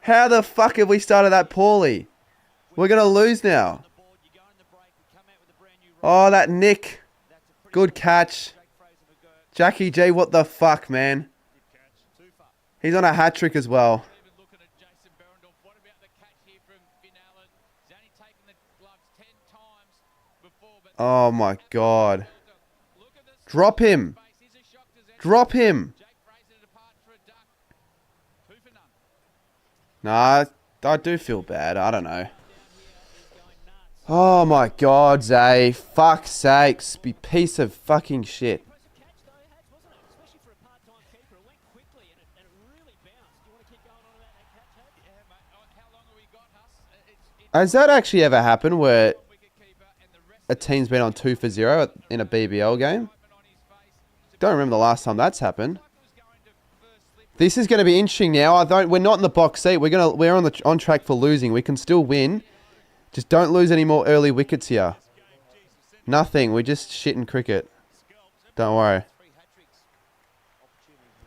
How the fuck have we started that poorly? We're going to lose now. Oh, that Nick. Good catch. Jackie G, what the fuck, man? He's on a hat-trick as well. Oh, my God. Drop him. Drop him. Nah, I do feel bad. I don't know. Oh my God, Zay. Fuck's sakes. Be piece of fucking shit. Has that actually ever happened where a team's been on 2 for 0 in a BBL game? Don't remember the last time that's happened. This is going to be interesting now. We're not in the box seat. We're on track for losing. We can still win. Just don't lose any more early wickets here. Nothing. We're just shit in cricket. Don't worry.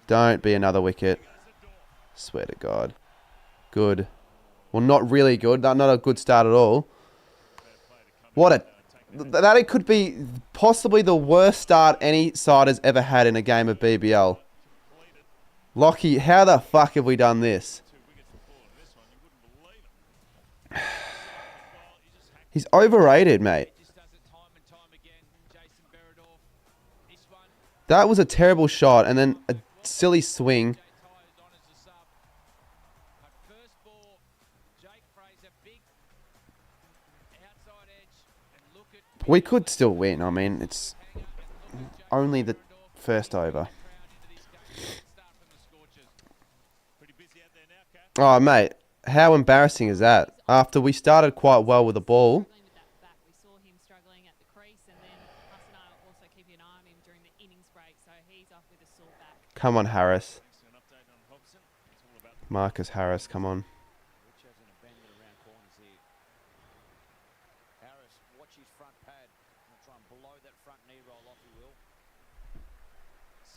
Don't be another wicket. Swear to God. Good. Well, not really good. Not a good start at all. What a... That it could be possibly the worst start any side has ever had in a game of BBL. Lockie, how the fuck have we done this? He's overrated, mate. That was a terrible shot and then a silly swing. We could still win. I mean, it's only the first over. Oh, mate. How embarrassing is that? After we started quite well with the ball. also keeping an eye on him during the innings break, so he's off with a sore back. Come on, Harris. Thanks for an update on Hobson. It's all about the Marcus Harris, come on. Rich hasn't abandoned around corners here. Harris, watch his front pad. Gonna try and blow that front knee roll off, he will.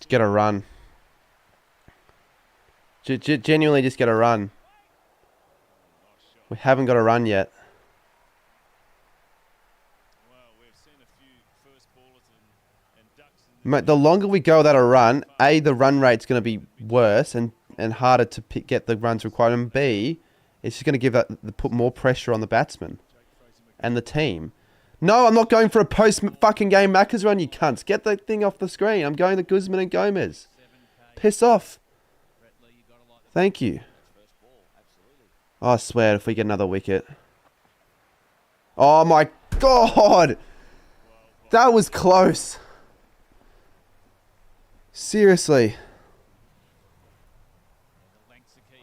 Just get a run. Genuinely just get a run. We haven't got a run yet. Well, we've seen a few first ballers and ducks in Mate, the longer we go without a run, A, the run rate's going to be worse and harder to get the runs required. And B, it's just going to put more pressure on the batsman and the team. No, I'm not going for a post-fucking game Macca's run, you cunts. Get the thing off the screen. I'm going to Guzman and Gomez. Piss off. Thank you. Oh, I swear, if we get another wicket. Oh, my God. That was close. Seriously.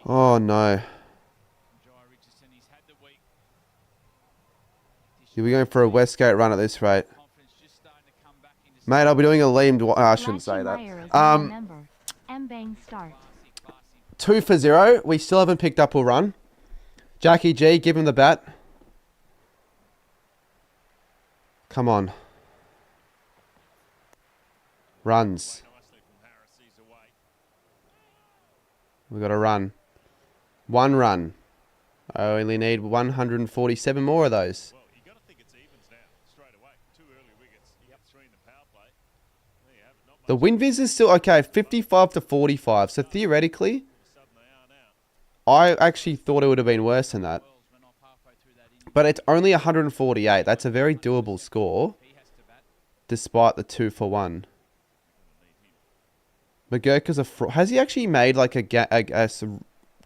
Oh, no. You'll be going for a Westgate run at this rate. Mate, I'll be doing a Liam... I shouldn't say that. Mbang start. 2 for 0. We still haven't picked up a run. Jackie G, give him the bat. Come on. Runs. We've got a run. 1 run. I only need 147 more of those. Well, you got to think it's evens now, straight away. 2 early wickets. You get 3 in the power play. There you have it. Not much. The win viz is still okay, 55 to 45. So theoretically, I actually thought it would have been worse than that. But it's only 148. That's a very doable score, despite the 2 for 1. McGurk's a has he actually made like a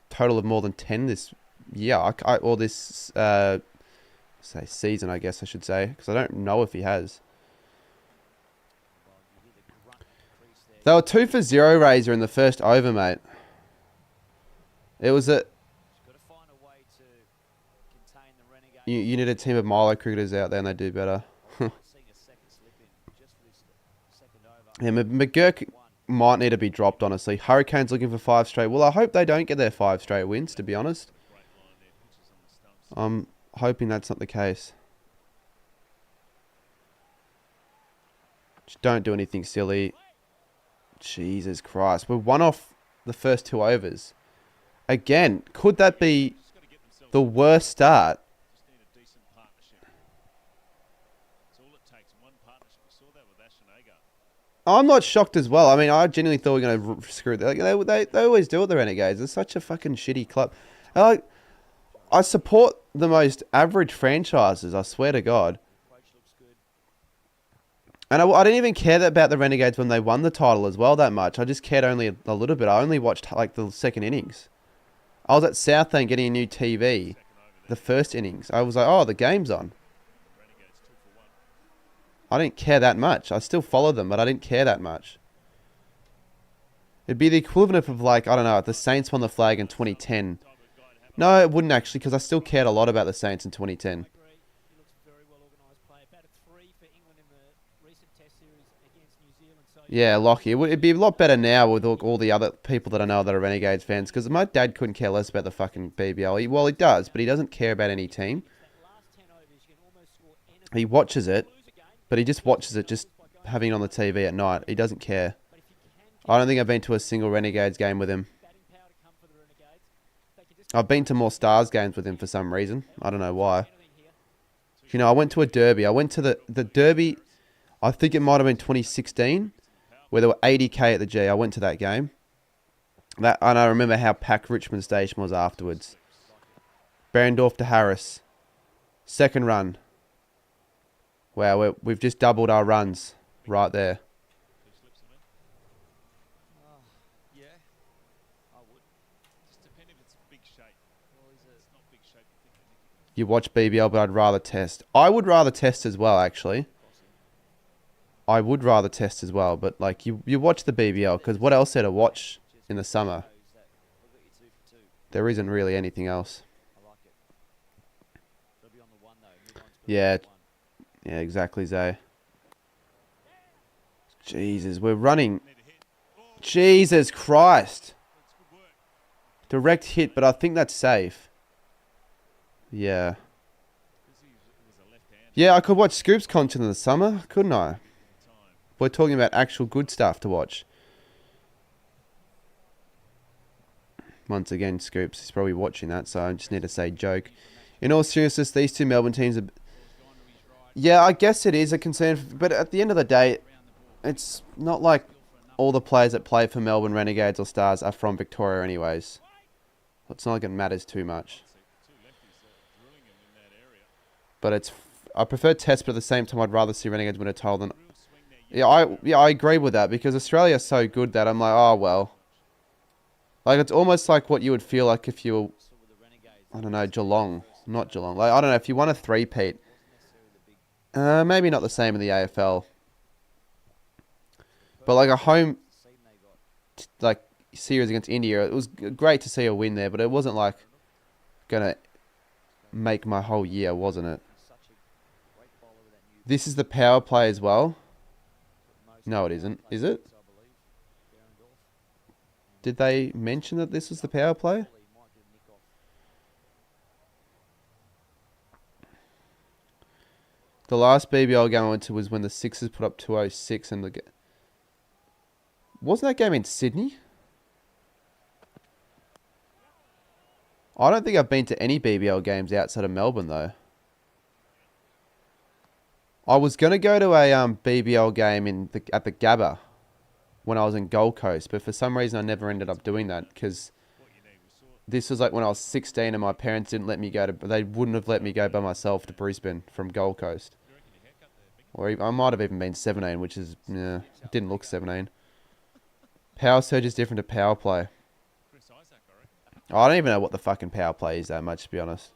total of more than 10 this year? Or this say season, I guess I should say, because I don't know if he has. They were 2 for 0 Razor in the first over, mate. It was a... You need a team of Milo cricketers out there and they do better. Yeah, McGurk might need to be dropped, honestly. Hurricanes looking for 5 straight. Well, I hope they don't get their 5 straight wins, to be honest. I'm hoping that's not the case. Just don't do anything silly. Jesus Christ. We're 1 off the first 2 overs. Again, could that be the worst start? I'm not shocked as well. I mean, I genuinely thought we were going to screw them. They always do it, the Renegades. It's such a fucking shitty club. I support the most average franchises, I swear to God. And I didn't even care about the Renegades when they won the title as well that much. I just cared only a little bit. I only watched like the second innings. I was at Southend getting a new TV. The first innings. I was like, oh, the game's on. I didn't care that much. I still followed them, but I didn't care that much. It'd be the equivalent of like, I don't know, if the Saints won the flag in 2010. No, it wouldn't actually, because I still cared a lot about the Saints in 2010. Yeah, Lockie. It'd be a lot better now with all the other people that I know that are Renegades fans, because my dad couldn't care less about the fucking BBL. Well, he does, but he doesn't care about any team. He watches it, but he just watches it just having it on the TV at night. He doesn't care. I don't think I've been to a single Renegades game with him. I've been to more Stars games with him for some reason. I don't know why. You know, I went to a derby. I went to the derby, I think it might have been 2016, where there were 80k at the G. I went to that game. And I remember how packed Richmond Station was afterwards. Berendorf to Harris. Second run. Wow, we've just doubled our runs right there. Yeah, I would. Just depending if it's big shape. Well, it's not big shape. You watch BBL, but I'd rather test. I would rather test as well, actually. I would rather test as well, but like you watch the BBL, because what else there to watch in the summer? There isn't really anything else. Yeah, exactly, Zay. Jesus, we're running. Jesus Christ. Direct hit, but I think that's safe. Yeah. Yeah, I could watch Scoops content in the summer, couldn't I? We're talking about actual good stuff to watch. Once again, Scoops is probably watching that, so I just need to say joke. In all seriousness, these two Melbourne teams are... Yeah, I guess it is a concern, but at the end of the day, it's not like all the players that play for Melbourne Renegades or Stars are from Victoria anyways. It's not like it matters too much. But it's... I prefer Test, but at the same time, I'd rather see Renegades win a title than... Yeah, I agree with that, because Australia's so good that I'm like, oh, well. Like, it's almost like what you would feel like if you were... I don't know, Geelong. Not Geelong. Like, I don't know, if you won a three-peat... maybe not the same in the AFL. But like a home like series against India, it was great to see a win there, but it wasn't like gonna make my whole year, wasn't it? This is the power play as well. No, it isn't. Is it? Did they mention that this was the power play? The last BBL game I went to was when the Sixers put up 206 and the... Wasn't that game in Sydney? I don't think I've been to any BBL games outside of Melbourne though. I was going to go to a BBL game at the Gabba when I was in Gold Coast, but for some reason I never ended up doing that because this was like when I was 16 and my parents didn't let me go to... They wouldn't have let me go by myself to Brisbane from Gold Coast. Or even, I might have even been 17, which is... Yeah, it didn't look 17. Power surge is different to power play. I don't even know what the fucking power play is that much, to be honest.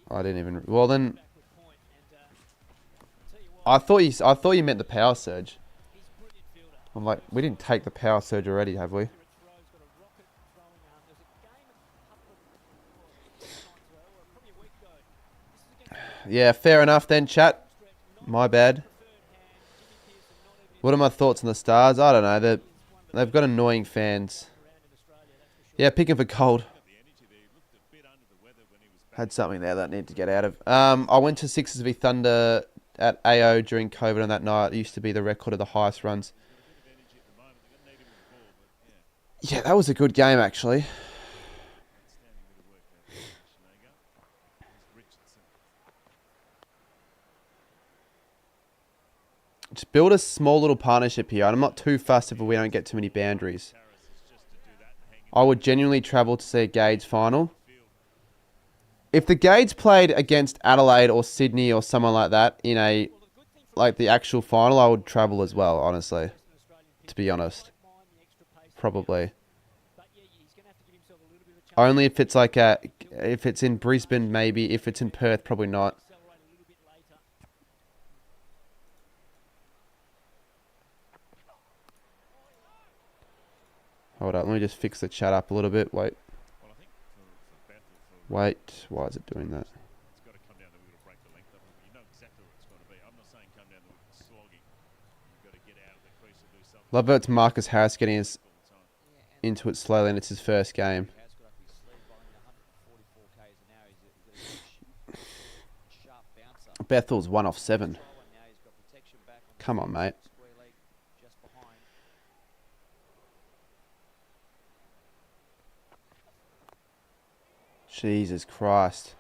I didn't even... Well then... I thought you meant the power surge. I'm like, we didn't take the power surge already, have we? Yeah, fair enough then, chat. My bad. What are my thoughts on the Stars? I don't know. They've got annoying fans. Yeah, picking for cold. Had something there that I need to get out of. I went to Sixers v Thunder at AO during COVID on that night. It used to be the record of the highest runs. Yeah, that was a good game, actually. Just build a small little partnership here. I'm not too fussed if we don't get too many boundaries. I would genuinely travel to see a Gades final. If the Gades played against Adelaide or Sydney or someone like that in a, like the actual final, I would travel as well, honestly. To be honest. Probably. Only if it's like if it's in Brisbane, maybe. If it's in Perth, probably not. Hold up, let me just fix the chat up a little bit. Wait. Wait, why is it doing that? Love that it's Marcus Harris getting us into it slowly and it's his first game. Bethel's 1 off 7. Come on, mate. Jesus Christ.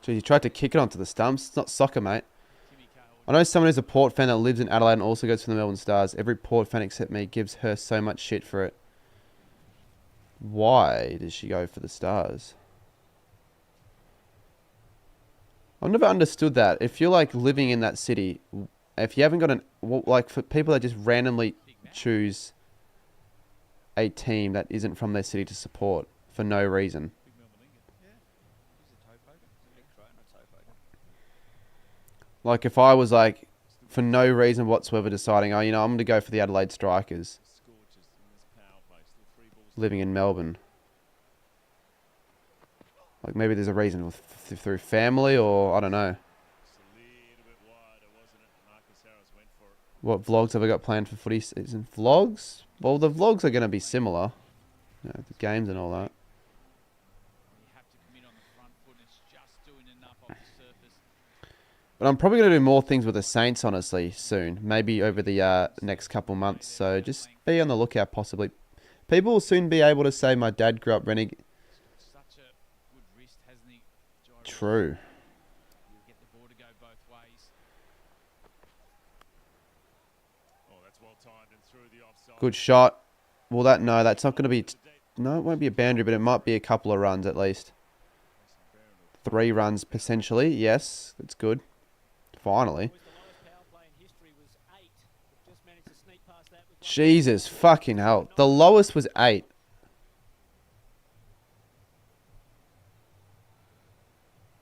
Jeez, he tried to kick it onto the stumps. It's not soccer, mate. I know someone who's a Port fan that lives in Adelaide and also goes for the Melbourne Stars. Every Port fan except me gives her so much shit for it. Why does she go for the Stars? I've never understood that. If you're like living in that city, if you haven't got like for people that just randomly choose a team that isn't from their city to support for no reason. Like if I was like, for no reason whatsoever deciding, oh, you know, I'm going to go for the Adelaide Strikers. Living in Melbourne. Like maybe there's a reason through family or I don't know. What vlogs have I got planned for footy season? Vlogs? Well, the vlogs are going to be similar. You know, the games and all that. But I'm probably going to do more things with the Saints, honestly, soon. Maybe over the next couple months. So just be on the lookout, possibly. People will soon be able to say my dad grew up Renegade. True. Good shot. Well, no, that's not going to be... No, it won't be a boundary, but it might be a couple of runs at least. 3 runs, potentially. Yes, that's good. Finally. Jesus fucking hell. The lowest was 8.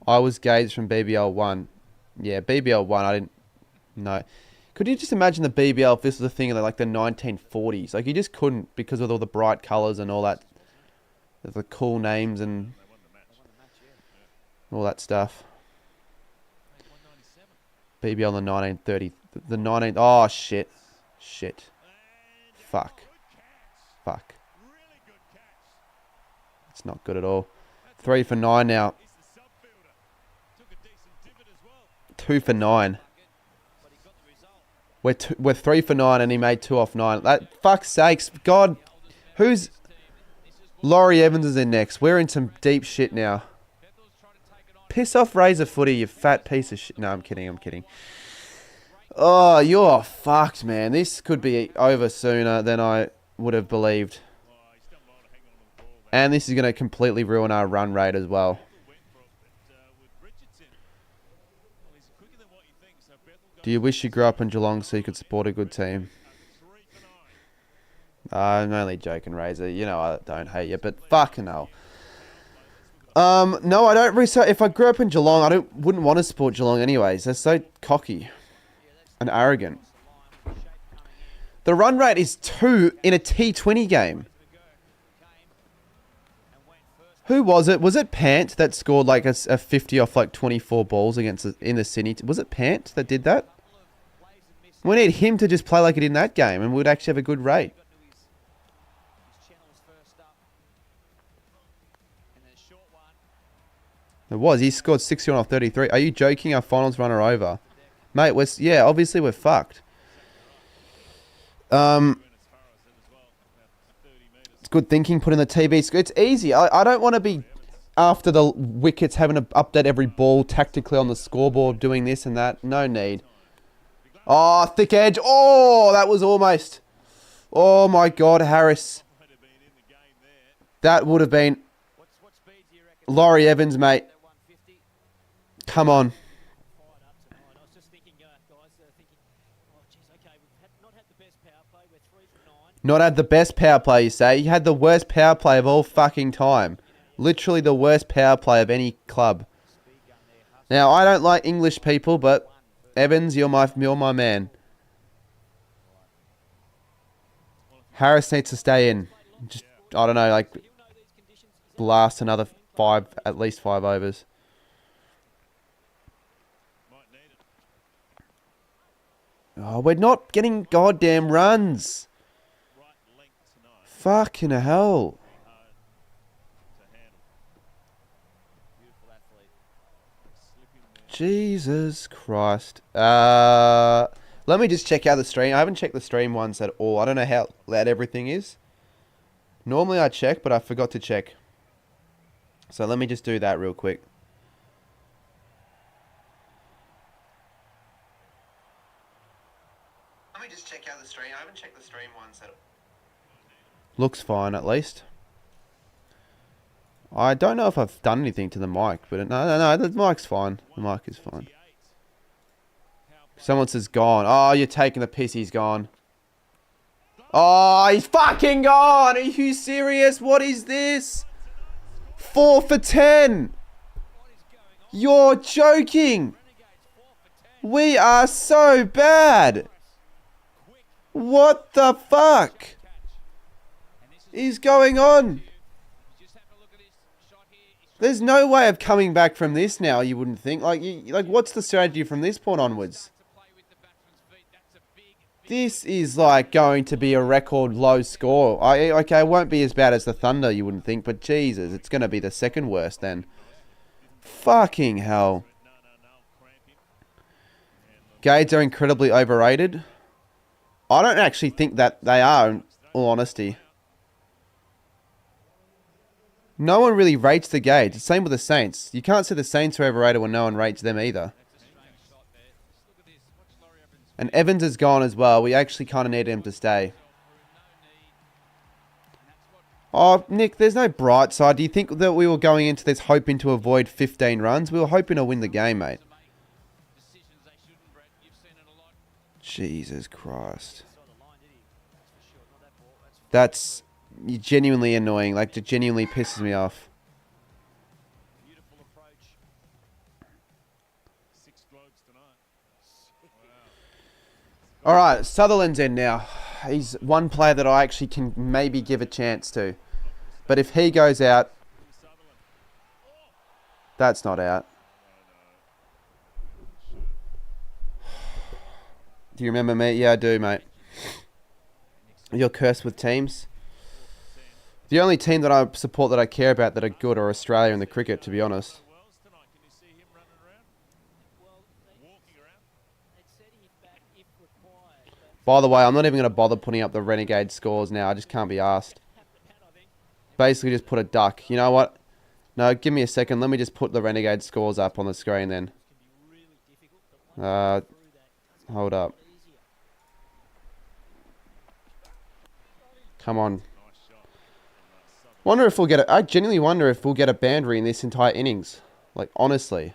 I was gauged from BBL 1. Yeah, BBL 1, I didn't... No. Could you just imagine the BBL if this was a thing in like the 1940s? Like, you just couldn't because of all the bright colours and all that. The cool names and all that stuff. BBL in the 1930... The 19... Oh, shit. Shit. Fuck. Fuck. It's not good at all. 3 for 9 now. 2 for 9. We're 3 for 9 and he made 2 off 9. That fuck's sakes. God. Who's... Laurie Evans is in next. We're in some deep shit now. Piss off Razor Footy, you fat piece of shit. No, I'm kidding. I'm kidding. Oh, you're fucked, man. This could be over sooner than I would have believed. And this is going to completely ruin our run rate as well. Do you wish you grew up in Geelong so you could support a good team? I'm only joking, Razor. You know I don't hate you, but fucking hell. No, I don't really. If I grew up in Geelong, I wouldn't want to support Geelong anyways. They're so cocky and arrogant. The run rate is 2 in a T20 game. Who was it? Was it Pant that scored like a 50 off like 24 balls against in the Sydney? Was it Pant that did that? We need him to just play like he did in that game and we'd actually have a good rate. It was. He scored 61 off 33. Are you joking? Our finals runner over. Mate, yeah, obviously we're fucked. It's good thinking, put in the TV. It's easy. I don't want to be after the wickets having to update every ball tactically on the scoreboard, doing this and that. No need. Oh, thick edge. Oh, that was almost. Oh, my God, Harris. That would have been... Laurie Evans, mate. Come on. Not had the best power play, you say? You had the worst power play of all fucking time. Literally the worst power play of any club. Now, I don't like English people, but Evans, you're my man. Harris needs to stay in. Just, I don't know, like, blast another 5, at least 5 overs. Oh, we're not getting goddamn runs. Fucking hell. Jesus Christ. Let me just check out the stream. I haven't checked the stream once at all. I don't know how loud everything is. Normally I check, but I forgot to check. So let me just do that real quick. Let me just check out the stream. I haven't checked the stream once at all. Looks fine, at least. I don't know if I've done anything to the mic, but no, the mic's fine. The mic is fine. Someone says gone. Oh, you're taking the piss. He's gone. Oh, he's fucking gone. Are you serious? What is this? 4 for 10. You're joking. We are so bad. What the fuck is going on? There's no way of coming back from this now, you wouldn't think. Like what's the strategy from this point onwards? This is like going to be a record low score. Okay, it won't be as bad as the Thunder, you wouldn't think, but Jesus, it's going to be the second worst then. Fucking hell. Gades are incredibly overrated. I don't actually think that they are, in all honesty. No one really rates the Gades. Same with the Saints. You can't say the Saints are overrated when no one rates them either. And Evans is gone as well. We actually kind of need him to stay. Oh, Nick, there's no bright side. Do you think that we were going into this hoping to avoid 15 runs? We were hoping to win the game, mate. Jesus Christ. That's genuinely annoying. Like, it genuinely pisses me off. Alright, Sutherland's in now. He's one player that I actually can maybe give a chance to. But if he goes out... That's not out. Do you remember me? Yeah, I do, mate. You're cursed with teams. The only team that I support that I care about that are good are Australia in the cricket, to be honest. By the way, I'm not even going to bother putting up the Renegade scores now. I just can't be asked. Basically, just put a duck. You know what? No, give me a second. Let me just put the Renegade scores up on the screen then. Hold up. Come on. Wonder if we'll get a... I genuinely wonder if we'll get a boundary in this entire innings. Like, honestly.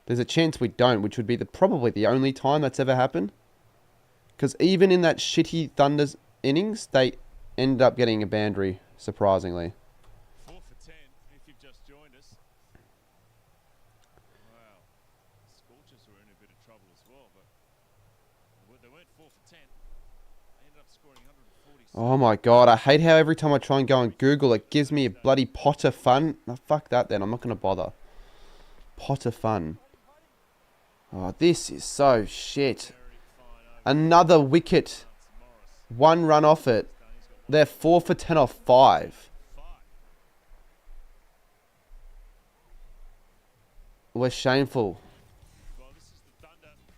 There's a chance we don't, which would be probably the only time that's ever happened. Because even in that shitty Thunder's innings, they ended up getting a boundary, surprisingly. 4 for 10 if you've just joined us. Wow. Scorchers were in a bit of trouble as well, but they weren't 4 for 10. They ended up scoring 146. Oh my god, I hate how every time I try and go on Google, it gives me a bloody Potter Fun. Oh, fuck that then, I'm not going to bother. Potter Fun. Oh, this is so shit. Another wicket. 1 run off it. They're 4 for 10 off 5. We're shameful.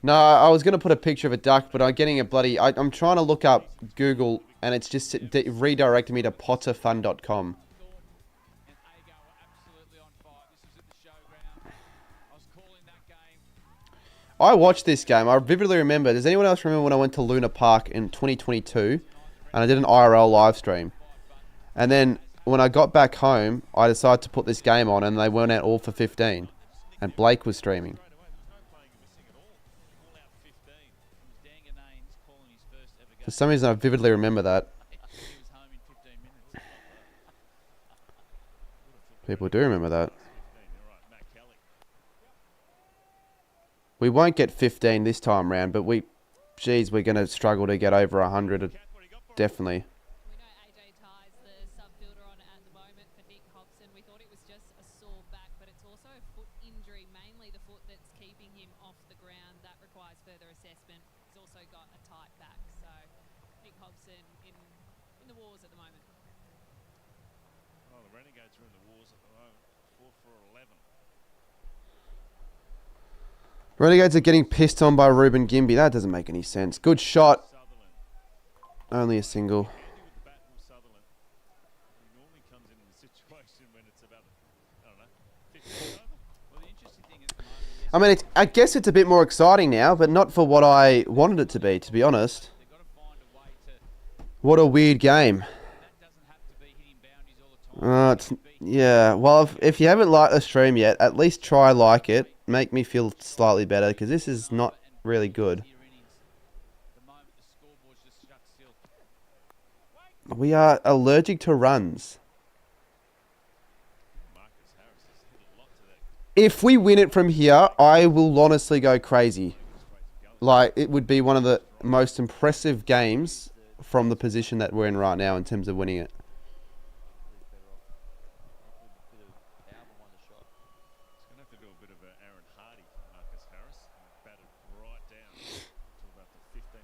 No, I was going to put a picture of a duck, but I'm getting a bloody... I'm trying to look up Google, and it's just redirected me to potterfun.com. I watched this game. I vividly remember. Does anyone else remember when I went to Luna Park in 2022 and I did an IRL live stream? And then when I got back home, I decided to put this game on and they went out all for 15. And Blake was streaming. For some reason, I vividly remember that. People do remember that. We won't get 15 this time round, but geez, we're going to struggle to get over 100, definitely. We know AJ Ty's the sub fielder on at the moment for Nick Hobson. We thought it was just a sore back, but it's also a foot injury, mainly the foot that's keeping him off the ground. That requires further assessment. He's also got a tight back, so Nick Hobson in the wars at the moment. Well, the Renegades are in the wars at the moment. 4 for 11. Renegades are getting pissed on by Ruben Gimby. That doesn't make any sense. Good shot. Only a single. I mean, I guess it's a bit more exciting now, but not for what I wanted it to be honest. What a weird game. Yeah, well, if you haven't liked the stream yet, at least try like it. Make me feel slightly better, because this is not really good. We are allergic to runs. If we win it from here, I will honestly go crazy. Like, it would be one of the most impressive games from the position that we're in right now in terms of winning it.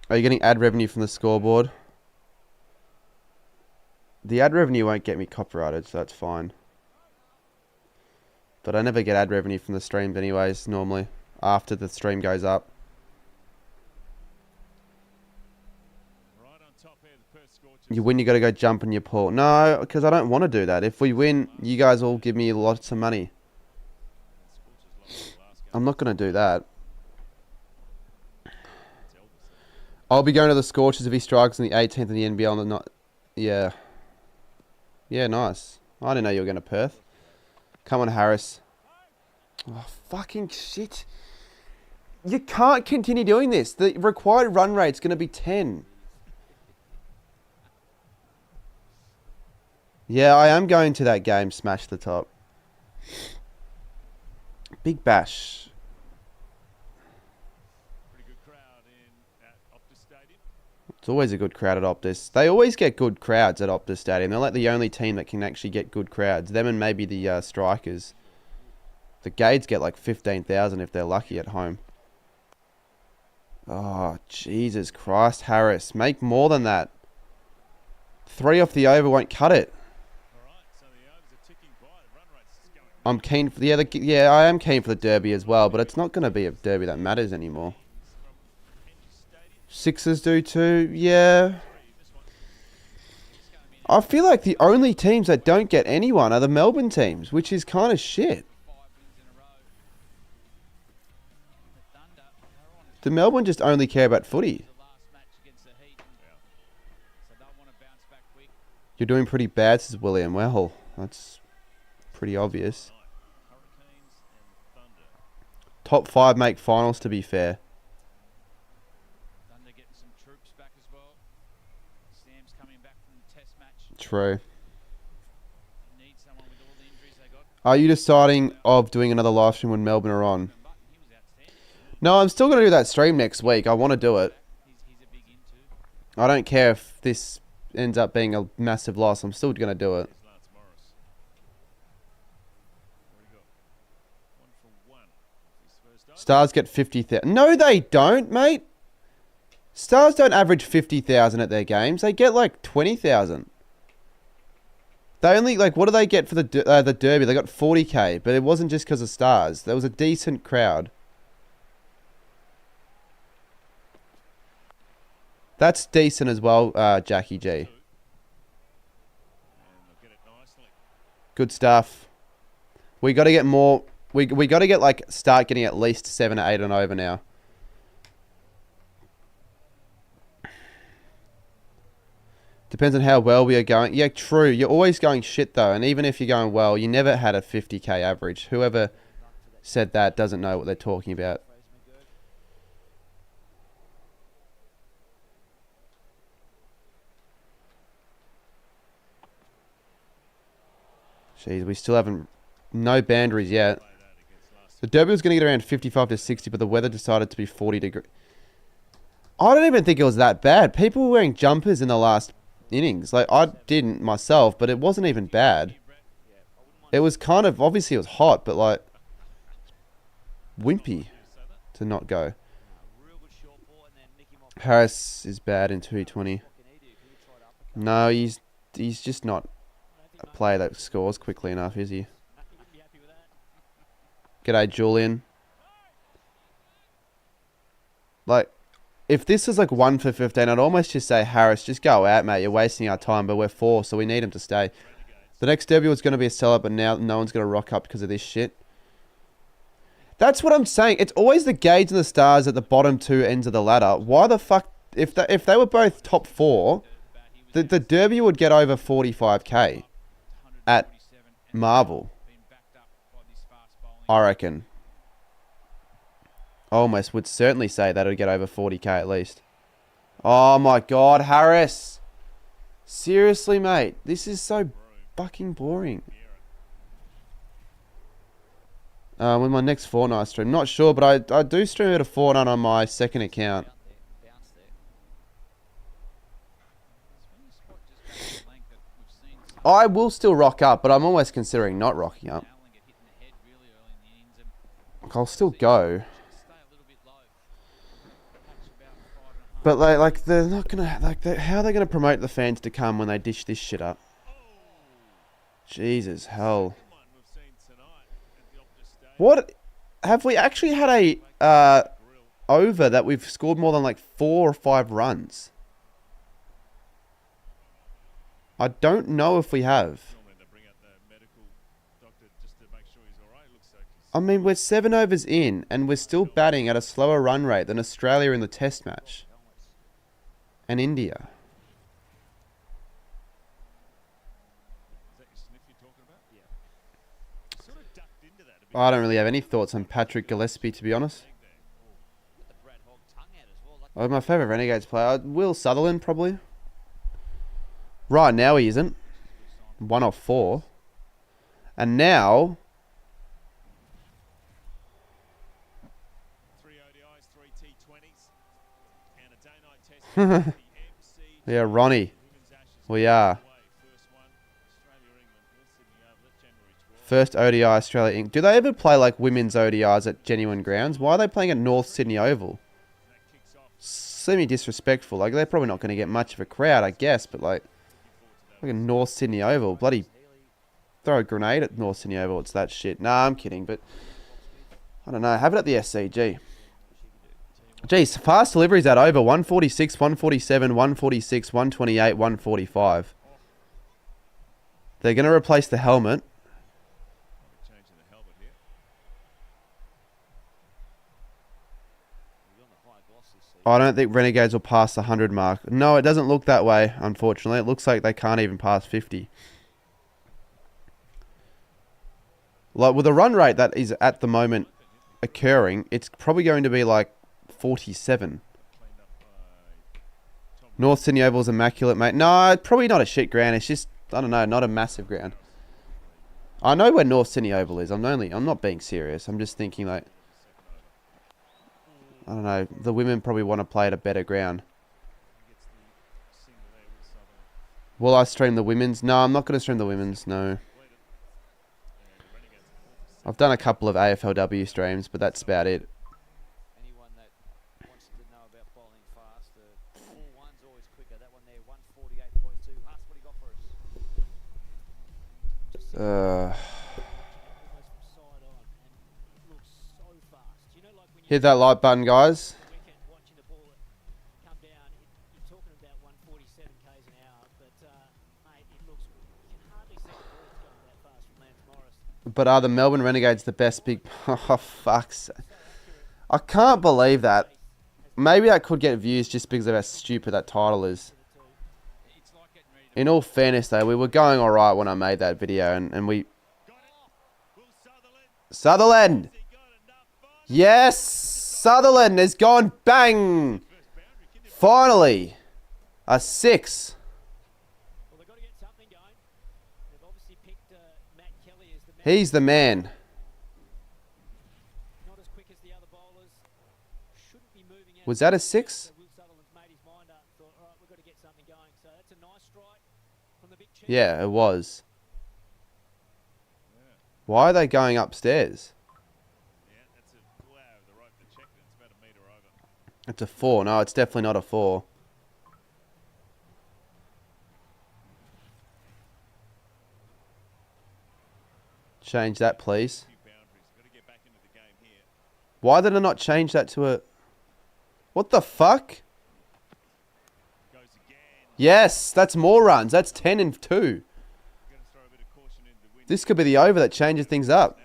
Are you getting ad revenue from the scoreboard? The ad revenue won't get me copyrighted, so that's fine. But I never get ad revenue from the streams anyways, normally, after the stream goes up. Right on top here, the Perth Scorchers. You win, you got to go jump in your pool. No, because I don't want to do that. If we win, you guys all give me lots of money. I'm not going to do that. I'll be going to the Scorchers if he strikes on the 18th in the NBL on the night. Yeah. Yeah, nice. I didn't know you were going to Perth. Come on, Harris. Oh, fucking shit. You can't continue doing this. The required run rate's going to be 10. Yeah, I am going to that game, Smash the Top. Big Bash. Pretty good crowd at Optus Stadium. It's always a good crowd at Optus. They always get good crowds at Optus Stadium. They're like the only team that can actually get good crowds. Them and maybe the Strikers. The Gades get like 15,000 if they're lucky at home. Oh, Jesus Christ, Harris. Make more than that. 3 off the over won't cut it. I'm keen for I am keen for the derby as well, but it's not going to be a derby that matters anymore. Sixers do too, yeah. I feel like the only teams that don't get anyone are the Melbourne teams, which is kind of shit. The Melbourne just only care about footy. You're doing pretty bad, says William. Well, that's pretty obvious. Top 5 make finals, to be fair. Thunder getting some troops back as well. Sam's coming back from the test match. True. Need someone with all the injuries they got. Are you deciding of doing another live stream when Melbourne are on? No, I'm still going to do that stream next week. I want to do it. I don't care if this ends up being a massive loss. I'm still going to do it. Stars get 50,000. No, they don't, mate. Stars don't average 50,000 at their games. They get like 20,000. They only, like, what do they get for the derby? They got 40k, but it wasn't just because of Stars. There was a decent crowd. That's decent as well, Jackie G. Good stuff. We got to get more. We got to get start getting at least 7 or 8 and over now. Depends on how well we are going. Yeah, true. You're always going shit though, and even if you're going well, you never had a 50k average. Whoever said that doesn't know what they're talking about. Jeez, we still haven't... No boundaries yet. The derby was going to get around 55 to 60, but the weather decided to be 40 degrees. I don't even think it was that bad. People were wearing jumpers in the last innings. Like, I didn't myself, but it wasn't even bad. It was kind of... Obviously, it was hot, but, like... wimpy to not go. Harris is bad in 220. No, he's just not a player that scores quickly enough, is he? G'day, Julian. Like, if this is like 1 for 15, I'd almost just say, Harris, just go out, mate. You're wasting our time, but we're 4, so we need him to stay. The next derby was going to be a sellout, but now no one's going to rock up because of this shit. That's what I'm saying. It's always the Gades and the Stars at the bottom 2 ends of the ladder. Why the fuck... If they were both top 4, the derby would get over 45k at Marvel. I reckon. I almost would certainly say that it would get over 40k at least. Oh my god, Harris. Seriously, mate. This is so fucking boring. With my next Fortnite stream. Not sure, but I do stream at a Fortnite on my second account. I will still rock up, but I'm almost considering not rocking up. I'll still go. But like they're not gonna how are they gonna promote the fans to come when they dish this shit up? Jesus hell! What have we actually had a over that we've scored more than like 4 or 5 runs? I don't know if we have. I mean, we're 7 overs in, and we're still batting at a slower run rate than Australia in the Test match. And India. I don't really have any thoughts on Patrick Gillespie, to be honest. Oh, my favourite Renegades player, Will Sutherland, probably. Right now he isn't. 1 off 4. And now... yeah, Ronnie. We are. First ODI Australia Inc. Do they ever play like women's ODIs at genuine grounds? Why are they playing at North Sydney Oval? Semi-disrespectful. Like, they're probably not going to get much of a crowd, I guess, but like a North Sydney Oval. Bloody throw a grenade at North Sydney Oval. It's that shit. Nah, I'm kidding, but I don't know. Have it at the SCG. Geez, fast deliveries at over 146, 147, 146, 128, 145. They're going to replace the helmet. I don't think Renegades will pass the 100 mark. No, it doesn't look that way, unfortunately. It looks like they can't even pass 50. Like, with the run rate that is at the moment occurring, it's probably going to be like 47. North Sydney Oval is immaculate, mate. No, probably not a shit ground. It's just, I don't know, not a massive ground. I know where North Sydney Oval is. I'm not being serious. I'm just thinking like, I don't know, the women probably want to play at a better ground. Will I stream the women's? No, I'm not going to stream the women's, no. I've done a couple of AFLW streams, but that's about it. Anyone that wants to know about bowling fast, 4-1's always quicker. That one there, 148.2. That's what he got for us. Hit that like button, guys. But are the Melbourne Renegades the best big... Oh, fuck's... I can't believe that. Maybe I could get views just because of how stupid that title is. In all fairness, though, we were going alright when I made that video, and we... Sutherland! Yes! Sutherland has gone bang! Finally! A 6. He's the man. Was that a 6? Yeah, it was. Why are they going upstairs? It's a 4. No, it's definitely not a 4. Change that, please. Why did I not change that to a... What the fuck? Yes, that's more runs. That's 10 and 2. This could be the over that changes things up.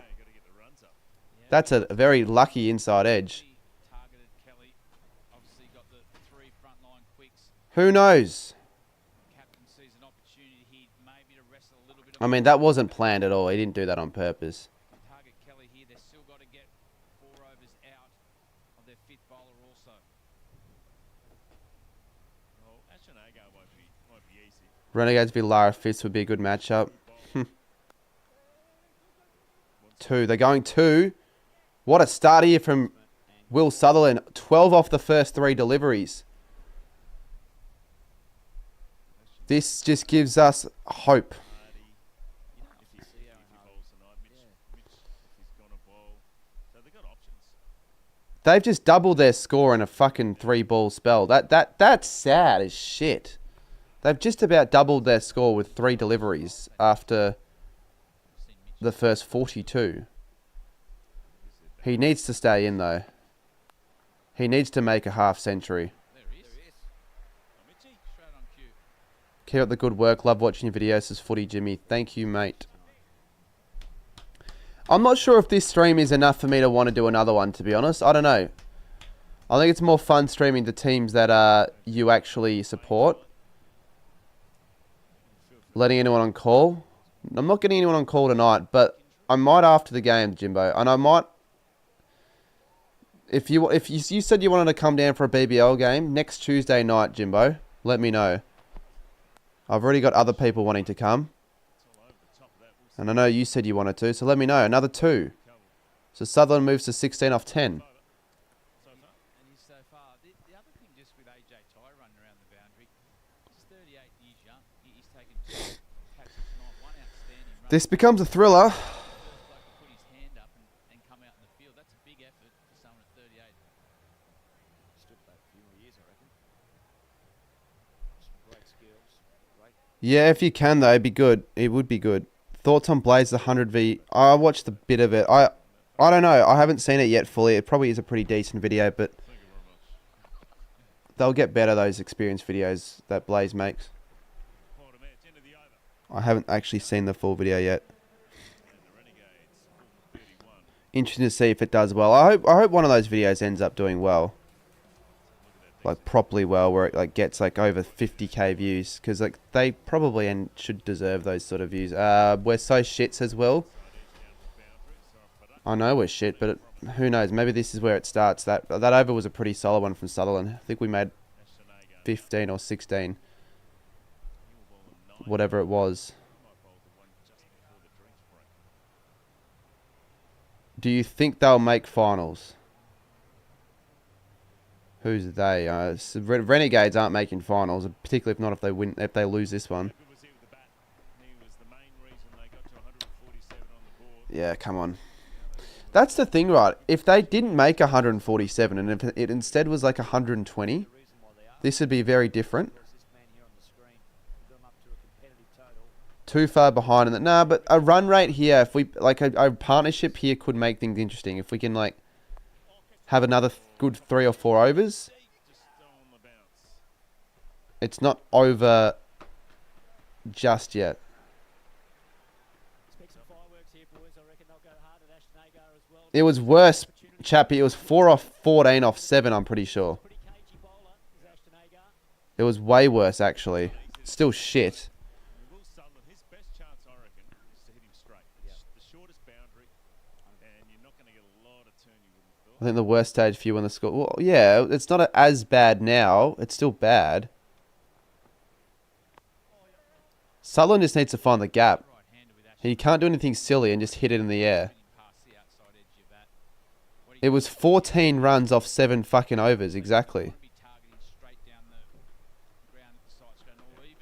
That's a very lucky inside edge. Who knows? I mean, that wasn't planned at all. He didn't do that on purpose. Renegades v Lara Fist would be a good matchup. 2. They're going 2. What a start here from Will Sutherland. 12 off the first 3 deliveries. This just gives us hope. They've just doubled their score in a fucking 3-ball spell. That's sad as shit. They've just about doubled their score with 3 deliveries after the first 42. He needs to stay in though. He needs to make a half century. Keep up the good work. Love watching your videos. Says Footy Jimmy. Thank you, mate. I'm not sure if this stream is enough for me to want to do another one, to be honest. I don't know. I think it's more fun streaming the teams that you actually support. Letting anyone on call. I'm not getting anyone on call tonight, but I might after the game, Jimbo. And I might... If you said you wanted to come down for a BBL game, next Tuesday night, Jimbo, let me know. I've already got other people wanting to come. And I know you said you wanted to, so let me know. Another 2. So Sutherland moves to 16 off 10. This becomes a thriller. Yeah, if you can though, it'd be good. It would be good. Thoughts on Blaze 100v? I watched a bit of it. I don't know. I haven't seen it yet fully. It probably is a pretty decent video, but they'll get better, those experience videos that Blaze makes. I haven't actually seen the full video yet. Interesting to see if it does well. I hope one of those videos ends up doing well. Like properly well, where it like gets like over 50k views, because like they probably and should deserve those sort of views. We're so shit, says Will. I know we're shit, but who knows? Maybe this is where it starts. That over was a pretty solid one from Sutherland. I think we made 15 or 16, whatever it was. Do you think they'll make finals? Who's they? Renegades aren't making finals, particularly if not if they lose this one. Yeah, come on. That's the thing, right? If they didn't make 147 and if it instead was like 120, this would be very different. Too far behind. Nah, but a run rate here, if we like a partnership here could make things interesting. If we can like have another good 3 or 4 overs. It's not over just yet. It was worse, Chappie. It was 4 off 14 off 7, I'm pretty sure. It was way worse, actually. Still shit. I think the worst stage for you on the score. Well, yeah, it's not as bad now. It's still bad. Sutherland just needs to find the gap. He can't do anything silly and just hit it in the air. It was 14 runs off 7 fucking overs, exactly.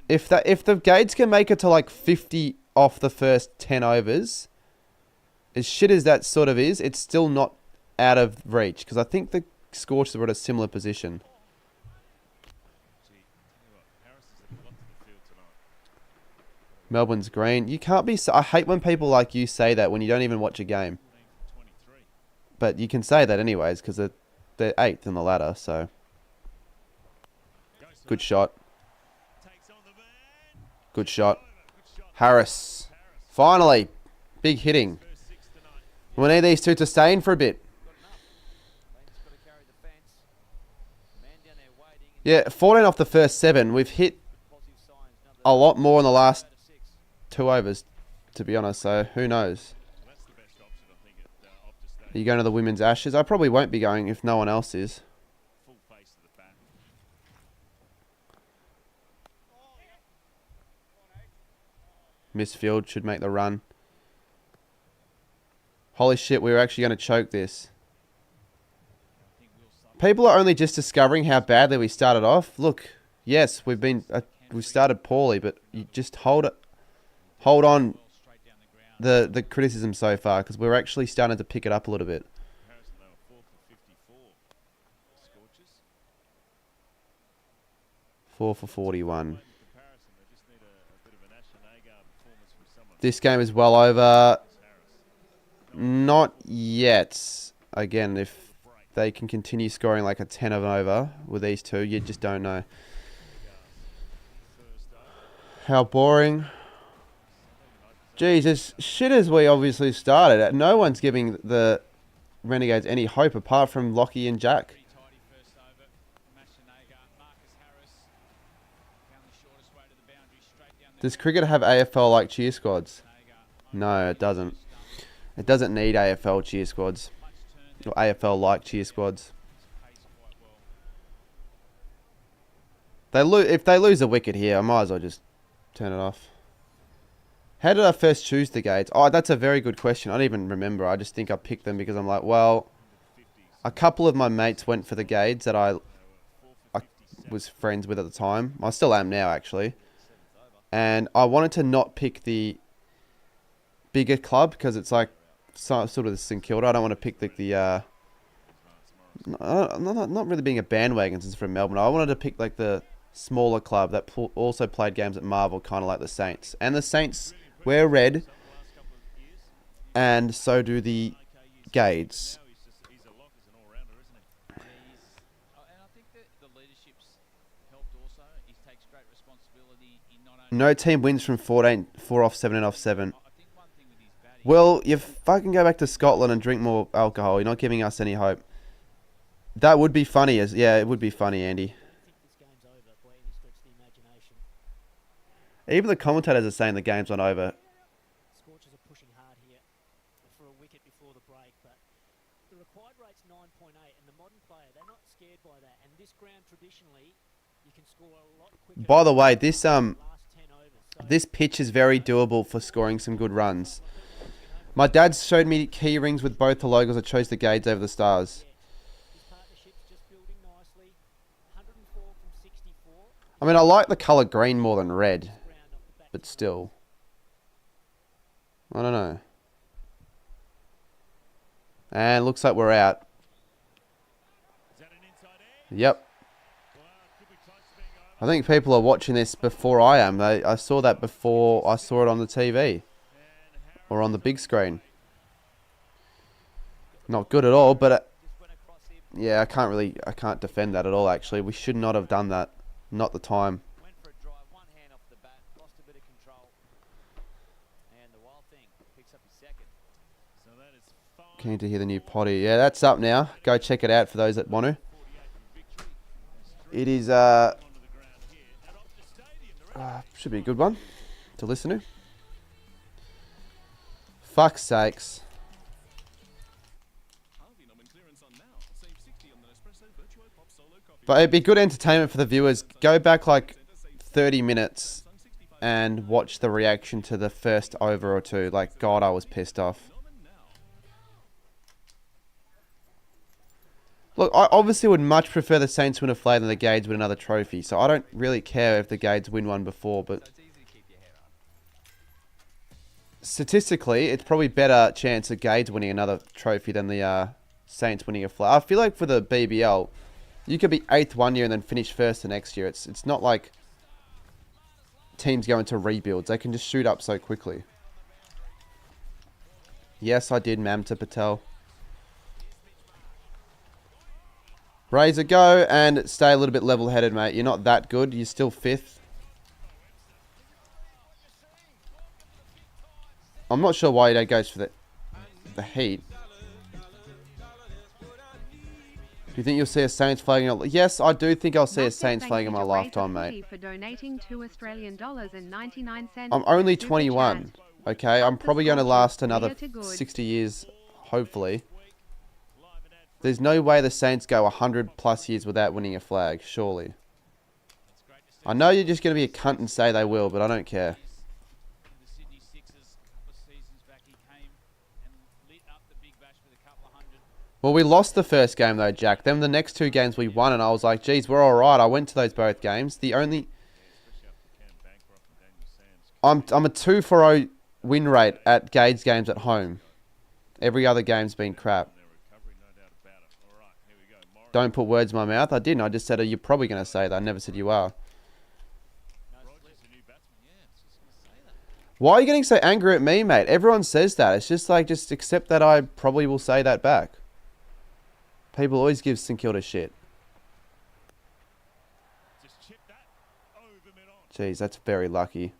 If the Gades can make it to like 50 off the first 10 overs, as shit as that sort of is, it's still not out of reach, because I think the Scorchers were at a similar position. Melbourne's green. You can't be... I hate when people like you say that when you don't even watch a game. But you can say that anyways, because they're 8th in the ladder, so... Good shot. Good shot. Harris. Finally. Big hitting. We need these two to stay in for a bit. Yeah, 14 off the first 7. We've hit a lot more in the last 2 overs, to be honest, so who knows. Are you going to the Women's Ashes? I probably won't be going if no one else is. Misfield should make the run. Holy shit, we were actually going to choke this. People are only just discovering how badly we started off. Look, yes, we've started poorly, but you just hold on the criticism so far, because we're actually starting to pick it up a little bit. 4 for 41. This game is well over. Not yet. Again, if they can continue scoring like a 10 of over with these two, you just don't know. How boring. Jesus, shit as we obviously started. No one's giving the Renegades any hope apart from Lockie and Jack. Does cricket have AFL-like cheer squads? No, it doesn't. It doesn't need AFL cheer squads. Or AFL-like cheer squads. If they lose a wicket here, I might as well just turn it off. How did I first choose the Gates? Oh, that's a very good question. I don't even remember. I just think I picked them because I'm like, well, a couple of my mates went for the Gates that I was friends with at the time. I still am now, actually. And I wanted to not pick the bigger club because it's like sort of the St Kilda. I don't want to pick not really being a bandwagon since from Melbourne. I wanted to pick like the smaller club that also played games at Marvel, kind of like the Saints. And the Saints wear red, and so do the Gades. No team wins from 4 off 17 off 7. Well, you fucking go back to Scotland and drink more alcohol. You're not giving us any hope. That would be funny. Yeah, it would be funny, Andy. Even the commentators are saying the game's not over. Scorchers are pushing hard here for a wicket before the break, but the required rate's 9.8, and the modern player, they're not scared by that. And this ground, traditionally, you can score a lot quicker. By the way, this pitch is very doable for scoring some good runs. My dad showed me key rings with both the logos. I chose the Gades over the Stars. I mean, I like the colour green more than red, but still. I don't know. And looks like we're out. Yep. I think people are watching this before I am. I saw that before I saw it on the TV. Or on the big screen. Not good at all, but yeah, I can't defend that at all, actually. We should not have done that. Not the time. Keen to hear the new potty. Yeah, that's up now. Go check it out for those that want to. It is, should be a good one to listen to. Fuck's sakes. But it'd be good entertainment for the viewers. Go back like 30 minutes and watch the reaction to the first over or two. Like, God, I was pissed off. Look, I obviously would much prefer the Saints win a flag than the Gades win another trophy. So I don't really care if the Gades win one before, but statistically, it's probably better chance of Gades winning another trophy than the Saints winning a flag. I feel like for the BBL, you could be 8th one year and then finish 1st the next year. It's not like teams go into rebuilds. They can just shoot up so quickly. Yes, I did, Mamta Patel. Razor, go and stay a little bit level-headed, mate. You're not that good. You're still 5th. I'm not sure why you don't go for the heat. Do you think you'll see a Saints flag? Yes, I do think I'll see a Saints flag in my lifetime, mate. For donating $2.99. I'm only 21, okay? I'm probably going to last another 60 years, hopefully. There's no way the Saints go 100 plus years without winning a flag, surely. I know you're just going to be a cunt and say they will, but I don't care. Well, we lost the first game though, Jack. Then the next 2 games we won, and I was like, geez, we're all right. I went to those both games. The only... I'm a 2-0 win rate at Gades games at home. Every other game's been crap. Don't put words in my mouth. I didn't. I just said, you're probably going to say that. I never said you are. Why are you getting so angry at me, mate? Everyone says that. It's just like, just accept that I probably will say that back. People always give St Kilda shit. Just chip that over mid on. Jeez, that's very lucky.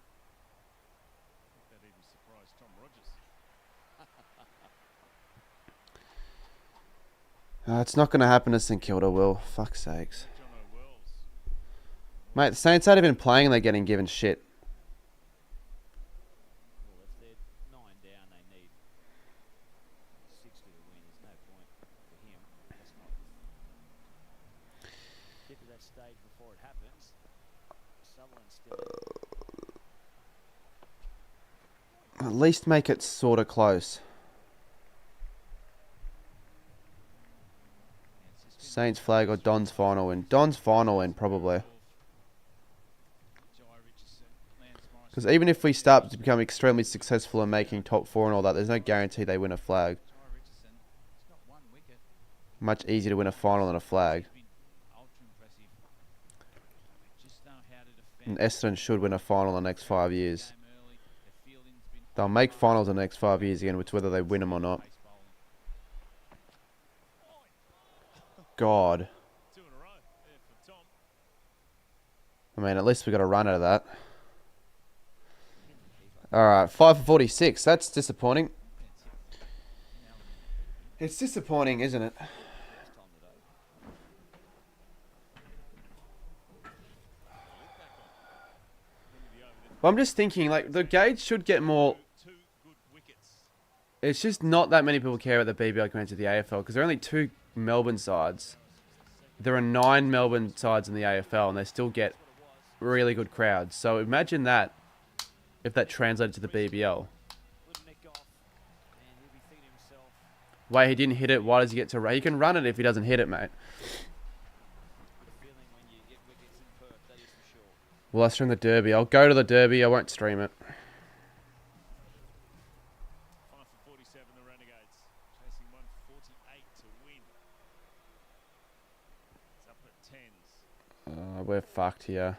That even surprised Tom Rogers. It's not going to happen to St Kilda, Will. Fuck's sakes. John O'Wells. Mate, the Saints ain't even playing and they're getting given shit. Well, if they're 9 down, they need 60 to win. There's no point for him. That's not. Get to that stage before it happens. Sutherland's still. At least make it sort of close. Saints flag or Don's final win. Don's final win, probably. Because even if we start to become extremely successful in making top 4 and all that, there's no guarantee they win a flag. Much easier to win a final than a flag. And Essendon should win a final in the next 5 years. They'll make finals in the next 5 years again, which whether they win them or not. God. I mean, at least we got a run out of that. Alright, 5 for 46. That's disappointing. It's disappointing, isn't it? Well, I'm just thinking, like, the gauge should get more. It's just not that many people care about the BBL compared to the AFL because there are only 2 Melbourne sides. There are 9 Melbourne sides in the AFL and they still get really good crowds. So imagine that if that translated to the BBL. Wait, he didn't hit it. Why does he get to run? He can run it if he doesn't hit it, mate. Well, I stream the Derby. I'll go to the Derby. I won't stream it. 5 for 47, the Renegades. Chasing 148 to win. It's up at 10s. We're fucked here.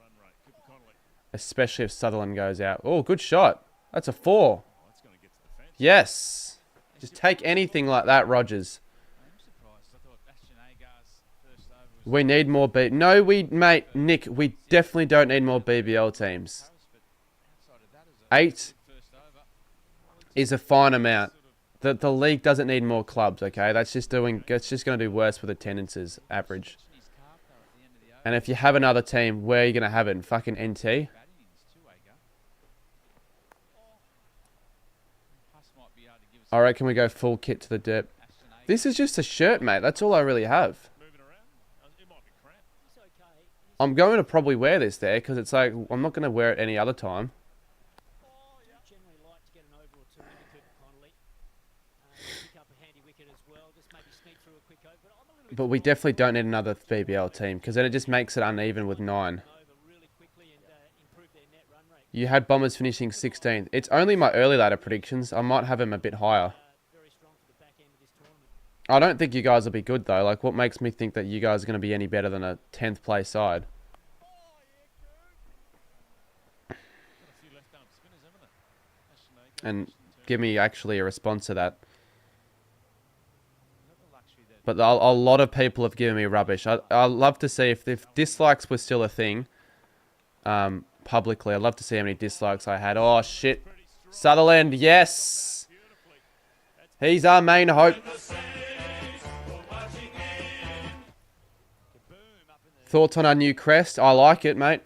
Run rate. Cooper Connolly. Especially if Sutherland goes out. Oh, good shot. That's a 4. Oh, that's going to get to the fence. Yes. Just take anything like that, Rogers. We need more No, mate, Nick, we definitely don't need more BBL teams. 8 is a fine amount. The league doesn't need more clubs, okay? That's just going to do worse with attendances, average. And if you have another team, where are you going to have it? In fucking NT? I reckon we go full kit to the dip. This is just a shirt, mate. That's all I really have. I'm going to probably wear this there because it's like, I'm not going to wear it any other time. But we definitely don't need another BBL team because then it just makes it uneven with 9. You had Bombers finishing 16th. It's only my early ladder predictions. I might have them a bit higher. I don't think you guys will be good though. Like, what makes me think that you guys are going to be any better than a 10th place side? And give me actually a response to that. But a lot of people have given me rubbish. I'd love to see if dislikes were still a thing. Publicly, I'd love to see how many dislikes I had. Oh shit, Sutherland, yes, he's our main hope. Thoughts on our new crest? I like it, mate.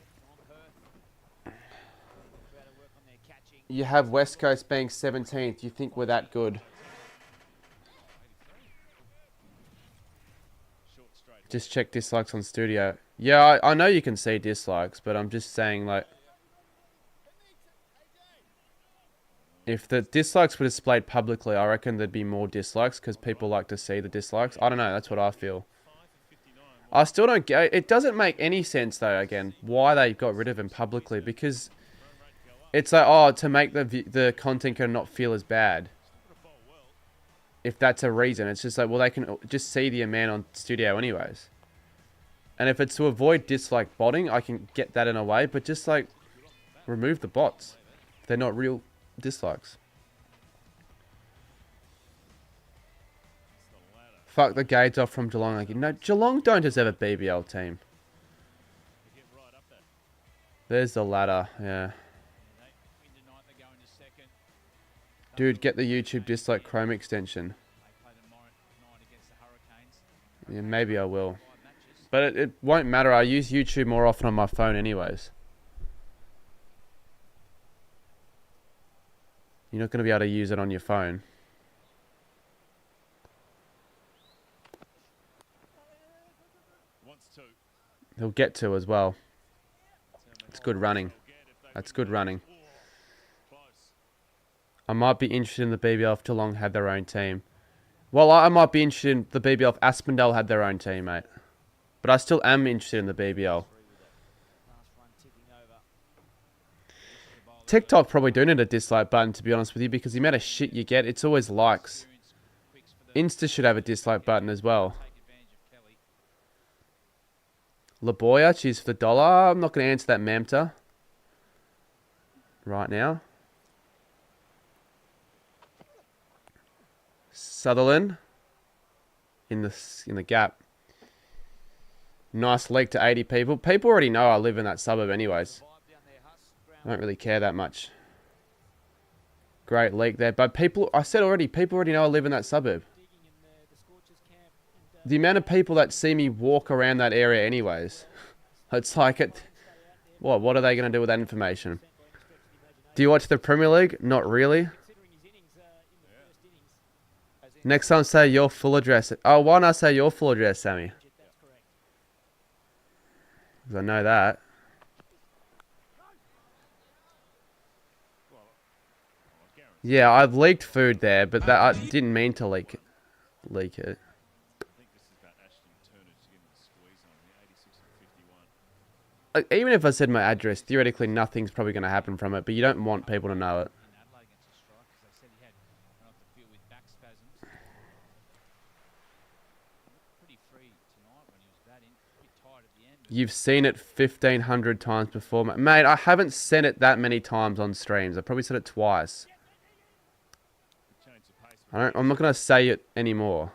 You have West Coast being 17th. You think we're that good? Just check dislikes on studio. Yeah, I know you can see dislikes, but I'm just saying, like, if the dislikes were displayed publicly, I reckon there'd be more dislikes because people like to see the dislikes. I don't know. That's what I feel. I still don't get it. Doesn't make any sense, though, again, why they got rid of him publicly. Because it's like, oh, to make the content creator not feel as bad. If that's a reason. It's just like, well, they can just see the man on studio anyways. And if it's to avoid dislike botting, I can get that in a way. But just, like, remove the bots. They're not real dislikes. Fuck the Gades off from Geelong. Like, no, Geelong don't deserve a BBL team. There's the ladder, yeah. Dude, get the YouTube dislike Chrome extension. Yeah, maybe I will. But it won't matter. I use YouTube more often on my phone anyways. You're not going to be able to use it on your phone. He'll get to as well. It's good running. That's good running. I might be interested in the BBL if Geelong had their own team. Well, I might be interested in the BBL if Aspendale had their own team, mate. But I still am interested in the BBL. TikTok probably do need a dislike button, to be honest with you, because the amount of shit you get, it's always likes. Insta should have a dislike button as well. Laboya, cheers for the $1. I'm not going to answer that Mamta right now. Sutherland in the gap. Nice leak to 80 people. People already know I live in that suburb anyways. I don't really care that much. Great leak there. But people, I said already, people already know I live in that suburb. The amount of people that see me walk around that area anyways. It's like, what are they going to do with that information? Do you watch the Premier League? Not really. Next time say your full address. Oh, why not say your full address, Sammy? Because I know that. Yeah, I've leaked food there, but that I didn't mean to leak it. Like, even if I said my address, theoretically nothing's probably going to happen from it, but you don't want people to know it. You've seen it 1,500 times before. Mate, I haven't sent it that many times on streams. I probably said it twice. I'm not going to say it anymore.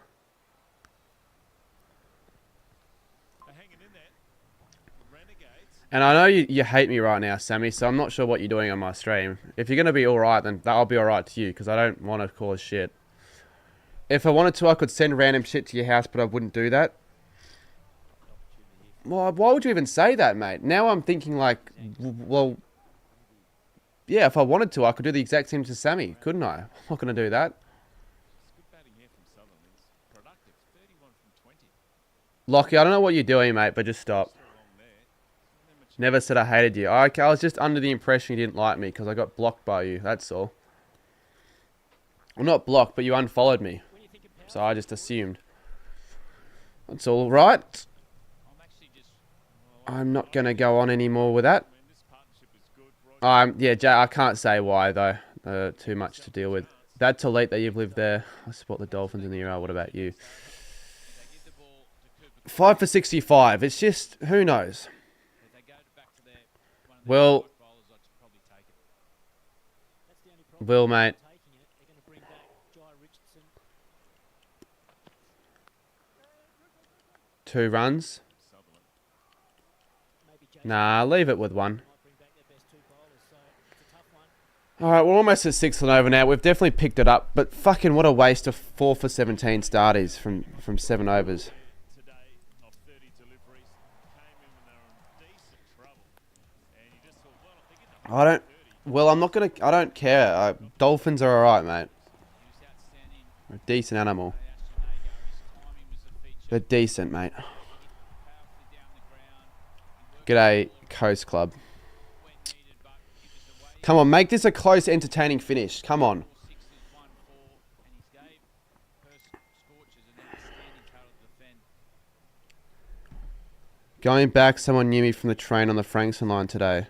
And I know you hate me right now, Sammy, so I'm not sure what you're doing on my stream. If you're going to be alright, then I'll be alright to you, because I don't want to cause shit. If I wanted to, I could send random shit to your house, but I wouldn't do that. Well, why would you even say that, mate? Now I'm thinking like, well, yeah, if I wanted to, I could do the exact same to Sammy, couldn't I? I'm not going to do that. Lockie, I don't know what you're doing, mate, but just stop. Never said I hated you. Okay, I was just under the impression you didn't like me because I got blocked by you, that's all. Well, not blocked, but you unfollowed me. So I just assumed. That's all right. I'm not going to go on anymore with that. Yeah, Jay, I can't say why, though. Too much to deal with. That's elite that you've lived there. I support the Dolphins in the ERL. What about you? 5 for 65. It's just, who knows? Well, mate. Two runs. Nah, leave it with one. Alright, we're almost at 6 and over now. We've definitely picked it up. But fucking what a waste of 4 for 17 starties from 7 overs. I don't care. Dolphins are alright, mate. They're a decent animal. They're decent, mate. G'day, Coast Club. Come on, make this a close, entertaining finish. Come on. Going back, someone knew me from the train on the Frankston line today.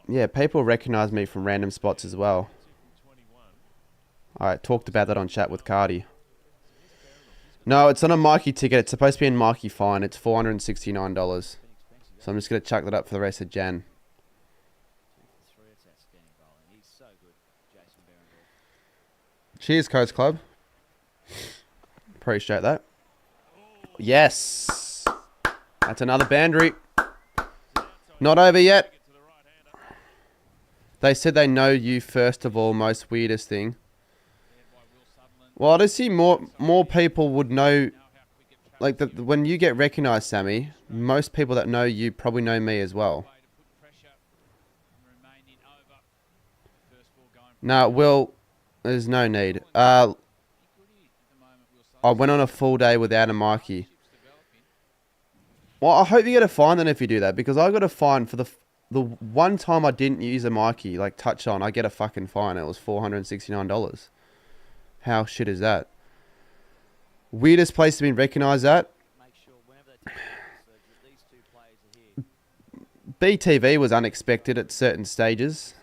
Yeah, people recognise me from random spots as well. Alright, talked about that on chat with Cardi. No, it's on a Mikey ticket. It's supposed to be in Mikey fine. It's $469. So I'm just going to chuck that up for the rest of Jan. good, Jason Berendorf. Cheers, Coast Club. Appreciate that. Yes. That's another boundary. Not over yet. They said they know you first of all, most weirdest thing. Well, I just see more people would know, like when you get recognised, Sammy, most people that know you probably know me as well. No, Will, there's no need. I went on a full day without a Mikey. Well, I hope you get a fine then if you do that, because I got a fine for the one time I didn't use a Mikey, like touch on, I get a fucking fine. It was $469. How shit is that? Weirdest place to be recognised at? BTV was unexpected at certain stages,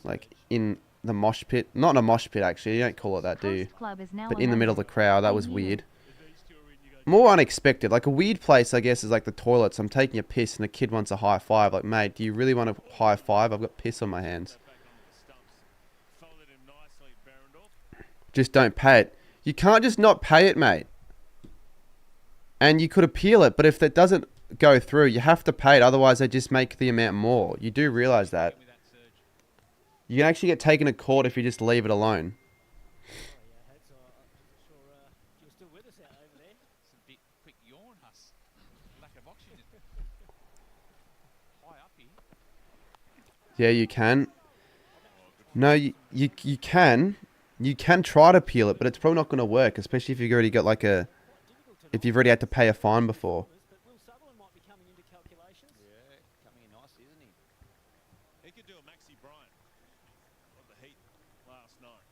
like in the mosh pit. Not in a mosh pit, actually. You don't call it that, do you? But in the middle of the crowd, that was weird. More unexpected. Like a weird place, I guess, is like the toilets. I'm taking a piss and a kid wants a high five. Like, mate, do you really want a high five? I've got piss on my hands. Just don't pay it. You can't just not pay it, mate. And you could appeal it, but if that doesn't go through, you have to pay it. Otherwise, they just make the amount more. You do realise that. You can actually get taken to court if you just leave it alone. Yeah, you can. No, you can. You can try to appeal it, but it's probably not going to work, especially if you've already got like a... If you've already had to pay a fine before. Yeah, coming in nicely, isn't he? He could do a Maxi Bryant of the Heat last night.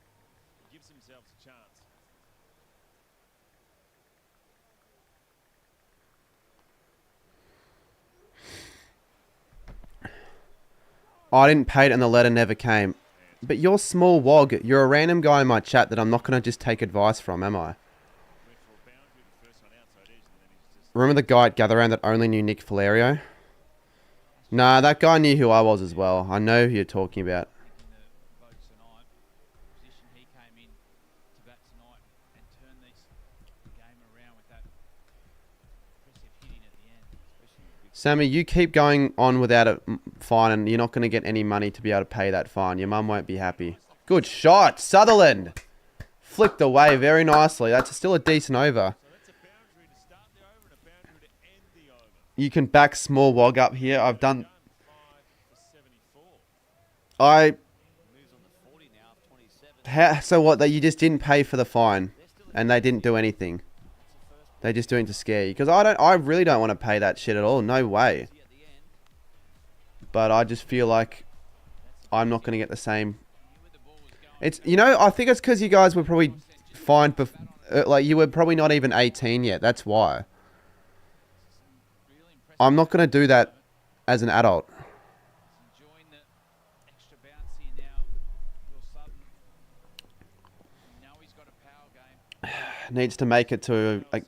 He gives himself a chance. I didn't pay it and the letter never came. But you're small wog. You're a random guy in my chat that I'm not going to just take advice from, am I? Remember the guy at Gather Round that only knew Nick Falario? Nah, that guy knew who I was as well. I know who you're talking about. Sammy, you keep going on without a fine and you're not going to get any money to be able to pay that fine. Your mum won't be happy. Good shot, Sutherland. Flicked away very nicely. That's still a decent over. You can back small wog up here. I've done... So what, that you just didn't pay for the fine and they didn't do anything? They're just doing it to scare you. Because I really don't want to pay that shit at all. No way. But I just feel like I'm not going to get the same. It's, you know, I think it's because you guys were probably fined, like you were probably not even 18 yet. That's why. I'm not going to do that as an adult. Needs to make it to... Like,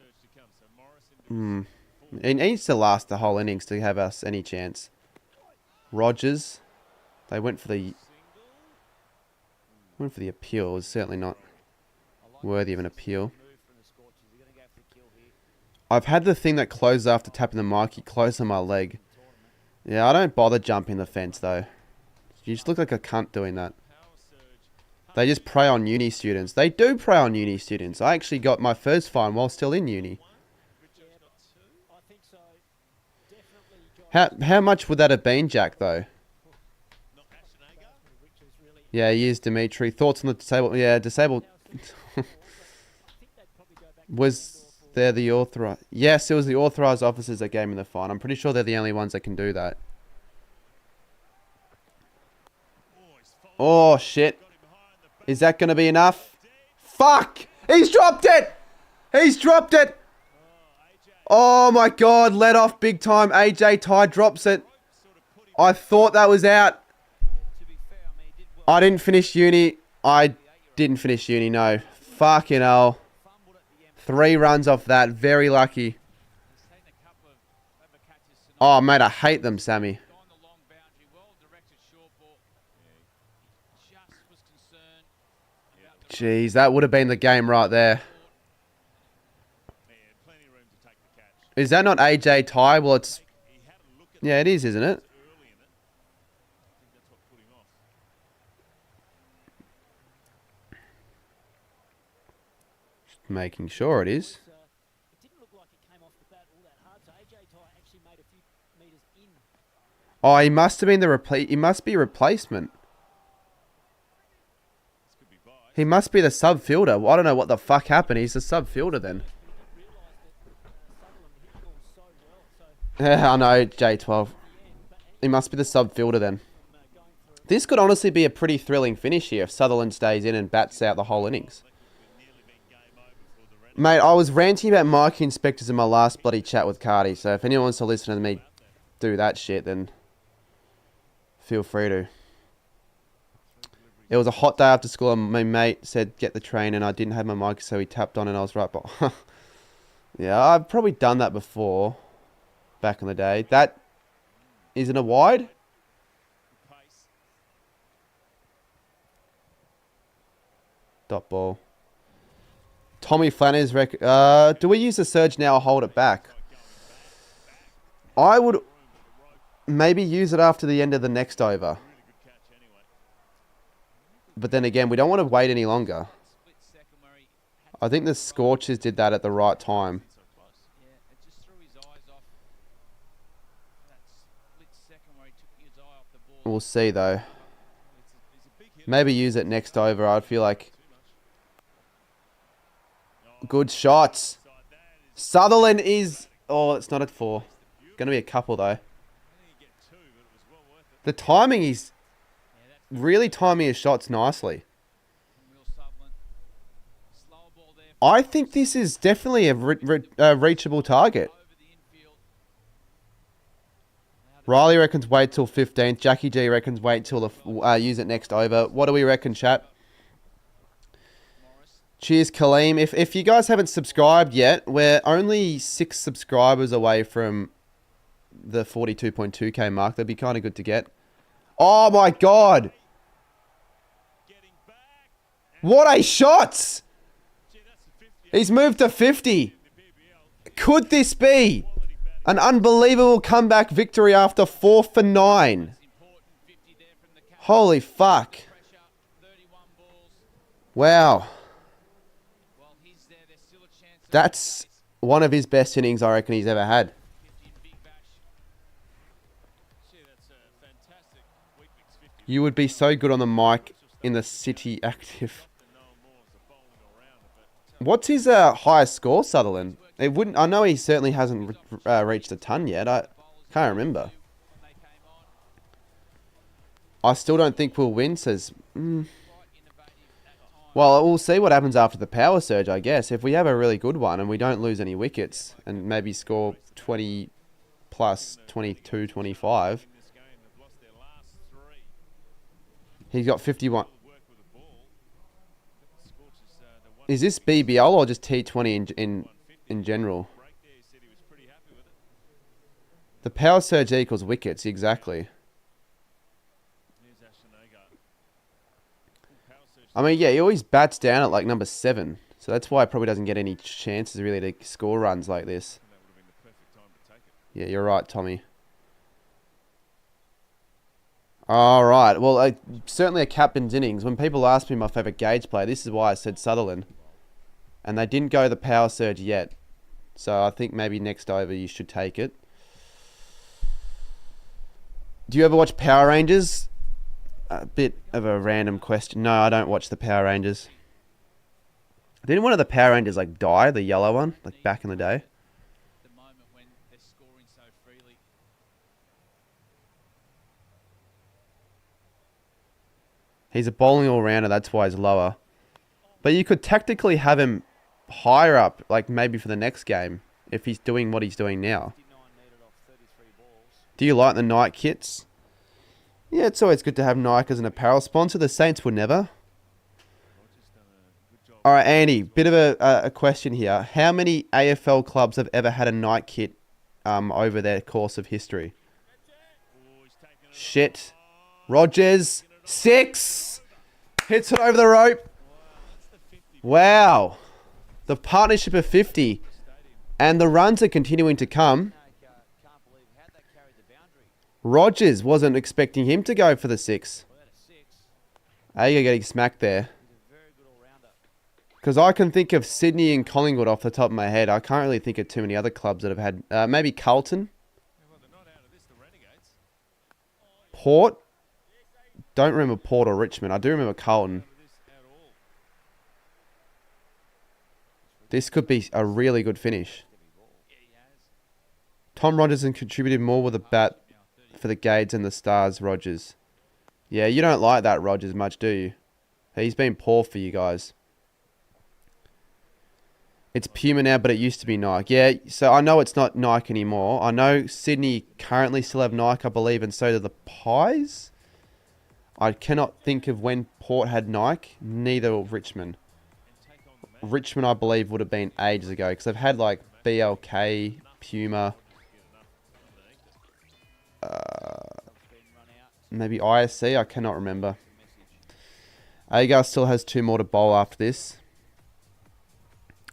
it needs to last the whole innings to have us any chance. Rogers, they went for the appeal. It was certainly not worthy of an appeal. I've had the thing that closes after tapping the Mikey close on my leg. Yeah, I don't bother jumping the fence though. You just look like a cunt doing that. They just prey on uni students. They do prey on uni students. I actually got my first fine while still in uni. How much would that have been, Jack, though? Yeah, he is, Dimitri. Thoughts on the disabled? Yeah, disabled. Was there the authorized? Yes, it was the authorized officers that gave me the fine. I'm pretty sure they're the only ones that can do that. Oh, shit. Is that going to be enough? Fuck! He's dropped it! He's dropped it! Oh my god, let off big time. AJ Ty drops it. I thought that was out. I didn't finish uni. I didn't finish uni, no. Fucking hell. 3 runs off that. Very lucky. Oh, mate, I hate them, Sammy. Jeez, that would have been the game right there. Is that not AJ Ty? Well, it's... Yeah, it is, isn't it? Just making sure it is. It didn't look like it came off the bat all that hard, so AJ Ty actually made a few metres in. Oh, he must have been the he must be a replacement. He must be the sub fielder. Well, I don't know what the fuck happened. He's the sub fielder then. Yeah, I know, J12. He must be the sub fielder then. This could honestly be a pretty thrilling finish here if Sutherland stays in and bats out the whole innings. Mate, I was ranting about marquee inspectors in my last bloody chat with Cardi, so if anyone wants to listen to me do that shit, then feel free to. It was a hot day after school and my mate said get the train and I didn't have my mic, so he tapped on and I was right behind. Yeah, I've probably done that before. Back in the day. That isn't a wide. Dot ball. Tommy Flanner's do we use the surge now or hold it back? I would maybe use it after the end of the next over. But then again, we don't want to wait any longer. I think the Scorchers did that at the right time. We'll see though. Maybe use it next over. I'd feel like good shots. Sutherland is... Oh, it's not at 4. Going to be a couple though. The timing is... Really timing his shots nicely. I think this is definitely a reachable target. Riley reckons wait till 15th. Jackie G reckons wait till the use it next over. What do we reckon, chat? Cheers, Kaleem. If you guys haven't subscribed yet, we're only 6 subscribers away from the 42.2k mark. That'd be kind of good to get. Oh my god! What a shot! He's moved to 50. Could this be an unbelievable comeback victory after 4 for 9? Holy fuck. Wow. That's one of his best innings I reckon he's ever had. You would be so good on the mic in the City Active. What's his highest score, Sutherland? It wouldn't. I know he certainly hasn't reached a ton yet. I can't remember. I still don't think we'll win, says... Well, we'll see what happens after the power surge, I guess. If we have a really good one and we don't lose any wickets and maybe score 20 plus 22, 25. He's got 51. Is this BBL or just T20 in general? The power surge equals wickets, exactly. I mean, yeah, he always bats down at like number 7. So that's why he probably doesn't get any chances really to score runs like this. Yeah, you're right, Tommy. Alright, well, certainly a captain's innings. When people ask me my favourite Gage player, this is why I said Sutherland. And they didn't go the power surge yet. So I think maybe next over you should take it. Do you ever watch Power Rangers? A bit of a random question. No, I don't watch the Power Rangers. Didn't one of the Power Rangers like die, the yellow one, like back in the day? He's a bowling all-rounder, that's why he's lower. But you could tactically have him higher up, like maybe for the next game, if he's doing what he's doing now. Do you like the Nike kits? Yeah, it's always good to have Nike as an apparel sponsor. The Saints would never. Alright, Andy, bit of a question here. How many AFL clubs have ever had a Nike kit over their course of history? Shit. Rogers, 6! Hits it over the rope. Wow. The partnership of 50. And the runs are continuing to come. Rogers wasn't expecting him to go for the 6. Agar getting smacked there. Because I can think of Sydney and Collingwood off the top of my head. I can't really think of too many other clubs that have had... maybe Carlton. Port. Don't remember Port or Richmond. I do remember Carlton. This could be a really good finish. Tom Rogers has contributed more with a bat for the Gades and the Stars, Rogers. Yeah, you don't like that Rogers much, do you? He's been poor for you guys. It's Puma now, but it used to be Nike. Yeah, so I know it's not Nike anymore. I know Sydney currently still have Nike, I believe, and so do the Pies. I cannot think of when Port had Nike. Neither will Richmond. Richmond, I believe, would have been ages ago, because they've had, like, BLK, Puma... maybe ISC, I cannot remember. Agar still has 2 more to bowl after this.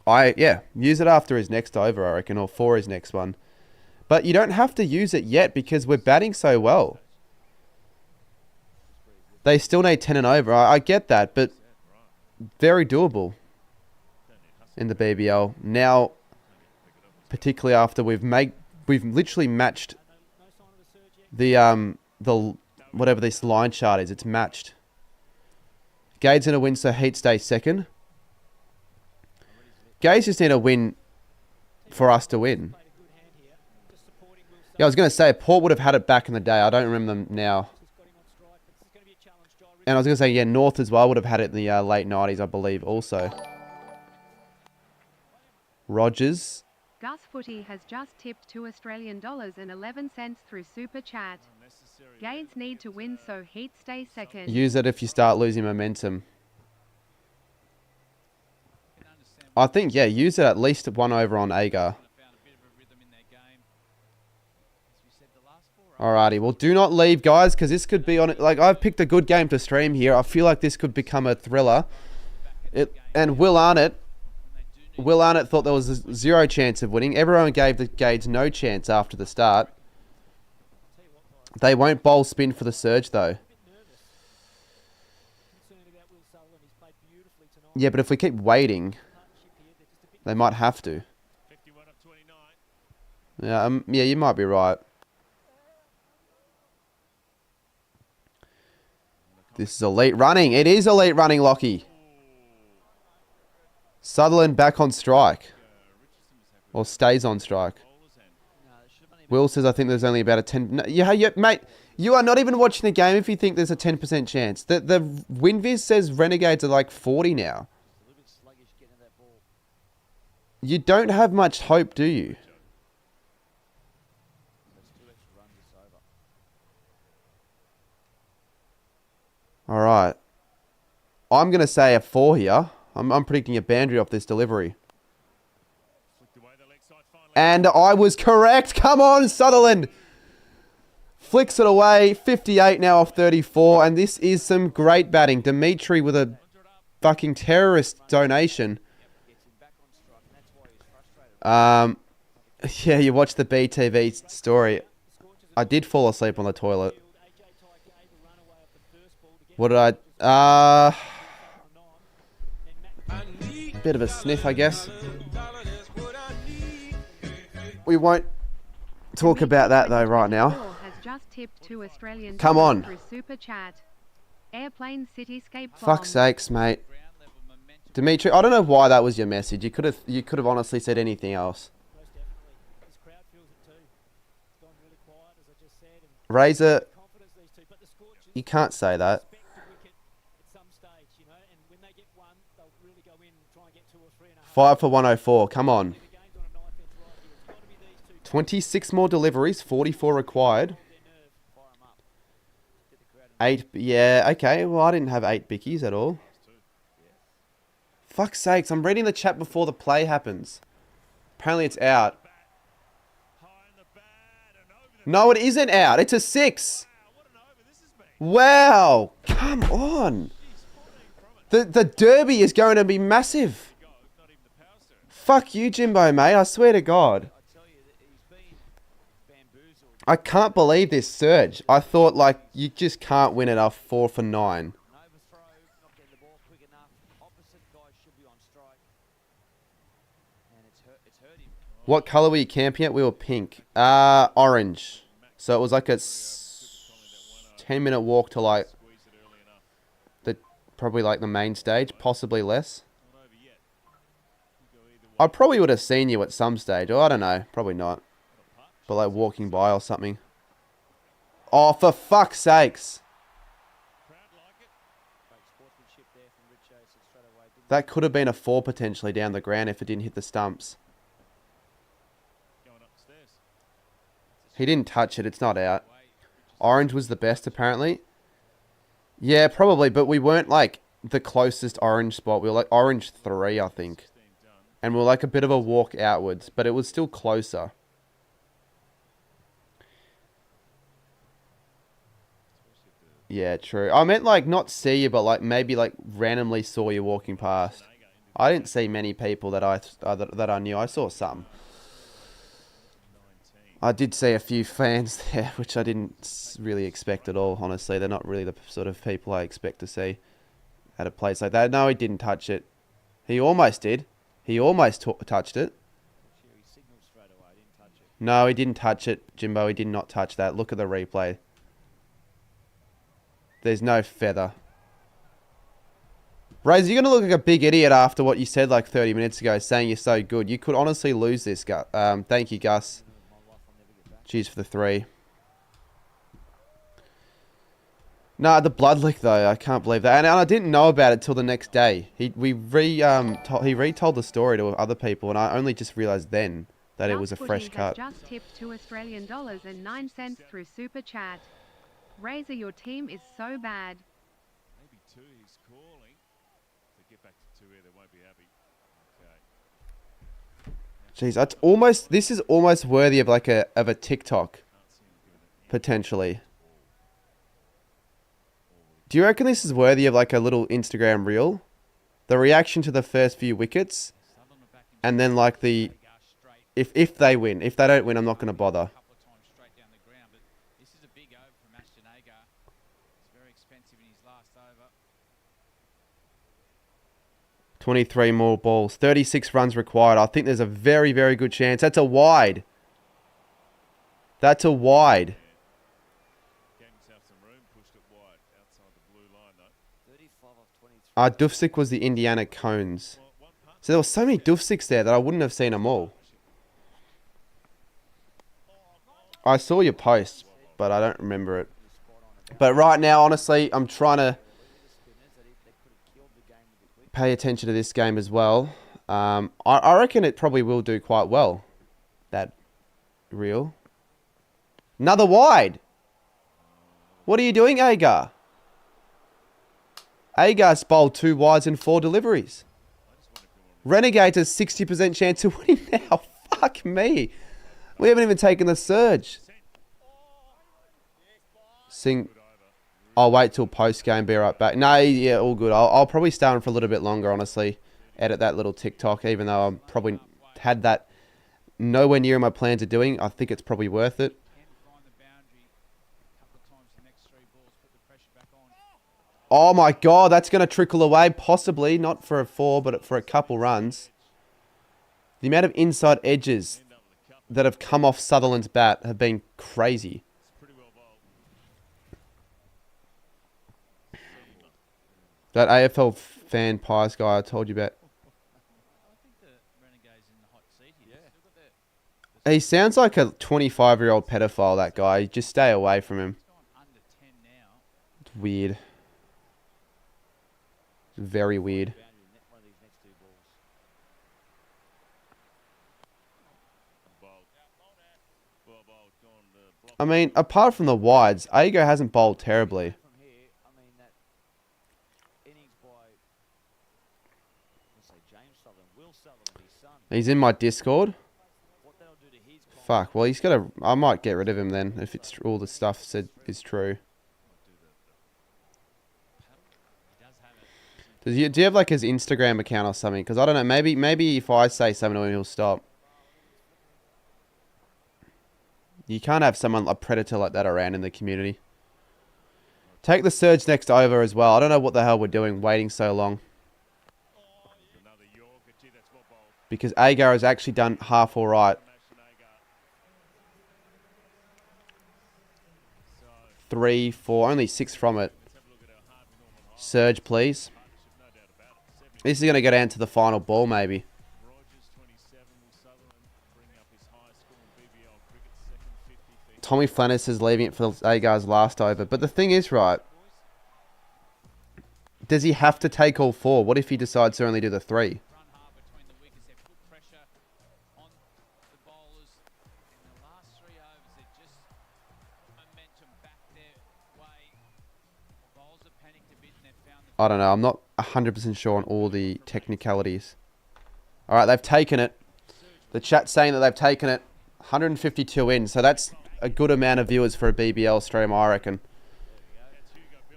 Yeah, use it after his next over, I reckon, or for his next one. But you don't have to use it yet because we're batting so well. They still need 10 and over. I get that, but very doable in the BBL. Now, particularly after we've literally matched the whatever this line chart is, it's matched. Gade's going to win, so Heat stays second. Gade's just need a win for us to win. Yeah, I was going to say, Port would have had it back in the day. I don't remember them now. And I was going to say, yeah, North as well would have had it in the late 90s, I believe, also. Rogers. Gus Footy has just tipped $2.11 through Super Chat. Gades need to win so Heat stay second. Use it if you start losing momentum. I think, yeah, use it at least 1 over on Agar. Alrighty, well, do not leave, guys, because this could be on it. Like, I've picked a good game to stream here. I feel like this could become a thriller. And Will Arnott thought there was 0 chance of winning. Everyone gave the Gades no chance after the start. They won't bowl spin for the surge, though. Yeah, but if we keep waiting, they might have to. Yeah, yeah, you might be right. This is elite running. It is elite running, Lockie. Sutherland back on strike. Or stays on strike. Will says, I think there's only about a 10... No, yeah, mate, you are not even watching the game if you think there's a 10% chance. The WinViz says Renegades are like 40 now. You don't have much hope, do you? Alright. I'm going to say a 4 here. I'm predicting a boundary off this delivery. And I was correct. Come on, Sutherland. Flicks it away. 58 now off 34. And this is some great batting. Dimitri with a fucking terrorist donation. Yeah, you watched the BTV story. I did fall asleep on the toilet. What did I... bit of a sniff, I guess. We won't talk about that, though, right now. Come on. Fuck's sakes, mate. Dimitri, I don't know why that was your message. You could have honestly said anything else. Razor, you can't say that. 5 for 104. Come on. 26 more deliveries. 44 required. 8. Yeah, okay. Well, I didn't have 8 bickies at all. Fuck's sakes. I'm reading the chat before the play happens. Apparently it's out. No, it isn't out. It's a 6. Wow. Come on. The derby is going to be massive. Fuck you, Jimbo, mate. I swear to God. I can't believe this surge. I thought, like, you just can't win it off 4 for 9. What colour were you camping at? We were pink. Orange. So it was like a 10-minute walk to, like, probably like the main stage, possibly less. I probably would have seen you at some stage. Or I don't know, probably not. But like walking by or something. Oh, for fuck's sakes. That could have been a 4 potentially down the ground if it didn't hit the stumps. He didn't touch it, it's not out. Orange was the best apparently. Yeah, probably, but we weren't like the closest orange spot. We were like orange 3, I think. And we were like a bit of a walk outwards, but it was still closer. Yeah, true. I meant like not see you, but like maybe like randomly saw you walking past. I didn't see many people that I knew. I saw some. I did see a few fans there, which I didn't really expect at all, honestly. They're not really the sort of people I expect to see at a place like that. No, he didn't touch it. He almost did. He almost touched it. No, he didn't touch it, Jimbo. He did not touch that. Look at the replay. There's no feather. Raze, you're going to look like a big idiot after what you said like 30 minutes ago, saying you're so good. You could honestly lose this, Gus. Thank you, Gus. Cheers for the 3. Nah, the blood lick though, I can't believe that. And I didn't know about it till the next day. He retold the story to other people, and I only just realised then that it was a fresh cut. Just tipped $2.09 through Super Chat. Razor, your team is so bad. Maybe 2 he's calling. To get back to 2 here, they won't be happy. Okay. Jeez, that's almost. This is almost worthy of like a TikTok, potentially. Do you reckon this is worthy of like a little Instagram reel? The reaction to the first few wickets, and then like the if they win. If they don't win, I'm not going to bother. 23 more balls. 36 runs required. I think there's a very, very good chance. That's a wide. That's a wide. Dufsik was the Indiana Cones. So there were so many Dufsiks there that I wouldn't have seen them all. I saw your post, but I don't remember it. But right now, honestly, I'm trying to pay attention to this game as well. I reckon it probably will do quite well. That reel. Another wide. What are you doing, Agar? Agar's bowled 2 wides and 4 deliveries. Renegades has 60% chance of winning now. Fuck me. We haven't even taken the surge. I'll wait till post-game, be right back. No, yeah, all good. I'll probably stay on for a little bit longer, honestly. Edit that little TikTok, even though I'm probably had that nowhere near my plans of doing. I think it's probably worth it. Oh my God, that's going to trickle away, possibly. Not for a 4, but for a couple runs. The amount of inside edges that have come off Sutherland's bat have been crazy. That AFL fan pies guy I told you about. He sounds like a 25-year-old pedophile, that guy. Just stay away from him. It's weird. Very weird. I mean, apart from the wides, Ago hasn't bowled terribly. He's in my Discord. Fuck, well he's got to... I might get rid of him then, if it's all the stuff said is true. Do you have like his Instagram account or something? Because I don't know. Maybe if I say something to him, he'll stop. You can't have someone, a predator like that around in the community. Take the surge next over as well. I don't know what the hell we're doing waiting so long. Because Agar has actually done half alright. 3, 4, only 6 from it. Surge, please. This is going to go down to the final ball, maybe. Tommy Flannis is leaving it for Agar's last over. But the thing is, right, does he have to take all 4? What if he decides to only do the 3? I don't know. I'm not 100% sure on all the technicalities. Alright, they've taken it. The chat's saying that they've taken it. 152 in. So that's a good amount of viewers for a BBL stream, I reckon.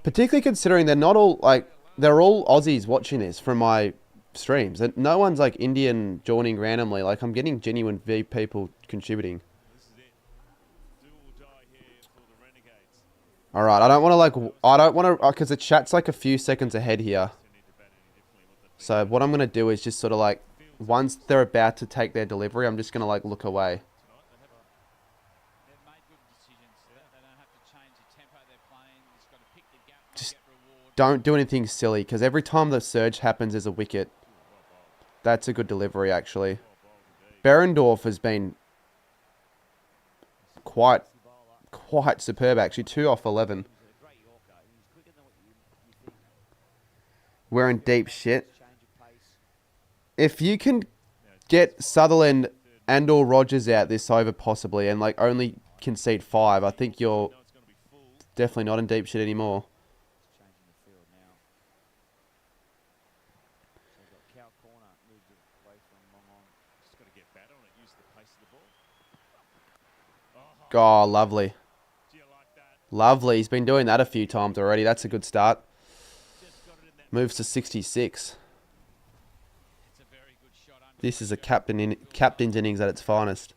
Particularly considering they're not all, like, they're all Aussies watching this from my streams. And no one's, like, Indian joining randomly. Like, I'm getting genuine V people contributing. Alright, I don't want to, because the chat's like a few seconds ahead here. So what I'm going to do is just sort of like, once they're about to take their delivery, I'm just going to like look away. Just don't do anything silly, because every time the surge happens there's a wicket. That's a good delivery actually. Berendorf has been quite superb actually. 2 off 11. We're in deep shit. If you can get Sutherland and or Rogers out this over possibly and like only concede 5, I think you're definitely not in deep shit anymore. Oh, lovely. Lovely. He's been doing that a few times already. That's a good start. Moves to 66. This is a captain's innings at its finest.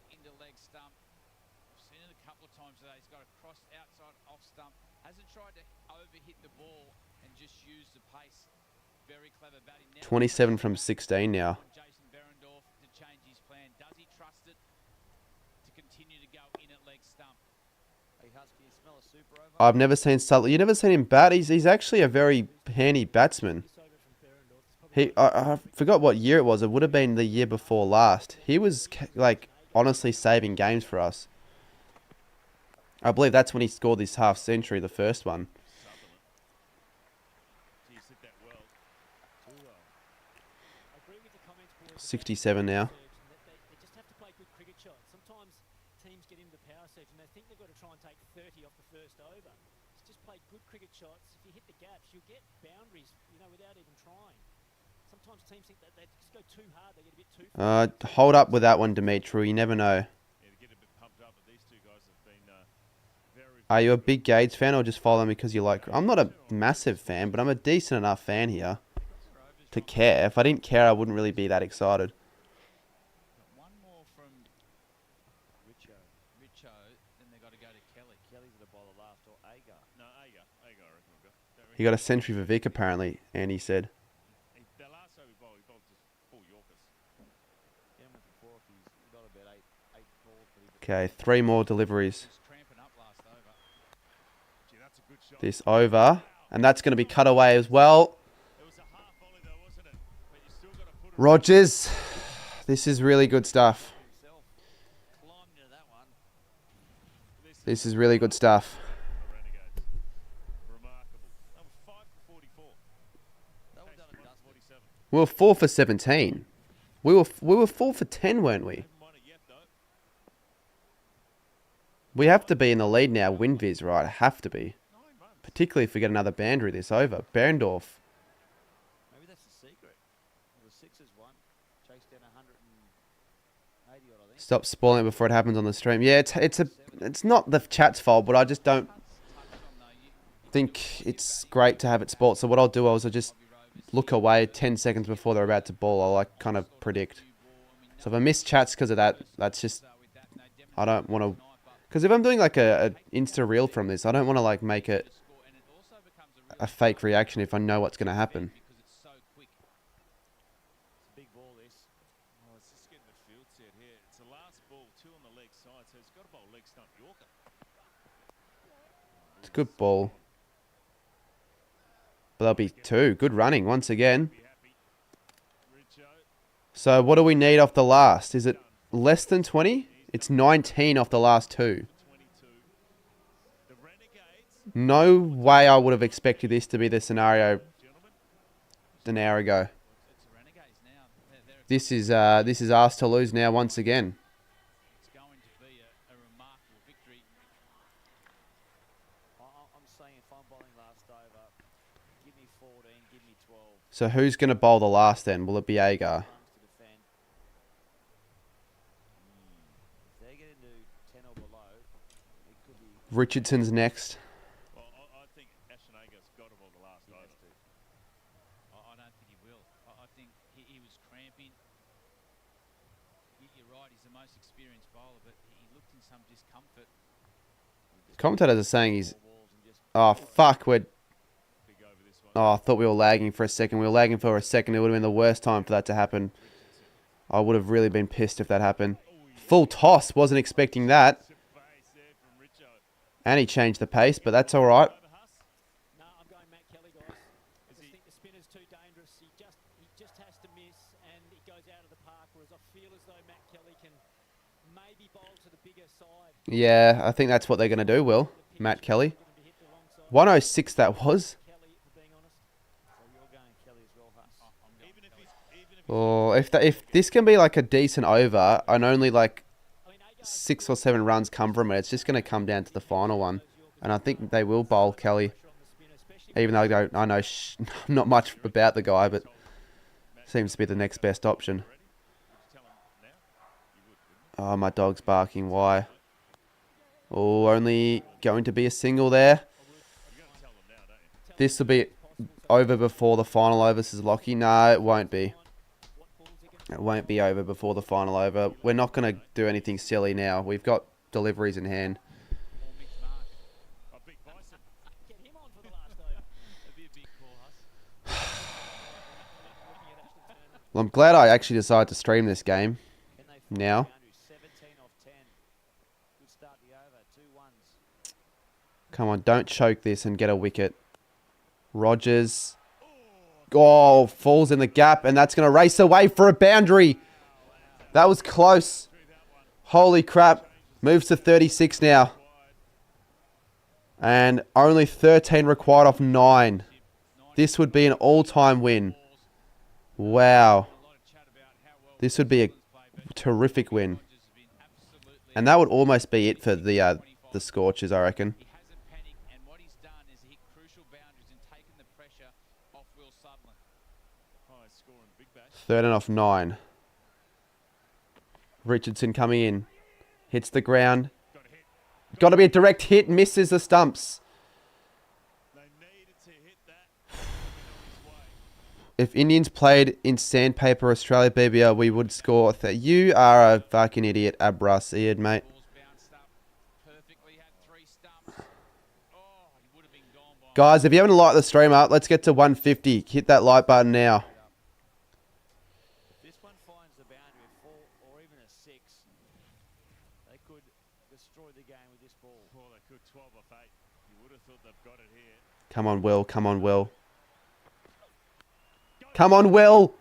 Seen it a couple of times today. He's got a cross outside off stump. Hasn't tried to overhit the ball and just use the pace. Very clever batting. 27 from 16 now. Jason Berendorf to change his plan. Does he trust it to continue to go in at leg stump? Hey Husky, you smell a super over? I've never seen Sutherland. You've never seen him bat. He's actually a very handy batsman. I forgot what year it was. It would have been the year before last. He was like honestly saving games for us. I believe that's when he scored this half century, the first one. 67 now. They just have to play good cricket shots. Sometimes teams get into the power surge and they think they've got to try and take 30 off the first over. Just play good cricket shots. If you hit the gaps, you'll get boundaries, without even trying. Sometimes teams think that they just go too hard, they get a bit too far. Hold up with that one, Dimitri. You never know. Are you a big Gades fan or just follow me because you like... I'm not a massive fan, but I'm a decent enough fan here to care. If I didn't care, I wouldn't really be that excited. One more from Richo, then they got to go to Kelly. Kelly's the bowler last, or Agar. No, Agar I reckon we've got. He got a century for Vic, apparently, Andy said. The last over he bowled just 4 Yorkers. Yeah, before he's got about eight balls. Okay, 3 more deliveries. This over, and that's going to be cut away as well. Rogers, this is really good stuff. This is really good stuff. We were 4 for 17. We were 4 for 10, weren't we? We have to be in the lead now. WinViz, right? Have to be. Particularly if we get another boundary this over. Berendorf. Maybe that's the secret. The Sixers won. Chased down 180 odd, I think. Stop spoiling it before it happens on the stream. Yeah, it's not the chat's fault, but I just don't... think it's great to have it sport. So what I'll do is I'll just look away 10 seconds before they're about to ball. I'll like kind of predict. So if I miss chats because of that, that's just, I don't want to, because if I'm doing like a Insta reel from this, I don't want to like make it a fake reaction if I know what's going to happen. Big ball this. Oh, it's just getting the field set here. It's the last ball, 2 on the leg side, so it's got to bowl leg stump Yorker. It's a good ball. But there'll be 2. Good running once again. So what do we need off the last? Is it less than 20? It's 19 off the last 2. No way I would have expected this to be the scenario an hour ago. This is ours to lose now once again. It's going to be a remarkable victory. I'm saying if I'm bowling last over, give me 14, give me 12. So who's going to bowl the last then? Will it be Agar? If they get into 10 or below, it could be. Richardson's next. Well, I think Ashton Agar's got to bowl the last over. I don't think he will. I think he was cramping. You're right, he's the most experienced bowler, but he looked in some discomfort. Commentators are saying he's... Oh, fuck. Oh, I thought we were lagging for a second. We were lagging for a second. It would have been the worst time for that to happen. I would have really been pissed if that happened. Full toss. Wasn't expecting that. And he changed the pace, but that's all right. No, I'm going Matt Kelly, guys. I just think the spinner's too dangerous. He just has to miss, and it goes out of the park. Whereas I feel as though Matt Kelly can maybe bowl to the bigger side. Yeah, I think that's what they're going to do, Will. Matt Kelly. 106 that was. Oh, if this can be like a decent over and only like 6 or 7 runs come from it, it's just going to come down to the final one. And I think they will bowl Kelly. Even though I know not much about the guy, but seems to be the next best option. Oh, my dog's barking. Why? Oh, only going to be a single there. This will be over before the final over, says Lockie. No, it won't be. It won't be over before the final over. We're not going to do anything silly now. We've got deliveries in hand. Well, I'm glad I actually decided to stream this game now. Come on, don't choke this and get a wicket. Rogers. Oh, falls in the gap, and that's going to race away for a boundary. That was close. Holy crap. Moves to 36 now. And only 13 required off 9. This would be an all-time win. Wow. This would be a terrific win. And that would almost be it for the Scorchers, I reckon. 13 off 9. Richardson coming in. Hits the ground. Got to be a direct hit. Misses the stumps. If Indians played in Sandpaper Australia BBL, we would score. You are a fucking idiot, Abras, Ian, mate. Guys, if you haven't liked the stream up, let's get to 150. Hit that like button now. This one finds the boundary at 4 or even a 6. They could destroy the game with this ball. Well, they could 12 off 8. You would have thought they've got it here. Come on, Will. Come on, Will. Come on, Will.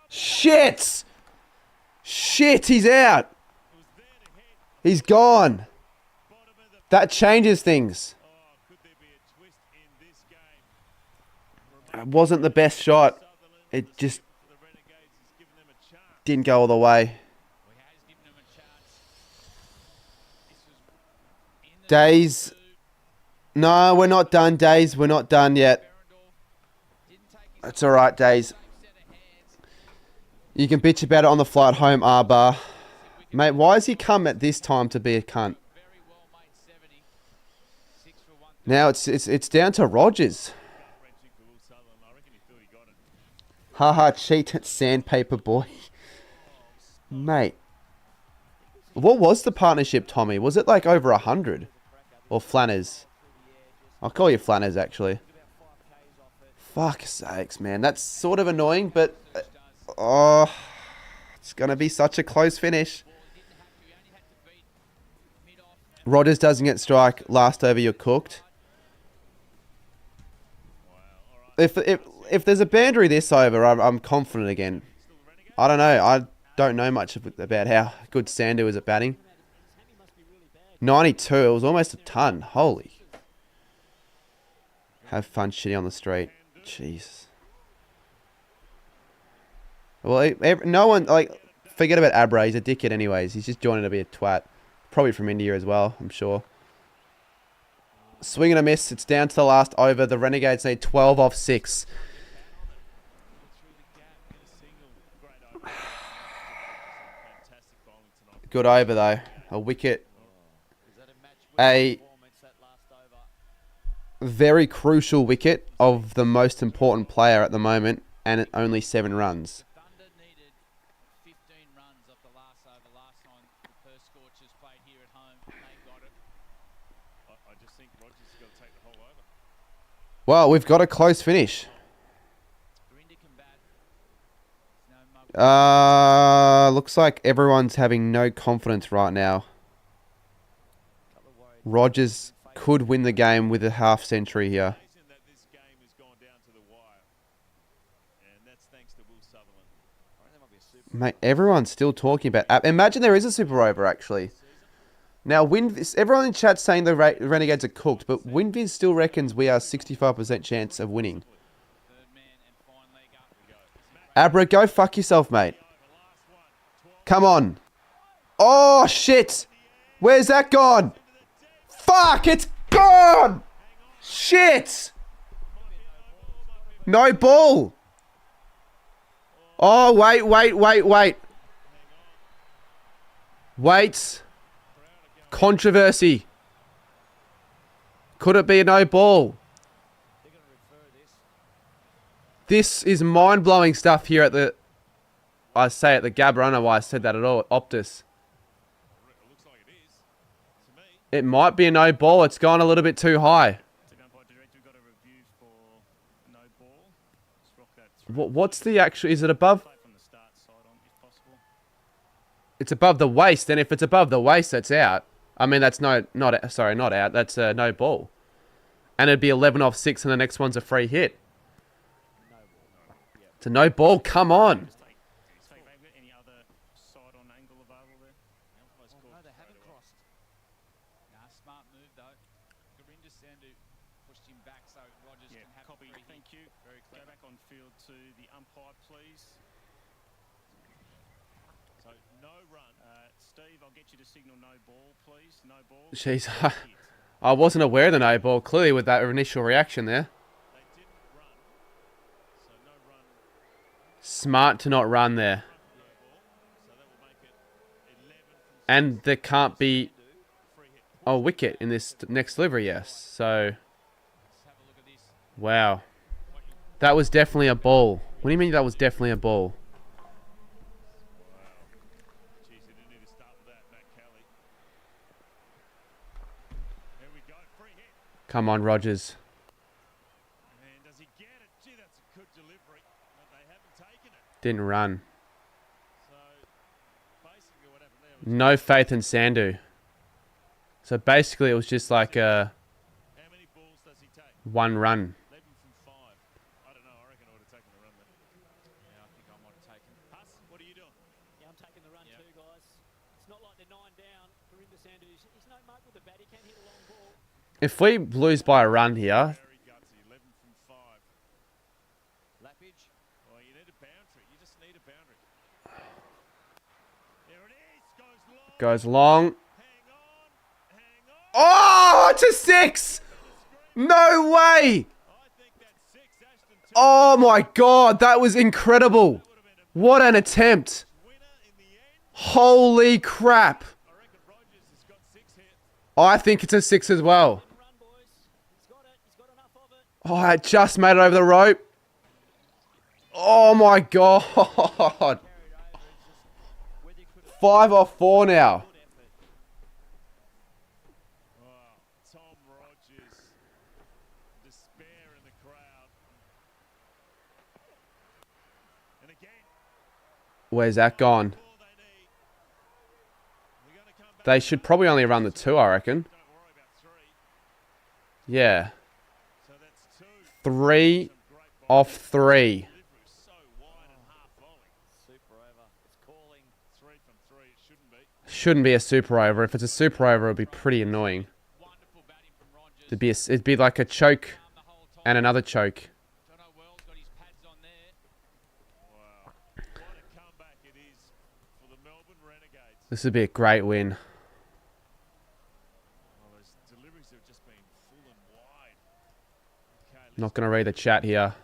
Shit. Shit, he's out. He's gone. That changes things. It wasn't the best shot. It just didn't go all the way. Days. No, we're not done, Days. We're not done yet. It's alright, Days. You can bitch about it on the flight home, R-Bar. Mate, why has he come at this time to be a cunt? Now it's down to Rogers. Haha, cheat sandpaper boy. Mate. What was the partnership, Tommy? Was it like over 100? Or Flanners? I'll call you Flanners, actually. Fuck sakes, man. That's sort of annoying, but... oh, it's going to be such a close finish. Rogers doesn't get strike. Last over, you're cooked. If there's a boundary this over, I'm confident again. I don't know. I don't know much about how good Sandu is at batting. 92. It was almost a ton. Holy. Have fun shitting on the street. Jeez. Well, no one, like, forget about Abra. He's a dickhead anyways. He's just joining to be a twat. Probably from India as well, I'm sure. Swing and a miss. It's down to the last over. The Renegades need 12 off 6. Good over, though. A wicket. A very crucial wicket of the most important player at the moment, and only 7 runs. Thunder needed 15 runs off the last over last time the Perth Scorchers played here at home. They got it. I just think Rogers has got to take the whole over. Well, we've got a close finish. Looks like everyone's having no confidence right now. Rogers could win the game with a half century here. Mate, everyone's still talking about... imagine there is a super over, actually. Now, everyone in chat's saying the Renegades are cooked, but Winviz still reckons we are 65% chance of winning. Abra, go fuck yourself, mate. Come on. Oh, shit. Where's that gone? Fuck, it's gone. Shit. No ball. Oh, wait. Wait. Controversy. Could it be a no ball? This is mind-blowing stuff here at the... I say at the Gabba. I don't know why I said that at all. Optus. It might be a no ball. It's gone a little bit too high. What's the actual... Is it above... It's above the waist. And if it's above the waist, that's out. I mean, that's not out. That's a no ball. And it'd be 11 off 6 and the next one's a free hit. It's a no ball. Come on. Jeez, I wasn't aware of the no ball, clearly, with that initial reaction there. Smart to not run there. And there can't be a wicket in this next delivery, yes. So, wow. That was definitely a ball. What do you mean that was definitely a ball? Come on, Rogers. Didn't run. No faith in Sandu. So basically it was just like a 1 run. If we lose by a run here, goes long. Oh, it's a 6! No way! Oh my god, that was incredible. What an attempt. Holy crap. I think it's a 6 as well. Oh, I just made it over the rope. Oh my god. 5 off 4 now. Wow, Tom Rogers, despair in the crowd. And again, Where's that gone? They should probably only run the 2, I reckon. Yeah. 3 off 3. Shouldn't be a super over. If it's a super over, it'll be pretty annoying. It'd be like a choke and another choke. This would be a great win. Not going to read the chat here.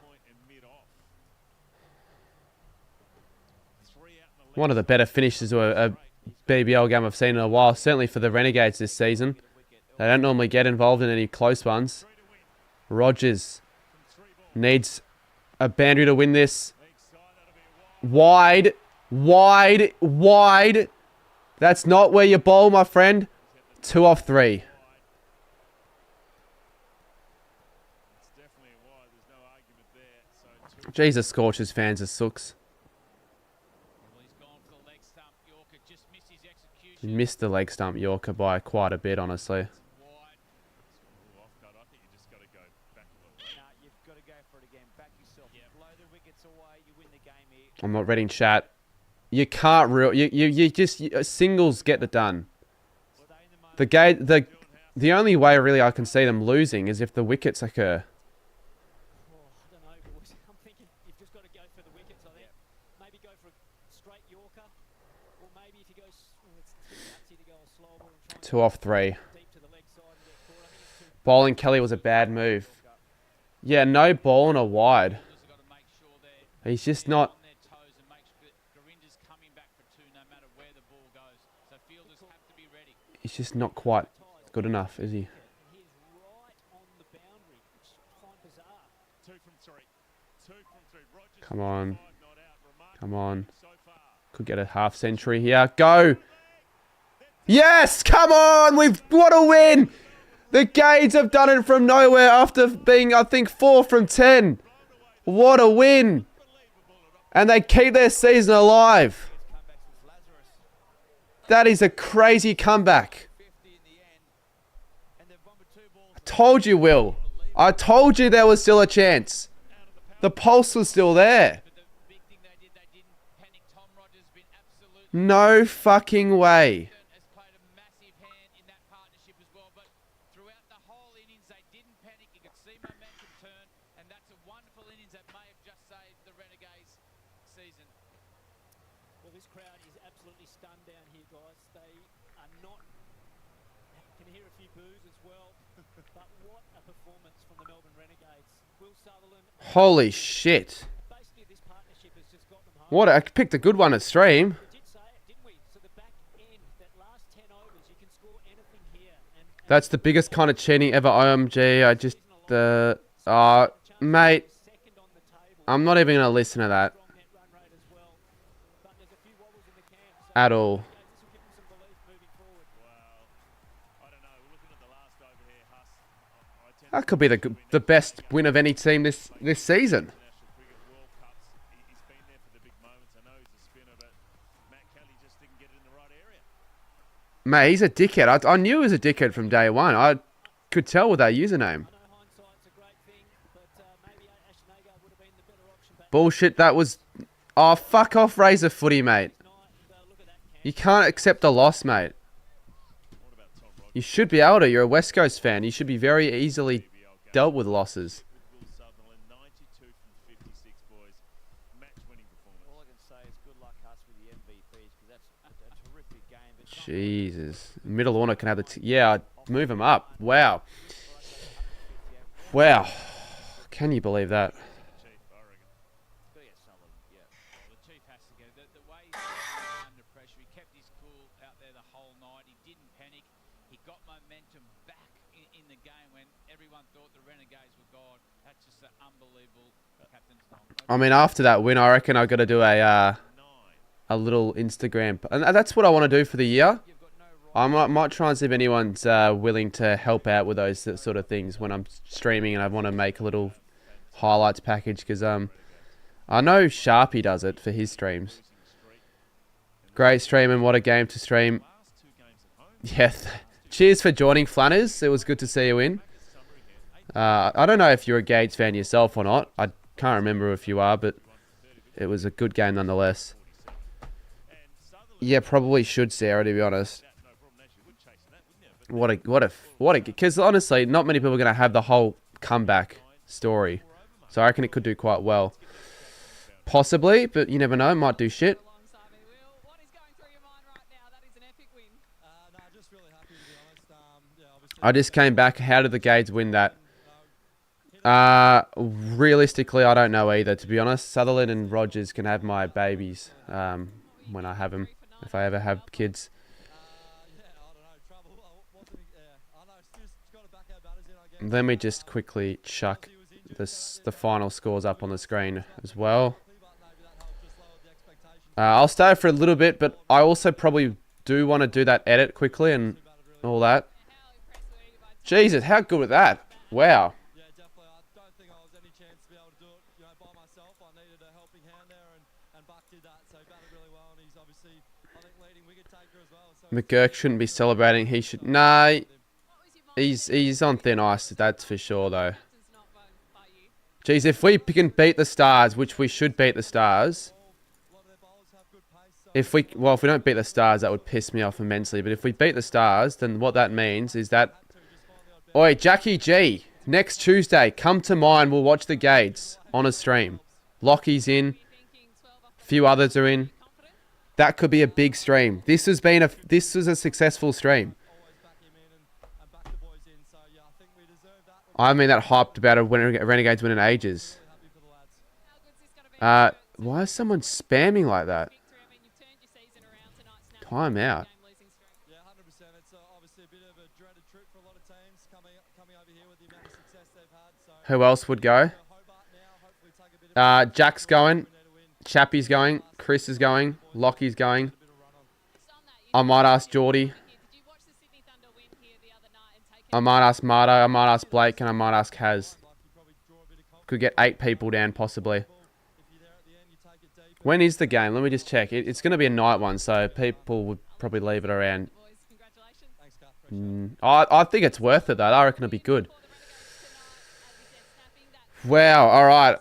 One of the better finishes to a BBL game I've seen in a while. Certainly for the Renegades this season. They don't normally get involved in any close ones. Rogers needs a boundary to win this. Wide. Wide. Wide. That's not where you bowl, my friend. 2 off 3. Jesus, Scorchers fans are sooks. You missed the leg stump Yorker by quite a bit, honestly. I'm not reading chat. You can't singles get it done. The only way really I can see them losing is if the wickets occur. I'm thinking you've just got to go for the wickets, I think. Maybe go for a straight Yorker. Or maybe if you go... it's too nutsy to go a slow ball and try 2 off 3. Bowling Kelly was a bad move. Yeah, no ball and a wide. He's just not... He's just not quite good enough, is he? Come on. Come on. Could get a half century here. Go! Yes! Come on! What a win! The Gades have done it from nowhere after being, I think, 4 from 10. What a win! And they keep their season alive. That is a crazy comeback. I told you, Will. I told you there was still a chance. The pulse was still there. No fucking way. Well, this crowd is absolutely stunned down here, guys. They are not... Can hear a few boos as well. But what a performance from the Melbourne Renegades. Will Sutherland... Holy shit. Basically, this partnership has just got them home. What? I picked a good one to stream. We did say it, didn't we? So the back end, that last 10 overs, you can score anything here. And That's the biggest kind of cheating ever, OMG. I just... mate. I'm not even going to listen to that. At all. That could be the best win of any team this season. Mate, he's a dickhead. I knew he was a dickhead from day one. I could tell with that username. Bullshit, that was... Oh, fuck off Razor Footy, mate. You can't accept a loss, mate. You should be able to. You're a West Coast fan. You should be very easily dealt with losses. Jesus. Middle order can have the... Yeah, move him up. Wow. Wow. Can you believe that? unbelievable captain's knock. I mean, after that win, I reckon I've got to do a little Instagram. And that's what I want to do for the year. I might try and see if anyone's willing to help out with those sort of things when I'm streaming and I want to make a little highlights package. Because I know Sharpie does it for his streams. Great stream and what a game to stream. Yeah, cheers for joining, Flanners. It was good to see you in. I don't know if you're a Gades fan yourself or not. I can't remember if you are, but it was a good game nonetheless. Yeah, probably should, Sarah, to be honest. Because honestly, not many people are going to have the whole comeback story. So I reckon it could do quite well. Possibly, but you never know. It might do shit. I just came back. How did the Gades win that? Realistically, I don't know either, to be honest. Sutherland and Rogers can have my babies when I have them, if I ever have kids. Let me just quickly chuck the final scores up on the screen as well. I'll stay for a little bit, but I also probably do want to do that edit quickly and all that. Jesus, how good was that? Wow. McGurk shouldn't be celebrating. He should. Nah, he's on thin ice. That's for sure, though. Jeez, if we can beat the Stars, which we should beat the Stars. If we don't beat the Stars, that would piss me off immensely. But if we beat the Stars, then what that means is that. Oi, Jackie G. Next Tuesday, come to mine. We'll watch the Gades on a stream. Lockie's in. A few others are in. That could be a big stream. This was a successful stream. I mean that hyped about a Renegades win in ages. Why is someone spamming like that? Time out. Who else would go? Jack's going. Chappie's going. Chris is going. Lockie's going. I might ask Geordie. I might ask Marta. I might ask Blake. And I might ask Kaz. Could get 8 people down, possibly. When is the game? Let me just check. It's going to be a night one, so people would probably leave it around. I think it's worth it, though. I reckon it'll be good. Wow, alright.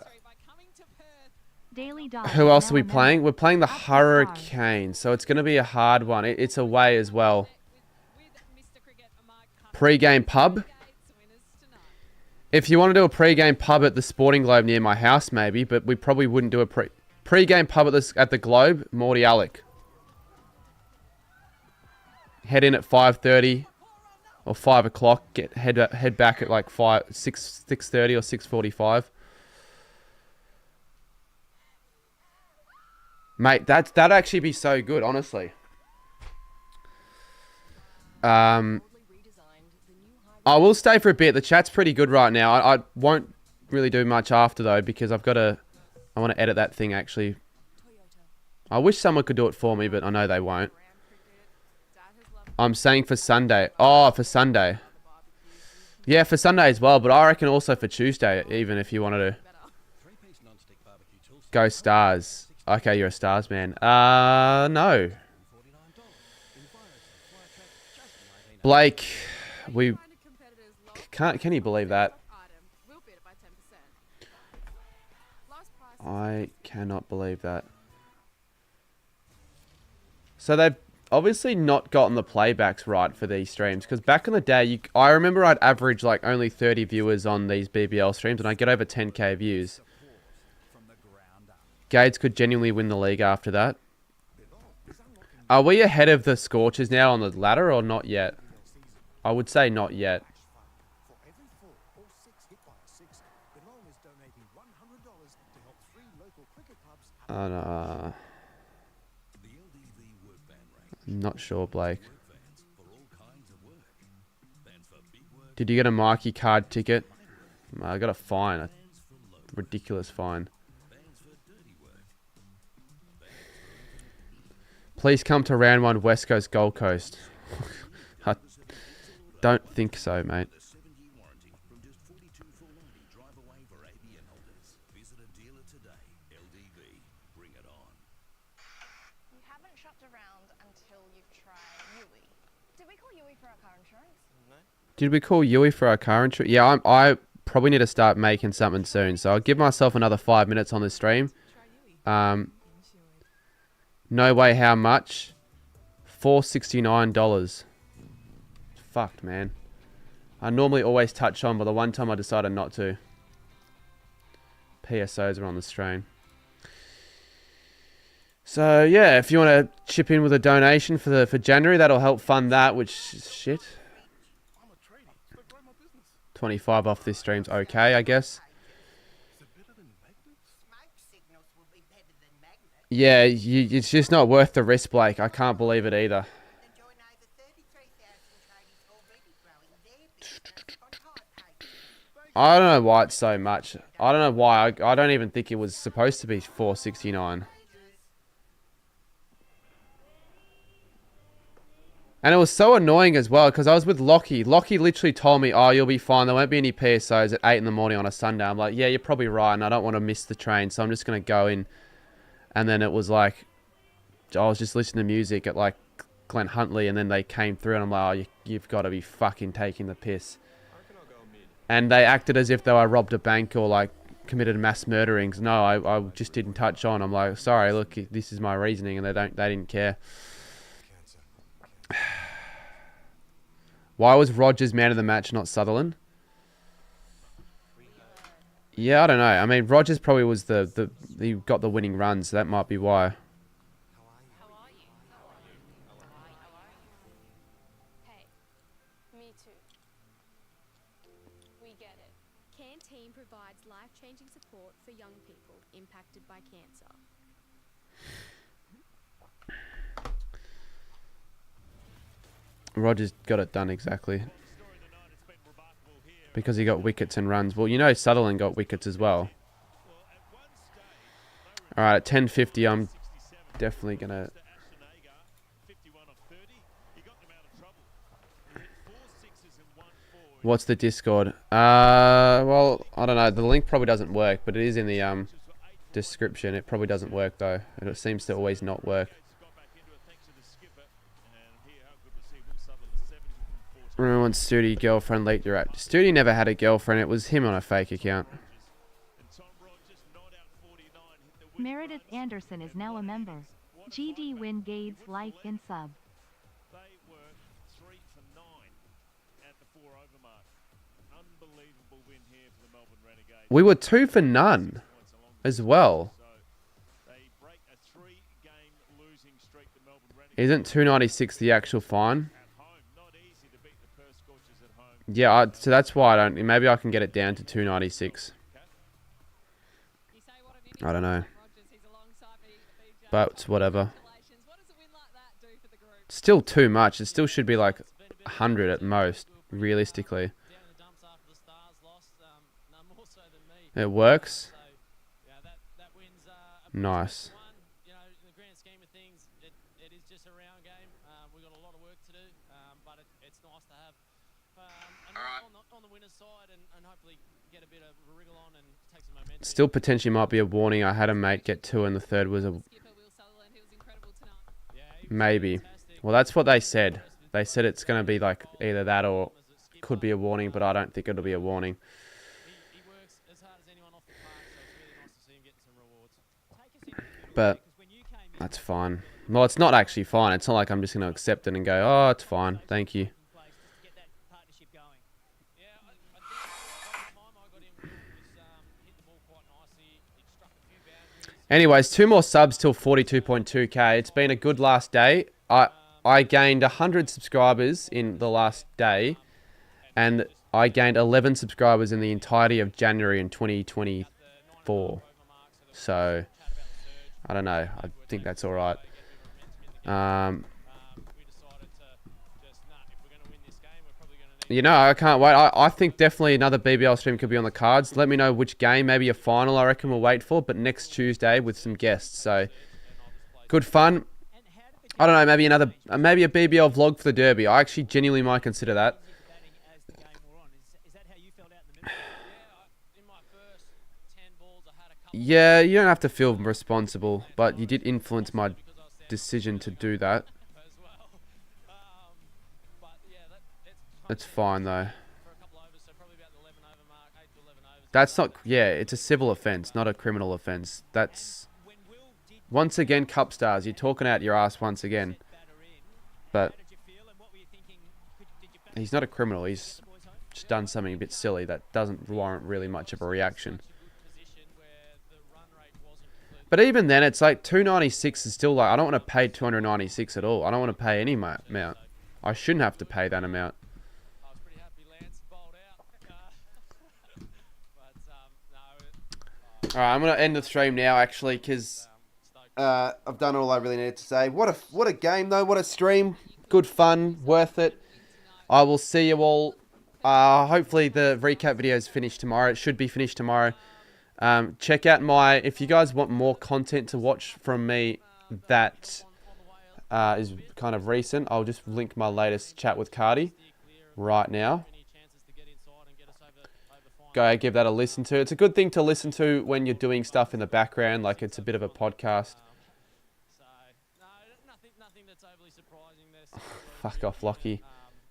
Who else are we playing? We're playing the Hurricanes, so it's going to be a hard one. It's away as well. Pre-game pub. If you want to do a pre-game pub at the Sporting Globe near my house, maybe, but we probably wouldn't do a pre-game pub at the Globe. Morty Alec. Head in at 5:30 or 5 o'clock. Head back at like 6:30 or 6:45. Mate, that'd actually be so good, honestly. I will stay for a bit. The chat's pretty good right now. I won't really do much after, though, because I want to edit that thing, actually. I wish someone could do it for me, but I know they won't. I'm saying for Sunday. Oh, for Sunday. Yeah, for Sunday as well, but I reckon also for Tuesday, even if you wanted to. Go Stars. Okay, you're a Stars man. No. Blake, can you believe that? I cannot believe that. So they've obviously not gotten the playbacks right for these streams, because back in the day, I remember I'd average like only 30 viewers on these BBL streams, and I'd get over 10k views. Gades could genuinely win the league after that. Are we ahead of the Scorchers now on the ladder, or not yet? I would say not yet. I'm not sure, Blake. Did you get a Mikey card ticket? I got a fine. ridiculous fine. Please come to round 1 West Coast Gold Coast. I don't think so, mate. You haven't shopped around until you've tried Yui. Did we call Yui for our car insurance? No. Did we call Yui for our car insurance? Yeah, I probably need to start making something soon. So I'll give myself another 5 minutes on this stream. No way how much? $469. Fucked, man. I normally always touch on, but the one time I decided not to. PSOs are on the strain. So yeah, if you want to chip in with a donation for January, that'll help fund that, which is shit. 25 off this stream's okay, I guess. Yeah, it's just not worth the risk, Blake. I can't believe it either. I don't know why it's so much. I don't know why. I don't even think it was supposed to be $469. And it was so annoying as well, because I was with Lockie. Lockie literally told me, oh, you'll be fine. There won't be any PSOs at 8 in the morning on a Sunday. I'm like, yeah, you're probably right, and I don't want to miss the train, so I'm just going to go in. And then it was like, I was just listening to music at like Glen Huntley, and then they came through, and I'm like, oh, you've got to be fucking taking the piss. And they acted as if though I robbed a bank or like committed mass murderings. No, I just didn't touch on. I'm like, sorry, look, this is my reasoning, and they didn't care. Why was Rogers man of the match, not Sutherland? Yeah, I don't know. I mean, Rogers probably was he got the winning run, so that might be why. Hey, me too. We get it. Canteen provides life-changing support for young people impacted by cancer. Rogers got it done exactly. Because he got wickets and runs. Well, you know Sutherland got wickets as well. Alright, at 10:50 I'm definitely going to... What's the Discord? Well, I don't know. The link probably doesn't work, but it is in the description. It probably doesn't work though. It seems to always not work. Remember when Studi girlfriend leaked your act? Studi never had a girlfriend. It was him on a fake account. Meredith Anderson is now a member. GD Renegades like in sub. We were 2 for none as well. Isn't 296 the actual fine? Yeah, so that's why I don't... Maybe I can get it down to 296. I don't know. But it's whatever. Still too much. It still should be like 100 at most, realistically. It works. Nice. Still potentially might be a warning. I had a mate get 2 and the third was a... Maybe. Well, that's what they said. They said it's going to be like either that or could be a warning, but I don't think it'll be a warning. But that's fine. Well, it's not actually fine. It's not like I'm just going to accept it and go, oh, it's fine. Thank you. Anyways, 2 more subs till 42.2k. It's been a good last day. I gained 100 subscribers in the last day, and I gained 11 subscribers in the entirety of January in 2024. So, I don't know. I think that's all right. You know, I can't wait. I think definitely another BBL stream could be on the cards. Let me know which game. Maybe a final, I reckon we'll wait for. But next Tuesday with some guests. So, good fun. I don't know, maybe a BBL vlog for the Derby. I actually genuinely might consider that. Yeah, you don't have to feel responsible, but you did influence my decision to do that. It's fine though. That's not, yeah, it's a civil offence, not a criminal offence. That's, once again, Cup Stars, you're talking out your ass once again. But he's not a criminal, he's just done something a bit silly that doesn't warrant really much of a reaction. But even then, it's like 296 is still like, I don't want to pay 296 at all. I don't want to pay any amount. I shouldn't have to pay that amount. Alright, I'm going to end the stream now, actually, because I've done all I really needed to say. What a game, though. What a stream. Good fun. Worth it. I will see you all. Hopefully the recap video is finished tomorrow. It should be finished tomorrow. Check out if you guys want more content to watch from me that is kind of recent, I'll just link my latest chat with Cardi right now. Go ahead, give that a listen to. It's a good thing to listen to when you're doing stuff in the background, like it's a bit of a podcast. Fuck off, Lockie.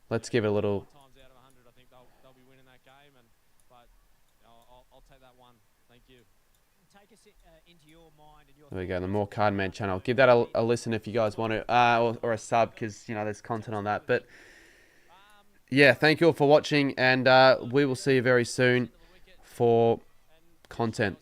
Let's give it a little... There we go, the More Cardman channel. Give that a listen if you guys want to, or a sub, because, you know, there's content on that. But, yeah, thank you all for watching, and we will see you very soon for content.